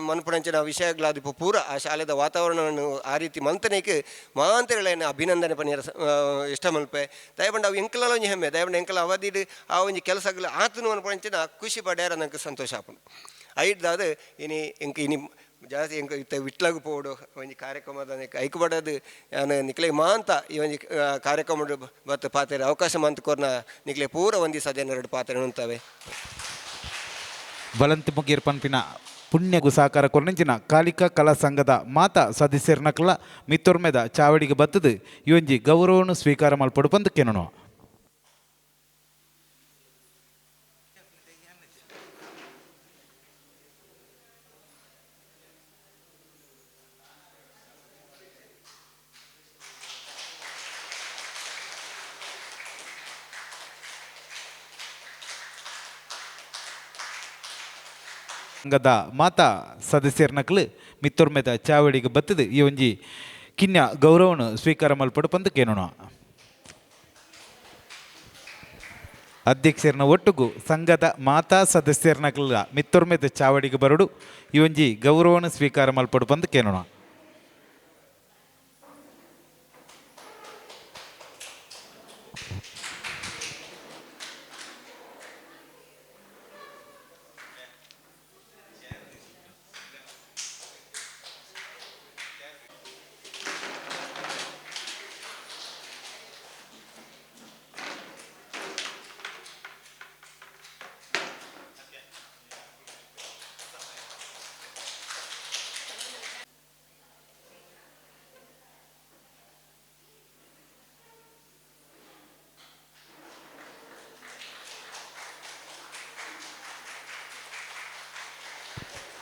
ಮನ್ಪುಣಂಚಿನ ವಿಷಯಗಳಾದಿಪ್ಪು ಪೂರ ಆ ಶಾಲೆದ ವಾತಾವರಣವನ್ನು ಆ ರೀತಿ ಮಂತನೇಕೆ ಮಾಂತೇರ್ಗಳೇನು ಅಭಿನಂದನೆ ಪನಿಯರ ಇಷ್ಟ ಮಲ್ಪೆ ದಯಬಂಡ ಅವು ಎಂಕಲ ಒಂಜಿ ಹೆಮ್ಮೆ ದಯಬಂಡ ಎಂಕಲ ಅವಧಿಡು ಆ ಒಂಜಿ ಕೆಲಸಗಳು ಆತನು ಅನ್ಪುಣಂಚಿನ ಖುಷಿ ಪಡ್ಯಾರ ನಂಗೆ ಸಂತೋಷ ಆಪುಂಡು ಐಡ್ದಾದ ಇನಿ ಜಾಸ್ತಿ ಎಂಕ ಇತ್ತ ವಿಟ್ಲಗು ಪೋಡು ಒಂಜಿ ಕಾರ್ಯಕ್ರಮದ ಐಕ್ಬಡದು ಯಾನು ನಿಕ್ಲೆ ಮಾಂತ ಈ ಒಂಜಿ ಕಾರ್ಯಕ್ರಮ ಬತ್ತ ಪಾತೆರೆ ಅವಕಾಶ ಮಂತ್ ಕೊರ್ನ ನಿಕ್ಲೆ ಪೂರ ಒಂದಿ ಸದೆನರಡು ಪಾತ್ರೆ ಉಂತವೆ ಬಲಂತಿ ಮುಗೀರ್ ಪನ್ಪಿನ ಪುಣ್ಯಗೂ ಸಹಕಾರ ಕೊರ್ನಂಚಿನ ಕಾಲಿಕಾ ಕಲಾ ಸಂಘದ ಮಾತಾ ಸದಸ್ಯರ್ನಕ್ಲ ಮಿತ್ತೊರ್ಮೆದ ಚಾವಡಿಗೆ ಬತ್ತದು ಇವೊಂಜಿ ಗೌರವನು ಸ್ವೀಕಾರ ಮಲ್ಪಡು ಬಂದು ಕೆನನು ಸಂಘದ ಮಾತಾ ಸದಸ್ಯರ್ನಕ್ಲು ಮಿತ್ತೊರ್ಮೆದ ಚಾವಡಿಗೆ ಬತ್ತದು ಈ ಒಂಜಿ ಕಿನ್ಯ ಗೌರವನು ಸ್ವೀಕಾರ ಮಲ್ಪಡು ಬಂದು ಕೇನೋಣ ಅಧ್ಯಕ್ಷರನ ಒಟ್ಟುಗು ಸಂಘದ ಮಾತಾ ಸದಸ್ಯರ್ನಕ್ಲ ಮಿತ್ತೊರ್ಮೆದ ಚಾವಡಿಗೆ ಬರಡು ಈ ಒಂಜಿ ಗೌರವನು ಸ್ವೀಕಾರ ಮಲ್ಪಡು ಬಂದು ಕೇನೋಣ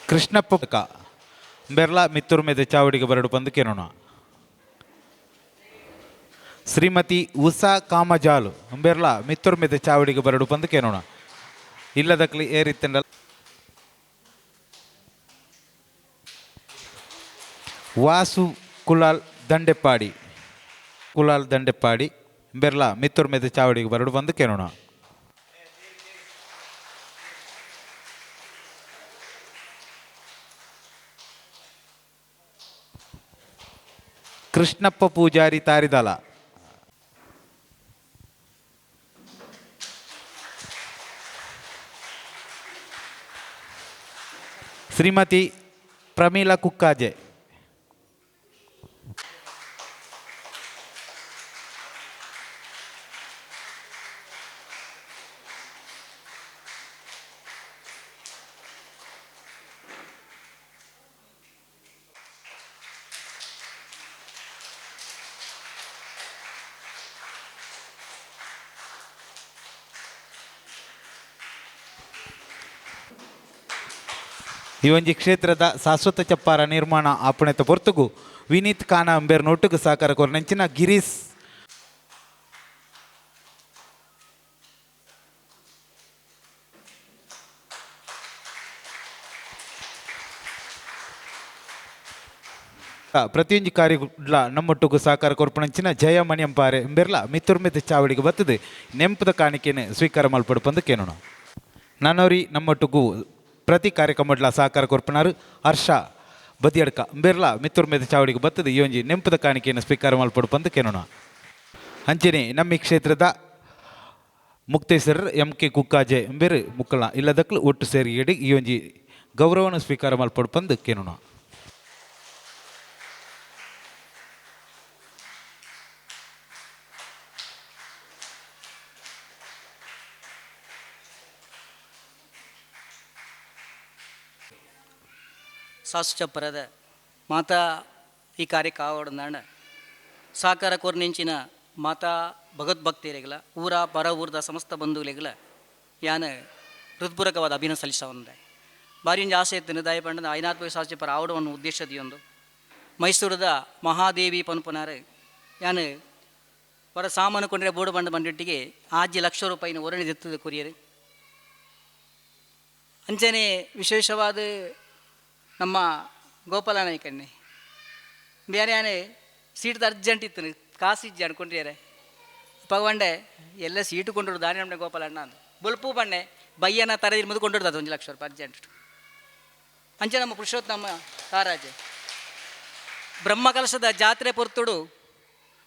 ಕೃಷ್ಣಪ್ಪ ಬೆರ್ಲಾ ಮಿತ್ತುರ್ಮೆದ ಚಾವಡಿಗೆ ಬರಡು ಬಂದು ಕೇನೋಣ ಶ್ರೀಮತಿ ಉಷಾ ಕಾಮಜಾಲು ಬೆರ್ಲಾ ಮಿತ್ತುರ್ಮೆದ ಚಾವಡಿಗೆ ಬರಡು ಬಂದು ಕೇನೋಣ ಇಲ್ಲದಕ್ಲಿ ಏರಿತ್ತಂಡ ವಾಸು ಕುಲಾಲ್ ದಂಡೆಪ್ಪಾಡಿ ಬೆರ್ಲಾ ಮಿತ್ತುರ್ಮೆದ ಚಾವಡಿಗೆ ಬರಡು ಬಂದು ಕೇನೋಣ ಕೃಷ್ಣಪ್ಪ ಪೂಜಾರಿ ತಾರಿದಾಲ ಶ್ರೀಮತಿ ಪ್ರಮೀಳಾ ಕುಕ್ಕಾಜೆ ಈ ಒಂಜಿ ಕ್ಷೇತ್ರದ ಶಾಶ್ವತ ಚಪ್ಪಾರ ನಿರ್ಮಾಣ ಆಪಣೆತ ಪೊರ್ತುಗು ವಿನೀತ್ ಖಾನ ಅಂಬೇರ್ ನೋಟುಗು ಸಹಕಾರ ಕೊರ್ನಂಚಿನ ಗಿರೀಶ್ ಪ್ರತಿಯೊಂದು ಕಾರ್ಯಗಳ ನಮ್ಮೊಟ್ಟುಗು ಸಹಕಾರ ಕೊರ್ಪಣಂಚಿನ ಜಯಮಣಿ ಅಂಪಾರೆ ಎಂಬೆರ್ಲ ಮಿತ್ತುರ್ಮೆದ ಚಾವಡಿಗೆ ಬತ್ತದು ನೆಂಪದ ಕಾಣಿಕೆಯನ್ನು ಸ್ವೀಕಾರ ಮಲ್ಪಡು ಬಂದು ಕೇನೋಣ ನಾನೋರಿ ನಮ್ಮೊಟ್ಟುಗು ಪ್ರತಿ ಕಾರ್ಯಕ್ರಮಡ್ಲ ಸಹಕಾರ ಕೊರ್ಪನಾರು ಹರ್ಷ ಬದಿಯಡ್ಕ ಬೆರ್ಲ ಮಿತ್ತುರ್ಮೆದ ಚಾವಡಿಗೆ ಬತ್ತದು ಈ ಒಂಜಿ ನೆಂಪದ ಕಾಣಿಕೆಯನ್ನು ಸ್ವೀಕಾರ ಮಲ್ಪಡು ಬಂದು ಕೇನೋಣ ಅಂಚನೆ ನಮ್ಮ ಈ ಕ್ಷೇತ್ರದ ಮುಕ್ತೇಶ್ವರರ್ MK ಕುಕ್ಕಾಜೆ ಎಂಬೇರು ಮುಕ್ಕಳ ಇಲ್ಲದಕ್ಕಲು ಒಟ್ಟು ಸೇರಿ ಈ ಒಂಜಿ ಗೌರವನ ಸ್ವೀಕಾರ ಮಲ್ಪಡು ಬಂದು ಕೇನೋಣ ಸಾಸು ಚಪ್ಪರದ ಮಾತಾ ಈ ಕಾರ್ಯಕ್ಕೆ ಆವಡನಾಣ ಸಾಕಾರ ಕೊರ್ನೆಂಚಿನ ಮಾತಾ ಭಗವದ್ಭಕ್ತಿಯರಿಗಲ ಊರ ಪರ ಊರದ ಸಮಸ್ತ ಬಂಧುಗಳಿಗಲ ಯಾನ ಹೃತ್ಪೂರ್ವಕವಾದ ಅಭಿನಂದನೆ ಸಲ್ಲಿಸವಂದೆ ಬಾರಿಯಿಂದ ಆಸೆ ಇತ್ತು ದಯ ಪಂಡದ ಐನಾತ್ಮ ಸಾಸು ಚಪ್ಪರ ಆವಡವನ್ನು ಉದ್ದೇಶದಿಯೊಂದು ಮೈಸೂರದ ಮಹಾದೇವಿ ಪನ್ಪನಾರು ಯಾನು ಹೊರ ಸಾಮಾನು ಕೊಂಡ್ರೆ ಬೋರ್ಡು ಬಂಡ ಬಂದಿಟ್ಟಿಗೆ ಆಜಿ ಲಕ್ಷ ರೂಪಾಯಿನ ಒರಣಿದೆತ್ತದ ಕೊರಿಯರು ಅಂಚನೆ ವಿಶೇಷವಾದ ನಮ್ಮ ಗೋಪಾಲ ನಾಯ್ಕಣ್ಣೆ ಬೇರೆ ಯಾನೆ ಸೀಟ್ದು ಅರ್ಜೆಂಟ್ ಇತ್ತು ಕಾಸು ಇಜ್ಜಿ ಅನ್ಕೊಂಡ್ರಿಯಾರೆ ಪಗವಂಡೆ ಎಲ್ಲ ಸೀಟು ಕೊಂಡ್ರು ದಾನಿ ನಮ್ಮನೆ ಗೋಪಾಲ ಅಣ್ಣ ಅಂದು ಬೊಲ್ಪು ಬಣ್ಣೆ ಬಯ್ಯನ ತರದಿ ಮುದ್ಕೊಂಡಿಡ್ದು ಅದು 1 ಲಕ್ಷ ರೂಪಾಯಿ ಅರ್ಜೆಂಟ್ ಅಂಚೆ ನಮ್ಮ ಪುರುಷೋತ್ತಮ ತಾರಾಜೆ ಬ್ರಹ್ಮಕಲಶದ ಜಾತ್ರೆ ಪೊರ್ತುಡು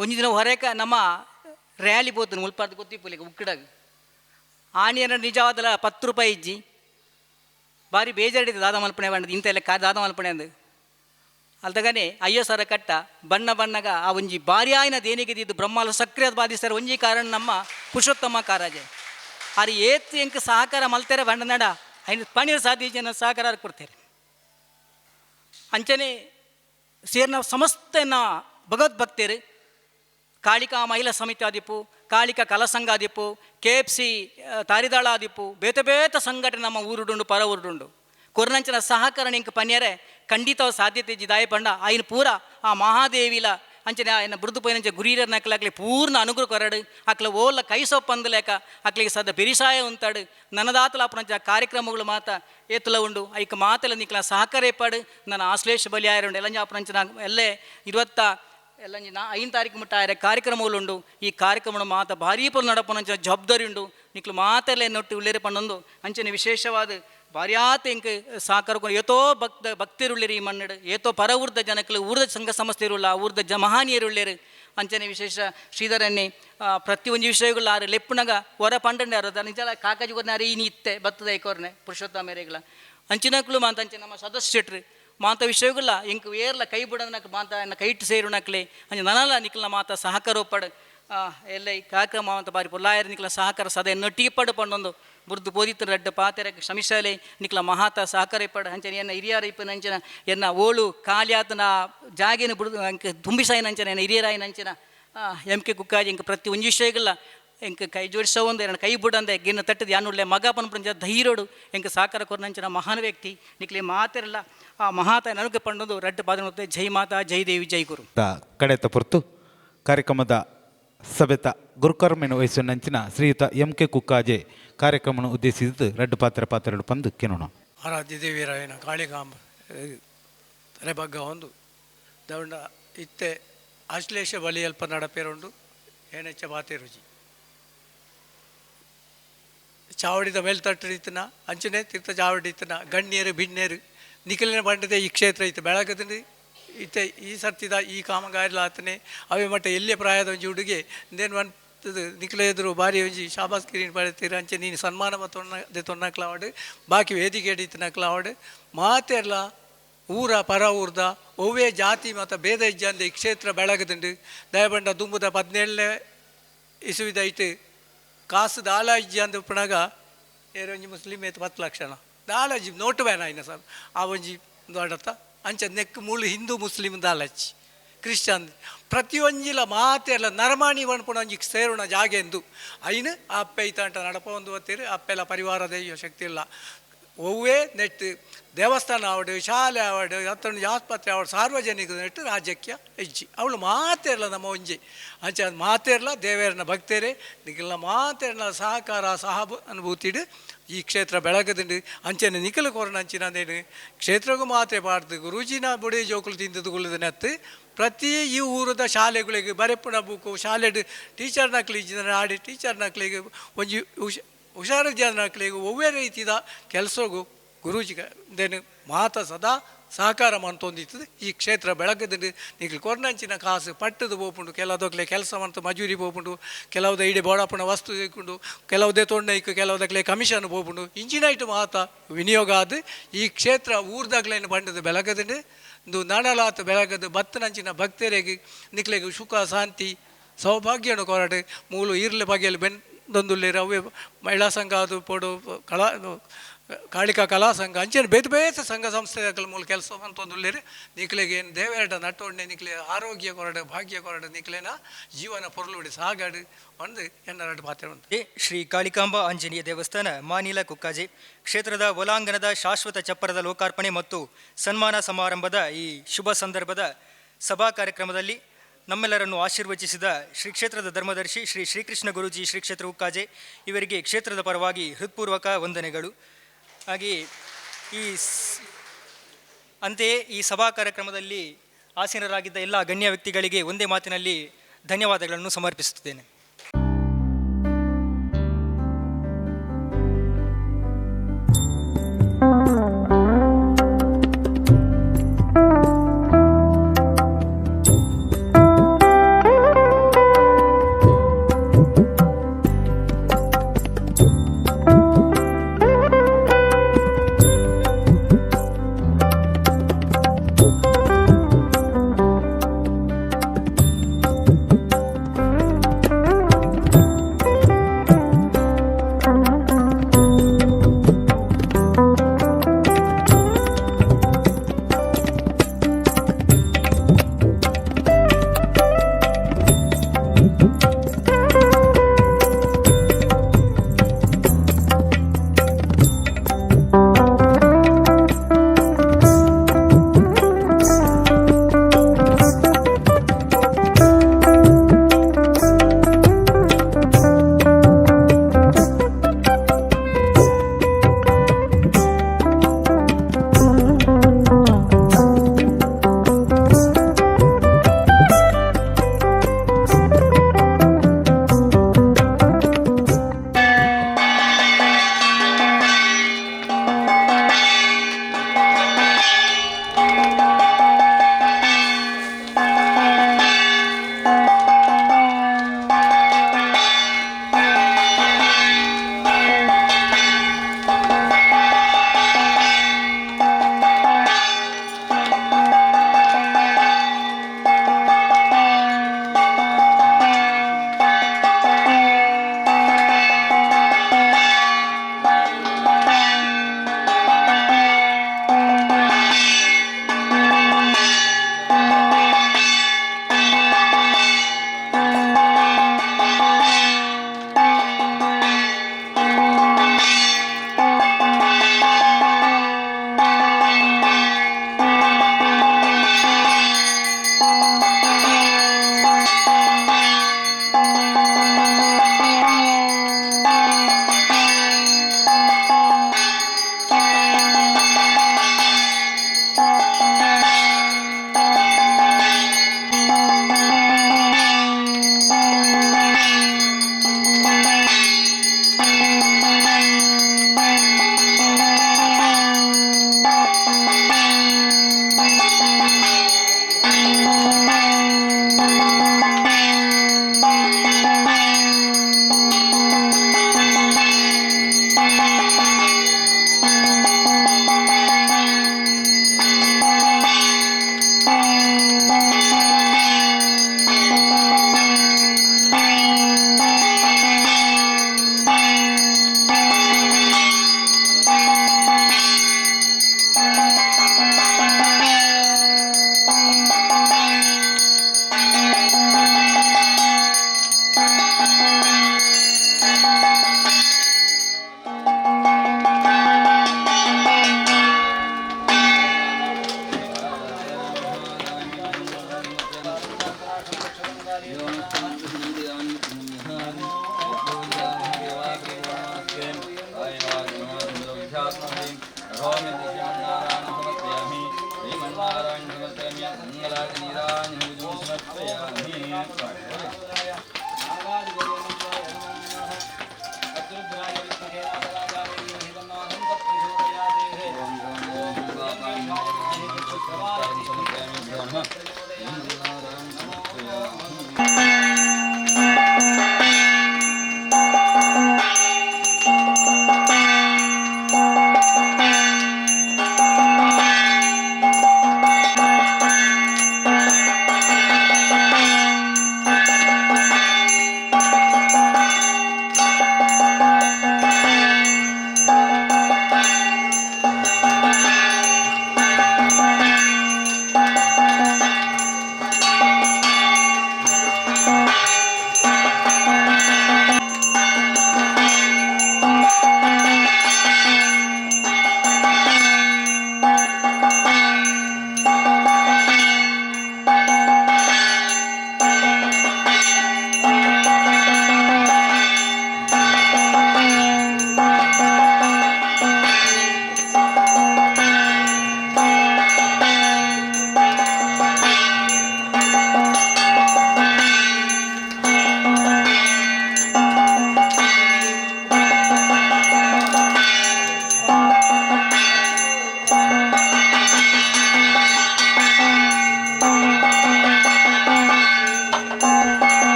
ಒಂದು ದಿನ ಹೊರಕ ನಮ್ಮ ರ್ಯಾಲಿ ಪೋತು ಮುಲ್ಪಾರ್ದು ಗೊತ್ತಿಪ್ಪಲಿಕ್ಕೆ ಉಕ್ಕಡಾಗ ಆಣಿಯರ ನಿಜವಾದಲ್ಲ 10 ರೂಪಾಯಿ ಇಜ್ಜಿ ಭಾರಿ ಬೇಜಾರಿದ್ದು ದಾದ ಮಲ್ಪಣೆ ಬಂಡದು ಇಂತೆಲ್ಲ ದಾದ ಮಲ್ಪಣೆ ಅಂದು ಅಲ್ದಗನೆ ಅಯ್ಯೋ ಸರ ಕಟ್ಟ ಬಣ್ಣ ಬಣ್ಣಗ ಆ ಒಂಜಿ ಭಾರಿ ಆಯ್ನ ದೇನಿಗೆದಿದ್ದು ಬ್ರಹ್ಮಾಲ ಸಕ್ರಿಯ ಬಾಧಿಸ್ತಾರೆ ಒಂಜಿ ಕಾರಣ ನಮ್ಮ ಪುರುಷೋತ್ತಮ ಕಾರಾಜೆ ಅದು ಏತ್ ಎಂಕ ಸಹಕಾರ ಮಲ್ತಾರೆ ಬಣ್ಣ ನಡ ಐನು ಪಣಿರ ಸಾಧ್ಯ ಜನ ಸಹಕಾರ ಕೊಡ್ತಾರೆ ಅಂಚನೆ ಸೇರ್ನ ಸಮಸ್ತ ಭಗವದ್ಭಕ್ತರು ಕಾಳಿಕಾ ಮಹಿಳಾ ಸಮಿತಿ ಆದಿಪ್ಪು ಕಾಳಿಕಾ ಕಲಾ ಸಂಘ ಆದಿಪ್ಪು KFC ತಾರಿದಾಳ ಆದಿಪ್ಪು ಬೇತೆ ಬೇತೆ ಸಂಘಟನೆ ನಮ್ಮ ಊರುಡುಂಡು ಪರ ಊರುಡುಂಡು ಕೊರ್ನಂಚಿನ ಸಹಕರಣ ಇಂಕ ಪನ್ಯರೆ ಖಂಡಿತ ಸಾಧ್ಯತೆ ದಾಯ ಪಂಡ ಆಯ್ನ ಪೂರ ಆ ಮಹಾದೇವಿಲ ಅಂಚನೆ ಆಯ್ನ ಬೃದು ಪೈನಂಚ ಗುರೀರರ್ ನಕ್ಲಾಗ್ಲಿ ಪೂರ್ಣ ಅನುಗ್ರಹ ಕೊರಡು ಅಕ್ಲ ಓಲ್ಲ ಕೈಸೊಪ್ಪಂದು ಲೇಕ ಅಕ್ಲಿಗೆ ಸದ ಬೆರಿಸಾಯ ಉಂತಾಡು ನನ್ನದಾತಲ ಅಪರಂಚ ಕಾರ್ಯಕ್ರಮಗಳು ಮಾತ ಏತುಲ ಉಂಡು ಐಕ ಮಾತಲ ನಿಕ್ಲ ಸಹಕಾರ ಪಡು ನನ್ನ ಆಶ್ಲೇಷ ಬಲಿ ಆಯರುಂಡು ಎಲ್ಲಂಜ ಅಪರಂಚ ಎಲ್ಲೇ 20 ಎಲ್ಲಂಜಿ 5 ತಾರೀಕು ಮುಟ್ಟ ಆಯ್ರೆ ಕಾರ್ಯಕ್ರಮಗಳುಂಡು ಈ ಕಾರ್ಯಕ್ರಮ ಮಾತ ಭಾರೀ ಪುಲ್ ನಡಪನಂಚ ಜವಾಬ್ದಾರಿ ಉಂಡು ನಿಕ್ಲು ಮಾತೆಲ್ಲ ನೊಟ್ಟು ಉಳ್ಳೇರಿ ಪಂಡೊಂದು ಅಂಚನೆ ವಿಶೇಷವಾದ ಭಾರ್ಯಾತ ಇಂಕ ಸಾಕಾರ ಏತೋ ಭಕ್ತಿರುಳ್ಳಿರಿ ಈ ಮನ್ನಡು ಏತೋ ಪರ ಊರ್ದ ಜನಕ್ಕಲು ಊರ್ದ ಸಂಘ ಸಂಸ್ಥೆ ಇರುಲ್ಲ ಊರ್ದ ಮಹಾನೀರುಳ್ಳೇರು ಅಂಚನೆ ವಿಶೇಷ ಶ್ರೀಧರನ್ನೇ ಪ್ರತಿ ಒಂದು ವಿಷಯಗಳು ಆರು ಲೆಪ್ಪುನಗ ಹೊರ ಪಂಡಂಡೆ ಆರೋದ ನಿಜ ಕಾಕಾಜಿ ಕೊರ್ನಾರು ಈ ನೀತ್ತೆ ಬತ್ತದ ಐಕೋರ್ನೆ ಪುರುಷೋತ್ತಮೇರೆಗಳ ಅಂಚಿನಕ್ಲು ಮಾತ ಅಂಚೆ ನಮ್ಮ ಸದಸ್ಯಟ್ರು ಮಾತ ವಿಷಯಗಳ ಇಂಕ ಏರ್ಲ ಕೈ ಬಿಡೋದಕ್ಕೆ ಮಾತ ಕೈ ಇಟ್ಟು ಸೇರು ನಕ್ಲೆ ಅಂಚೆ ನನಲ್ಲ ನಿಕ್ಲ ಮಾತ ಸಹಕಾರ ಪಡು ಎಲ್ಲ ಈ ಕಾರ್ಯಕ್ರಮ ಅಂತ ಬಾರಿ ಪೊಲ್ಲಾಯರ್ ನಿಕ್ಲ ಸಹಕಾರ ಸದ ನೊಟ್ಟಿಗೆ ಪಡು ಪಂಡೊಂದು ಬುರ್ದು ಬೋದಿತ್ತು ರಡ್ಡ ಪಾತೆರ ಶ್ರಮಿಸಲೆ ನಿಕ್ಲ ಮಹಾತ ಸಹಕಾರ ಪಡು ಅಂಚನೆ ಎನ್ನ ಹಿರಿಯರ ಇಪ್ಪನ ಅಂಚನ ಎನ್ನ ಓಳು ಖಾಲಿಯಾತನ ಜಾಗೇನು ಬಿಡುದು ಅಂಕ ತುಂಬಿಸಾಯಿನ ಅಂಚನ ಎನ್ನ ಹಿರಿಯರಾಯಿನ ಅಂಚನ MK ಕುಕ್ಕಾಜಿ ಇಂಕ ಪ್ರತಿ ಒಂದು ವಿಷಯಗಳ ಎಂಕ ಕೈ ಜೋಡಿಸೋಂದು ಎರಡು ಕೈ ಬಿಡಂದೆ ಗಿನ್ನ ತಟ್ಟದು ಯಾನುಳ್ಳೆ ಮಗ ಪನ್ಪಂಚ ಧೈರ್ಯೋಡು ಎಂಕ ಸಾಕಾರ ಕೊರ್ನಂಚಿನ ಮಹಾನ್ ವ್ಯಕ್ತಿ ನಿಕ್ಲೆ ಮಾತಿರಲ್ಲ ಆ ಮಹಾತ ನನಗೆ ಪಂಡೊಂದು ರಡ್ಡ ಪಾದ ಜೈ ಮಾತಾ ಜೈ ದೇವಿ ಜೈ ಗುರು ಕಡೆತ ಪೊರ್ತು ಕಾರ್ಯಕ್ರಮದ ಸಭೆತ ಗುರುಕರ್ಮೆನ ವಹಿಸಿನಂಚಿನ ಶ್ರೀಯುತ MK ಕುಕ್ಕಾಜೆ ಕಾರ್ಯಕ್ರಮವನ್ನು ಉದ್ದೇಶಿಸಿದ್ದು ರಡ್ಡು ಪಾತ್ರೆಡು ಪಂದು ಕೆನೋಣ ಆರಾಧ್ಯ ದೇವಿರಾಯನ ಕಾಳಿಕಾಂಬ ತಲೆಬಗ್ಗ ಒಂದು ದೌಂಡ ಇತ್ತೆ ಆಶ್ಲೇಷ ಬಲಿಯಲ್ಪ ನಡಪೇರುಂಡು ಏನೆಚ್ಚ ಬಾತೆ ರುಚಿ ಚಾವಡಿದ ಮೇಲ್ತಟ್ಟಿನ ಅಂಚನೆ ತೀರ್ಥ ಚಾವಡಿತನ ಗಣ್ಯರು ಭಿನ್ಯರು ನಿಖಿಲಿನ ಬಂಡದೆ ಈ ಕ್ಷೇತ್ರ ಇತ್ತು ಬೆಳಗದಲ್ಲಿ ಇತ್ತೆ ಈ ಸರ್ತಿದ ಈ ಕಾಮಗಾರಿಲ ಆತನೇ ಅವೇ ಮಟ್ಟ ಎಲ್ಲೇ ಪ್ರಾಯದ ಒಂಜಿ ಹುಡುಗೆ ನೇನು ಬಂತದ್ದು ನಿಖಿಲ ಎದುರು ಬಾರಿ ಒಂಜಿ ಶಾಬಾಸ್ ಕಿರೀನ್ ಪಡೆತೀರ ಅಂಚೆ ನೀನು ಸನ್ಮಾನ ತೊನ್ನಕ್ಲಾವಡು ಬಾಕಿ ವೇದಿಕೆ ಹಿಡಿತನಕ್ಲಾವಡು ಮಾತೆಲ್ಲ ಊರ ಪರ ಊರ್ದ ಒವ್ವೇ ಜಾತಿ ಮತ್ತು ಭೇದ ಇಜ್ಜಂದ ಈ ಕ್ಷೇತ್ರ ಬೆಳಗದುಂಡು ದಯಬಂಡ ದುಂಬುದ 17ನೇ ಇಸುವಿದ ಐಟು ಕಾಸು ದಾಲಾಜಿ ಅಂದ ಪುಣಗ ಏರೊಂಜಿ ಮುಸ್ಲಿಮ್ ಏತು 10 ಲಕ್ಷನ ದಾಲಾಜಿ ನೋಟು ಬೇನ ಆಯ್ನ ಸರ್ ಆ ಒಂಜಿ ದೊಡ್ಡತ್ತ ಅಂಚ ನೆಕ್ ಮೂಳು ಹಿಂದೂ ಮುಸ್ಲಿಮ್ ದಾಲಾಜಿ ಕ್ರಿಶ್ಚನ್ ಪ್ರತಿಯೊಂಜಿಲ ಮಾತೆಲ್ಲ ನರಮಾಣಿ ಬಣ್ಪುಣ ಒಂಜಿ ಸೇರೋಣ ಜಾಗೆ ಎಂದು ಐನು ಅಪ್ಪೆ ಐತಂಟ ನಡಪ ಒಂದು ಹೊತ್ತೀರಿ ಅಪ್ಪೆಲ್ಲ ಪರಿವಾರದ ಶಕ್ತಿ ಇಲ್ಲ ಒವ್ವೇ ನೆಟ್ಟು ದೇವಸ್ಥಾನ ಆವಡು ಶಾಲೆ ಆವಡು ಅತ್ತೊಂದು ಆಸ್ಪತ್ರೆ ಆವಡು ಸಾರ್ವಜನಿಕ ನೆಟ್ಟು ರಾಜ್ಯಕ್ಕೆ ಹೆಜ್ಜಿ ಅವಳು ಮಾತೇರಲ್ಲ ನಮ್ಮ ಒಂಜಿ ಅಂಚೆ ಅದು ಮಾತೇರಲ್ಲ ದೇವೇರನ ಭಕ್ತರೇ ನಿಖಿಲ ಮಾತೇರನ ಸಹಕಾರ ಅನುಭೂತಿಡು ಈ ಕ್ಷೇತ್ರ ಬೆಳಗದುಂಡು ಅಂಚೆನೆ ನಿಖಿಲ ಕೊರನ ಅಂಚಿನಂದೇನು ಕ್ಷೇತ್ರಗೂ ಮಾತ್ರೆ ಪಾಡ್ದು ಗುರೂಜಿನ ಬುಡಿ ಜೋಕುಲು ತಿಂದದುಗುಳದ ನೆತ್ತು ಪ್ರತಿ ಈ ಊರದ ಶಾಲೆಗಳಿಗೆ ಬರೆಪುಣ ಬುಕ್ಕು ಶಾಲೆ ಟೀಚರ್ ನಕ್ಲಿ ಆಡಿ ಟೀಚರ್ ನಕ್ಲಿಗೆ ಒಂಜಿ ಹುಷಾರು ಜನಕ್ಲಿಗೆ ಒವ್ವೇ ರೀತಿಯ ಕೆಲಸಗೂ ಗುರೂಜಿದೇನು ಮಾತ ಸದಾ ಸಹಕಾರ ಮಂತೊಂದಿತ್ತು ಈ ಕ್ಷೇತ್ರ ಬೆಳಗದು ನಿಖಿಲ್ ಕೊರ್ನಂಚಿನ ಕಾಸು ಪಟ್ಟದು ಬೋಪುಂಡು ಕೆಲವುದಕ್ಲೆ ಕೆಲಸ ಮಂತು ಮಜೂರಿ ಬೋಪುಂಡು ಕೆಲವುದ ಇಡೀ ಬೋಡಪ್ಪನ ವಸ್ತು ಇಕ್ಕೊಂಡು ಕೆಲವುದೇ ತೊಂಡೈಕು ಕೆಲವುದಕ್ಲೆ ಕಮಿಷನ್ ಬೋಪುಂಡು ಇಂಜಿನೈಟು ಮಾತ ವಿನಿಯೋಗ ಆದು ಈ ಕ್ಷೇತ್ರ ಊರ್ದಾಗ್ಲೇನು ಬಂಡದು ಬೆಳಗದು ಒಂದು ನಡಲಾತ ಬೆಳಗದು ಬತ್ತನಂಚಿನ ಭಕ್ತರಿಗೆ ನಿಕ್ಲೆಗೆ ಸುಖ ಶಾಂತಿ ಸೌಭಾಗ್ಯನು ಕೊರಡು ಮೂಲು ಈರ್ಲೆ ಬಗೆಯಲ್ಲಿ ದೊಂದುಲ್ಲೇರು ಅವೇ ಮಹಿಳಾ ಸಂಘ ಅದು ಪೋಡು ಕಾಳಿಕಾ ಕಲಾ ಸಂಘ ಅಂಚೆನ ಬೇತೆ ಬೇತೆ ಸಂಘ ಸಂಸ್ಥೆಗಳ ಮೂಲ ಕೆಲಸ ಅಂತೊಂದುಲ್ಲೇರು ನಿಕ್ಲೆಗೆ ಏನು ದೇವೇರಡ ನಟ್ಟೊಂಡೆ ನಿಕ್ಲೆ ಆರೋಗ್ಯ ಕೊರಡು ಭಾಗ್ಯ ಕೊರಡು ನಿಕ್ಲೆನ ಜೀವನ ಪೊರ್ಲುಡಿ ಸಾಗಾಡು ಒಂದು ಎನ್ನರಡು ಪಾತ್ರ ಉಂಟು. ಶ್ರೀ ಕಾಳಿಕಾಂಬ ಆಂಜನೇಯ ದೇವಸ್ಥಾನ ಮಾನಿಲ ಕುಕ್ಕಾಜೆ ಕ್ಷೇತ್ರದ ಒಲಾಂಗಣದ ಶಾಶ್ವತ ಚಪ್ಪರದ ಲೋಕಾರ್ಪಣೆ ಮತ್ತು ಸನ್ಮಾನ ಸಮಾರಂಭದ ಈ ಶುಭ ಸಂದರ್ಭದ ಸಭಾ ಕಾರ್ಯಕ್ರಮದಲ್ಲಿ ನಮ್ಮೆಲ್ಲರನ್ನು ಆಶೀರ್ವಚಿಸಿದ ಶ್ರೀ ಕ್ಷೇತ್ರದ ಧರ್ಮದರ್ಶಿ ಶ್ರೀ ಶ್ರೀಕೃಷ್ಣ ಗುರೂಜಿ ಶ್ರೀ ಕ್ಷೇತ್ರ ಕುಕ್ಕಾಜೆ ಇವರಿಗೆ ಕ್ಷೇತ್ರದ ಪರವಾಗಿ ಹೃತ್ಪೂರ್ವಕ ವಂದನೆಗಳು. ಹಾಗೆಯೇ ಅಂತೆಯೇ ಈ ಸಭಾ ಕಾರ್ಯಕ್ರಮದಲ್ಲಿ ಆಸೀನರಾಗಿದ್ದ ಎಲ್ಲ ಗಣ್ಯ ವ್ಯಕ್ತಿಗಳಿಗೆ ಒಂದೇ ಮಾತಿನಲ್ಲಿ ಧನ್ಯವಾದಗಳನ್ನು ಸಮರ್ಪಿಸುತ್ತೇನೆ.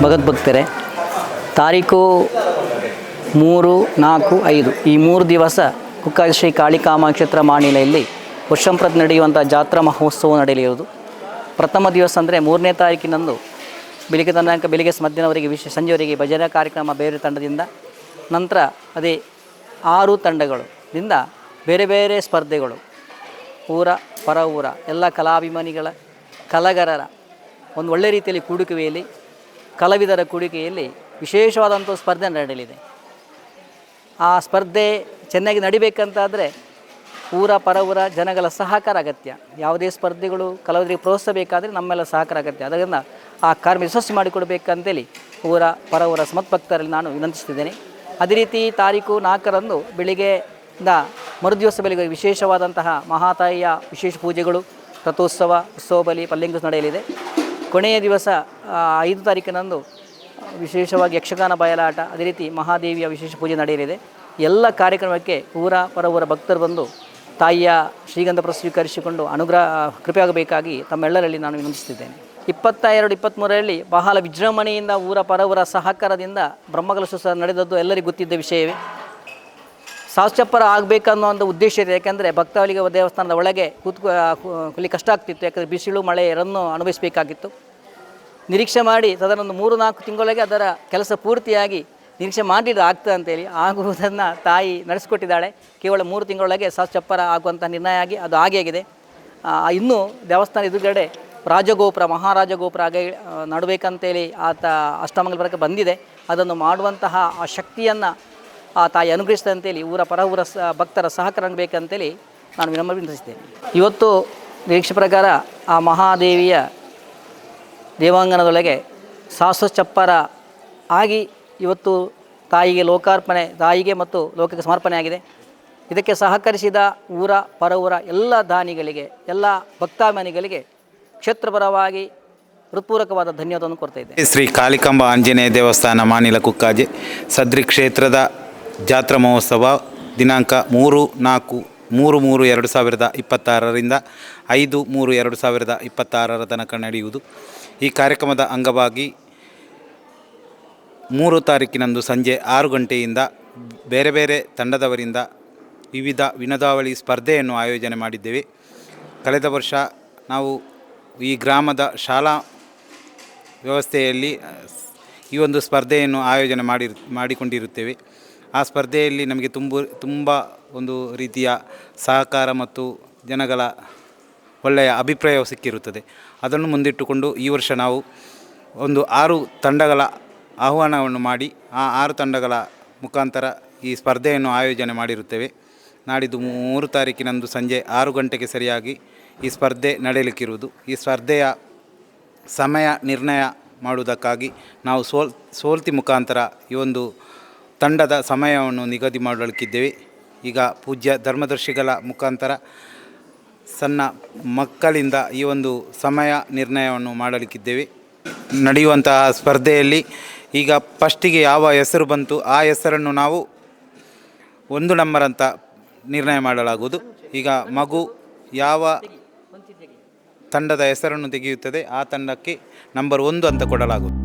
ಭಗವದ್ಭಕ್ತರೇ, ತಾರೀಕು 3, 4, 5 ಈ 3 ದಿವಸ ಕುಕ್ಕಾಜಿ ಶ್ರೀ ಕಾಳಿಕಾಂಬಾ ಕ್ಷೇತ್ರ ಮಾಣಿಲೆಯಲ್ಲಿ ವರ್ಷಂಪ್ರತಿ ನಡೆಯುವಂಥ ಜಾತ್ರಾ ಮಹೋತ್ಸವ ನಡೆಯಲಿರುವುದು. ಪ್ರಥಮ ದಿವಸ ಅಂದರೆ 3ನೇ ತಾರೀಕಿನಂದು ಬೆಳಿಗ್ಗೆ ತನಕ ಬೆಳಿಗ್ಗೆ ಮಧ್ಯಾಹ್ನವರೆಗೆ ಸಂಜೆವರೆಗೆ ಭಜನಾ ಕಾರ್ಯಕ್ರಮ ಬೇರೆ ತಂಡದಿಂದ, ನಂತರ ಅದೇ 6 ತಂಡಗಳಿಂದ ಬೇರೆ ಬೇರೆ ಸ್ಪರ್ಧೆಗಳು, ಊರ ಪರ ಊರ ಎಲ್ಲ ಕಲಾಭಿಮಾನಿಗಳ ಕಲಾಗಾರರ ಒಂದು ಒಳ್ಳೆ ರೀತಿಯಲ್ಲಿ ಕೂಡುಕುವೆಯಲ್ಲಿ, ಕಲಾವಿದರ ಕೂಡುಕೆಯಲ್ಲಿ ವಿಶೇಷವಾದಂಥ ಸ್ಪರ್ಧೆ ನಡೆಯಲಿದೆ. ಆ ಸ್ಪರ್ಧೆ ಚೆನ್ನಾಗಿ ನಡಿಬೇಕಂತಾದರೆ ಊರ ಪರ ಊರ ಜನಗಳ ಸಹಕಾರ ಅಗತ್ಯ. ಯಾವುದೇ ಸ್ಪರ್ಧೆಗಳು ಕಲಾವಿದರಿಗೆ ಪ್ರೋತ್ಸಾಹ ಬೇಕಾದರೆ ನಮ್ಮೆಲ್ಲ ಸಹಕಾರ ಅಗತ್ಯ. ಅದರಿಂದ ಆ ಕಾರ್ಯ ಯಶಸ್ವಿ ಮಾಡಿಕೊಡಬೇಕಂತೇಳಿ ಊರ ಪರ ಊರ ಸಮತ್ಭಕ್ತರಲ್ಲಿ ನಾನು ವಿನಂತಿಸ್ತಿದ್ದೇನೆ. ಅದೇ ರೀತಿ ತಾರೀಕು 4ರಂದು ಬೆಳಿಗ್ಗೆಯಿಂದ ಮರುದಿವಸ ಬೆಳಿಗ್ಗೆ ವಿಶೇಷವಾದಂತಹ ಮಹಾತಾಯಿಯ ವಿಶೇಷ ಪೂಜೆಗಳು, ರಥೋತ್ಸವ, ಉತ್ಸವ ಬಲಿ, ಪಲ್ಯಂಗು ನಡೆಯಲಿದೆ. ಕೊನೆಯ ದಿವಸ 5 ತಾರೀಕಿನಂದು ವಿಶೇಷವಾಗಿ ಯಕ್ಷಗಾನ ಬಯಲಾಟ, ಅದೇ ರೀತಿ ಮಹಾದೇವಿಯ ವಿಶೇಷ ಪೂಜೆ ನಡೆಯಲಿದೆ. ಎಲ್ಲ ಕಾರ್ಯಕ್ರಮಕ್ಕೆ ಊರ ಪರ ಊರ ಭಕ್ತರು ಬಂದು ತಾಯಿಯ ಶ್ರೀಗಂಧ ಸ್ವೀಕರಿಸಿಕೊಂಡು ಕೃಪೆ ಆಗಬೇಕಾಗಿ ತಮ್ಮೆಲ್ಲರಲ್ಲಿ ನಾನು ವಿನಂತಿಸುತ್ತಿದ್ದೇನೆ. 22, 23ರಲ್ಲಿ ಬಹಳ ವಿಜೃಂಭಣೆಯಿಂದ ಊರ ಪರ ಊರ ಸಹಕಾರದಿಂದ ಬ್ರಹ್ಮಕಲಶೋತ್ಸವ ನಡೆದದ್ದು ಎಲ್ಲರಿಗೂ ಗೊತ್ತಿದ್ದ ವಿಷಯವೇ. ಸಾಸುಚಪ್ಪರ ಆಗಬೇಕನ್ನೋ ಒಂದು ಉದ್ದೇಶ ಇದೆ. ಯಾಕೆಂದರೆ ಭಕ್ತಾವಳಿಗೆ ದೇವಸ್ಥಾನದ ಒಳಗೆ ಕೂಲಿ ಕಷ್ಟ ಆಗ್ತಿತ್ತು. ಯಾಕಂದರೆ ಬಿಸಿಲು ಮಳೆ ಎರಡನ್ನೂ ಅನುಭವಿಸಬೇಕಾಗಿತ್ತು. ನಿರೀಕ್ಷೆ ಮಾಡಿ ತದನೊಂದು 3-4 ತಿಂಗಳೊಳಗೆ ಅದರ ಕೆಲಸ ಪೂರ್ತಿಯಾಗಿ ನಿರೀಕ್ಷೆ ಮಾಡಿದ್ದು ಆಗ್ತದೆ ಅಂತೇಳಿ ಆಗುವುದನ್ನು ತಾಯಿ ನಡೆಸಿಕೊಟ್ಟಿದ್ದಾಳೆ. ಕೇವಲ 3 ತಿಂಗಳೊಳಗೆ ಸಾಸುಚಪ್ಪರ ಆಗುವಂಥ ನಿರ್ಣಯ ಆಗಿ ಅದು ಆಗಿದೆ. ಇನ್ನೂ ದೇವಸ್ಥಾನ ಎದುರುಗಡೆ ರಾಜಗೋಪುರ, ಮಹಾರಾಜಗೋಪುರ ನಡಬೇಕಂತೇಳಿ ಆತ ಅಷ್ಟಮಂಗಲಕ್ಕೆ ಬಂದಿದೆ. ಅದನ್ನು ಮಾಡುವಂತಹ ಆ ಶಕ್ತಿಯನ್ನು ಆ ತಾಯಿ ಅನುಗ್ರಹಿಸಿದಂತೇಳಿ ಊರ ಪರ ಊರ ಭಕ್ತರ ಸಹಕಾರ ಬೇಕಂತೇಳಿ ನಾನು ವಿನಂತಿಸ್ತೇನೆ. ಇವತ್ತು ನಿರೀಕ್ಷೆ ಪ್ರಕಾರ ಆ ಮಹಾದೇವಿಯ ದೇವಾಂಗಣದೊಳಗೆ ಸಾಸುಚಪ್ಪರ ಆಗಿ ಇವತ್ತು ತಾಯಿಗೆ ಲೋಕಾರ್ಪಣೆ, ತಾಯಿಗೆ ಮತ್ತು ಲೋಕಕ್ಕೆ ಸಮರ್ಪಣೆ ಆಗಿದೆ. ಇದಕ್ಕೆ ಸಹಕರಿಸಿದ ಊರ ಪರ ಊರ ಎಲ್ಲ ದಾನಿಗಳಿಗೆ, ಎಲ್ಲ ಭಕ್ತಾಭಿಮಾನಿಗಳಿಗೆ ಕ್ಷೇತ್ರಪರವಾಗಿ ಹೃತ್ಪೂರ್ವಕವಾದ ಧನ್ಯವಾದವನ್ನು ಕೊಡ್ತಾ ಇದ್ದೆ. ಶ್ರೀ ಕಾಳಿಕಾಂಬ ಆಂಜನೇಯ ದೇವಸ್ಥಾನ ಮಾನಿಲ ಕುಕ್ಕಾಜೆ ಸದ್ರಿ ಕ್ಷೇತ್ರದ ಜಾತ್ರಾ ಮಹೋತ್ಸವ ದಿನಾಂಕ 3/3/2026ರಿಂದ 5/3/2026 ತನಕ ನಡೆಯುವುದು. ಈ ಕಾರ್ಯಕ್ರಮದ ಅಂಗವಾಗಿ 3 ತಾರೀಕಿನಂದು ಸಂಜೆ 6 ಗಂಟೆಯಿಂದ ಬೇರೆ ಬೇರೆ ತಂಡದವರಿಂದ ವಿವಿಧ ವಿನೋದಾವಳಿ ಸ್ಪರ್ಧೆಯನ್ನು ಆಯೋಜನೆ ಮಾಡಿದ್ದೇವೆ. ಕಳೆದ ವರ್ಷ ನಾವು ಈ ಗ್ರಾಮದ ಶಾಲಾ ವ್ಯವಸ್ಥೆಯಲ್ಲಿ ಈ ಒಂದು ಸ್ಪರ್ಧೆಯನ್ನು ಆಯೋಜನೆ ಮಾಡಿಕೊಂಡಿರುತ್ತೇವೆ. ಆ ಸ್ಪರ್ಧೆಯಲ್ಲಿ ನಮಗೆ ತುಂಬ ಒಂದು ರೀತಿಯ ಸಹಕಾರ ಮತ್ತು ಜನಗಳ ಒಳ್ಳೆಯ ಅಭಿಪ್ರಾಯವು ಸಿಕ್ಕಿರುತ್ತದೆ. ಅದನ್ನು ಮುಂದಿಟ್ಟುಕೊಂಡು ಈ ವರ್ಷ ನಾವು ಒಂದು 6 ತಂಡಗಳ ಆಹ್ವಾನವನ್ನು ಮಾಡಿ ಆ 6 ತಂಡಗಳ ಮುಖಾಂತರ ಈ ಸ್ಪರ್ಧೆಯನ್ನು ಆಯೋಜನೆ ಮಾಡಿರುತ್ತೇವೆ. ನಾಡಿದ್ದು 3 ತಾರೀಕಿನಂದು ಸಂಜೆ 6 ಗಂಟೆಗೆ ಸರಿಯಾಗಿ ಈ ಸ್ಪರ್ಧೆ ನಡೆಯಲಿಕ್ಕಿರುವುದು. ಈ ಸ್ಪರ್ಧೆಯ ಸಮಯ ನಿರ್ಣಯ ಮಾಡುವುದಕ್ಕಾಗಿ ನಾವು ಸೋಲ್ತಿ ಮುಖಾಂತರ ಈ ಒಂದು ತಂಡದ ಸಮಯವನ್ನು ನಿಗದಿ ಮಾಡಲಿಕ್ಕಿದ್ದೇವೆ. ಈಗ ಪೂಜ್ಯ ಧರ್ಮದರ್ಶಿಗಳ ಮುಖಾಂತರ ಸಣ್ಣ ಮಕ್ಕಳಿಂದ ಈ ಒಂದು ಸಮಯ ನಿರ್ಣಯವನ್ನು ಮಾಡಲಿಕ್ಕಿದ್ದೇವೆ. ನಡೆಯುವಂತಹ ಸ್ಪರ್ಧೆಯಲ್ಲಿ ಈಗ ಫಸ್ಟಿಗೆ ಯಾವ ಹೆಸರು ಬಂತು ಆ ಹೆಸರನ್ನು ನಾವು 1 ನಂಬರ್ ಅಂತ ನಿರ್ಣಯ ಮಾಡಲಾಗುವುದು. ಈಗ ಮಗು ಯಾವ ತಂಡದ ಹೆಸರನ್ನು ತೆಗೆಯುತ್ತದೆ ಆ ತಂಡಕ್ಕೆ ನಂಬರ್ 1 ಅಂತ ಕೊಡಲಾಗುವುದು.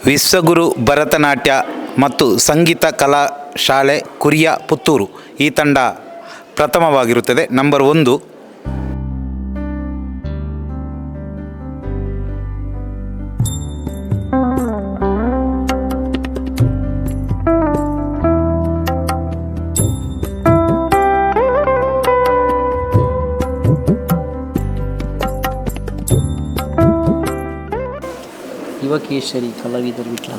ವಿಶ್ವಗುರು ಭರತನಾಟ್ಯ ಮತ್ತು ಸಂಗೀತ ಕಲಾ ಶಾಲೆ ಕುರಿಯ ಪುತ್ತೂರು ಈ ತಂಡ ಪ್ರಥಮವಾಗಿರುತ್ತದೆ. ನಂಬರ್ 1. ಯುವಕೇಶರಿ ಕಲಾವಿದರು ವಿಟ್ಲ.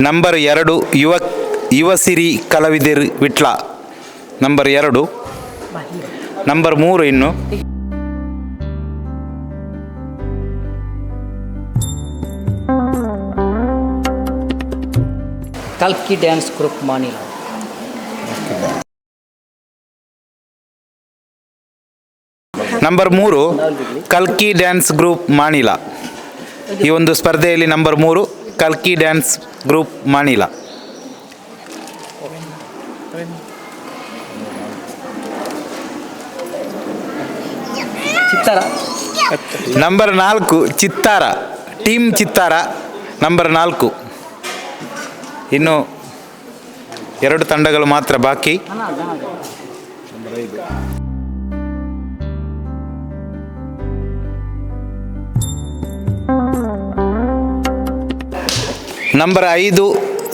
ನಂಬರ್ 2 ಯುವಸಿರಿ ಕಲಾವಿದರು ವಿಟ್ಲ. ನಂಬರ್ 2. ನಂಬರ್ 3 ಇನ್ನು ಕಲ್ಕಿ ಡ್ಯಾನ್ಸ್ ಗ್ರೂಪ್ ಮಾನಿಲ. ನಂಬರ್ 3 ಕಲ್ಕಿ ಡ್ಯಾನ್ಸ್ ಗ್ರೂಪ್ ಮಾನಿಲ. ಈ ಒಂದು ಸ್ಪರ್ಧೆಯಲ್ಲಿ ನಂಬರ್ 3 ಕಲ್ಕಿ ಡ್ಯಾನ್ಸ್ ಗ್ರೂಪ್ ಮಾನಿಲ. ಚಿತ್ತಾರ. ನಂಬರ್ 4 ಚಿತ್ತಾರ ಟೀಮ್ ಚಿತ್ತಾರ ನಂಬರ್ 4 ಇನ್ನು 2 ತಂಡಗಳು ಮಾತ್ರ ಬಾಕಿ. Number 5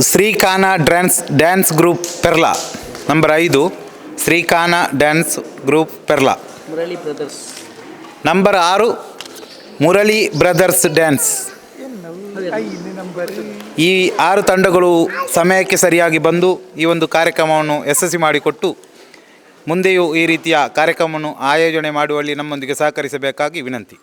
Srikhana dance group Perla. Number 5 Srikhana dance group Perla. Murali brothers. Number 6 Murali brothers dance. ಈ 6 ತಂಡಗಳು ಸಮಯಕ್ಕೆ ಸರಿಯಾಗಿ ಬಂದು ಈ ಒಂದು ಕಾರ್ಯಕ್ರಮವನ್ನು ಯಶಸ್ವಿ ಮಾಡಿಕೊಟ್ಟು ಮುಂದೆಯೂ ಈ ರೀತಿಯ ಕಾರ್ಯಕ್ರಮವನ್ನು ಆಯೋಜನೆ ಮಾಡುವಲ್ಲಿ ನಮ್ಮೊಂದಿಗೆ ಸಹಕರಿಸಬೇಕಾಗಿ ವಿನಂತಿ.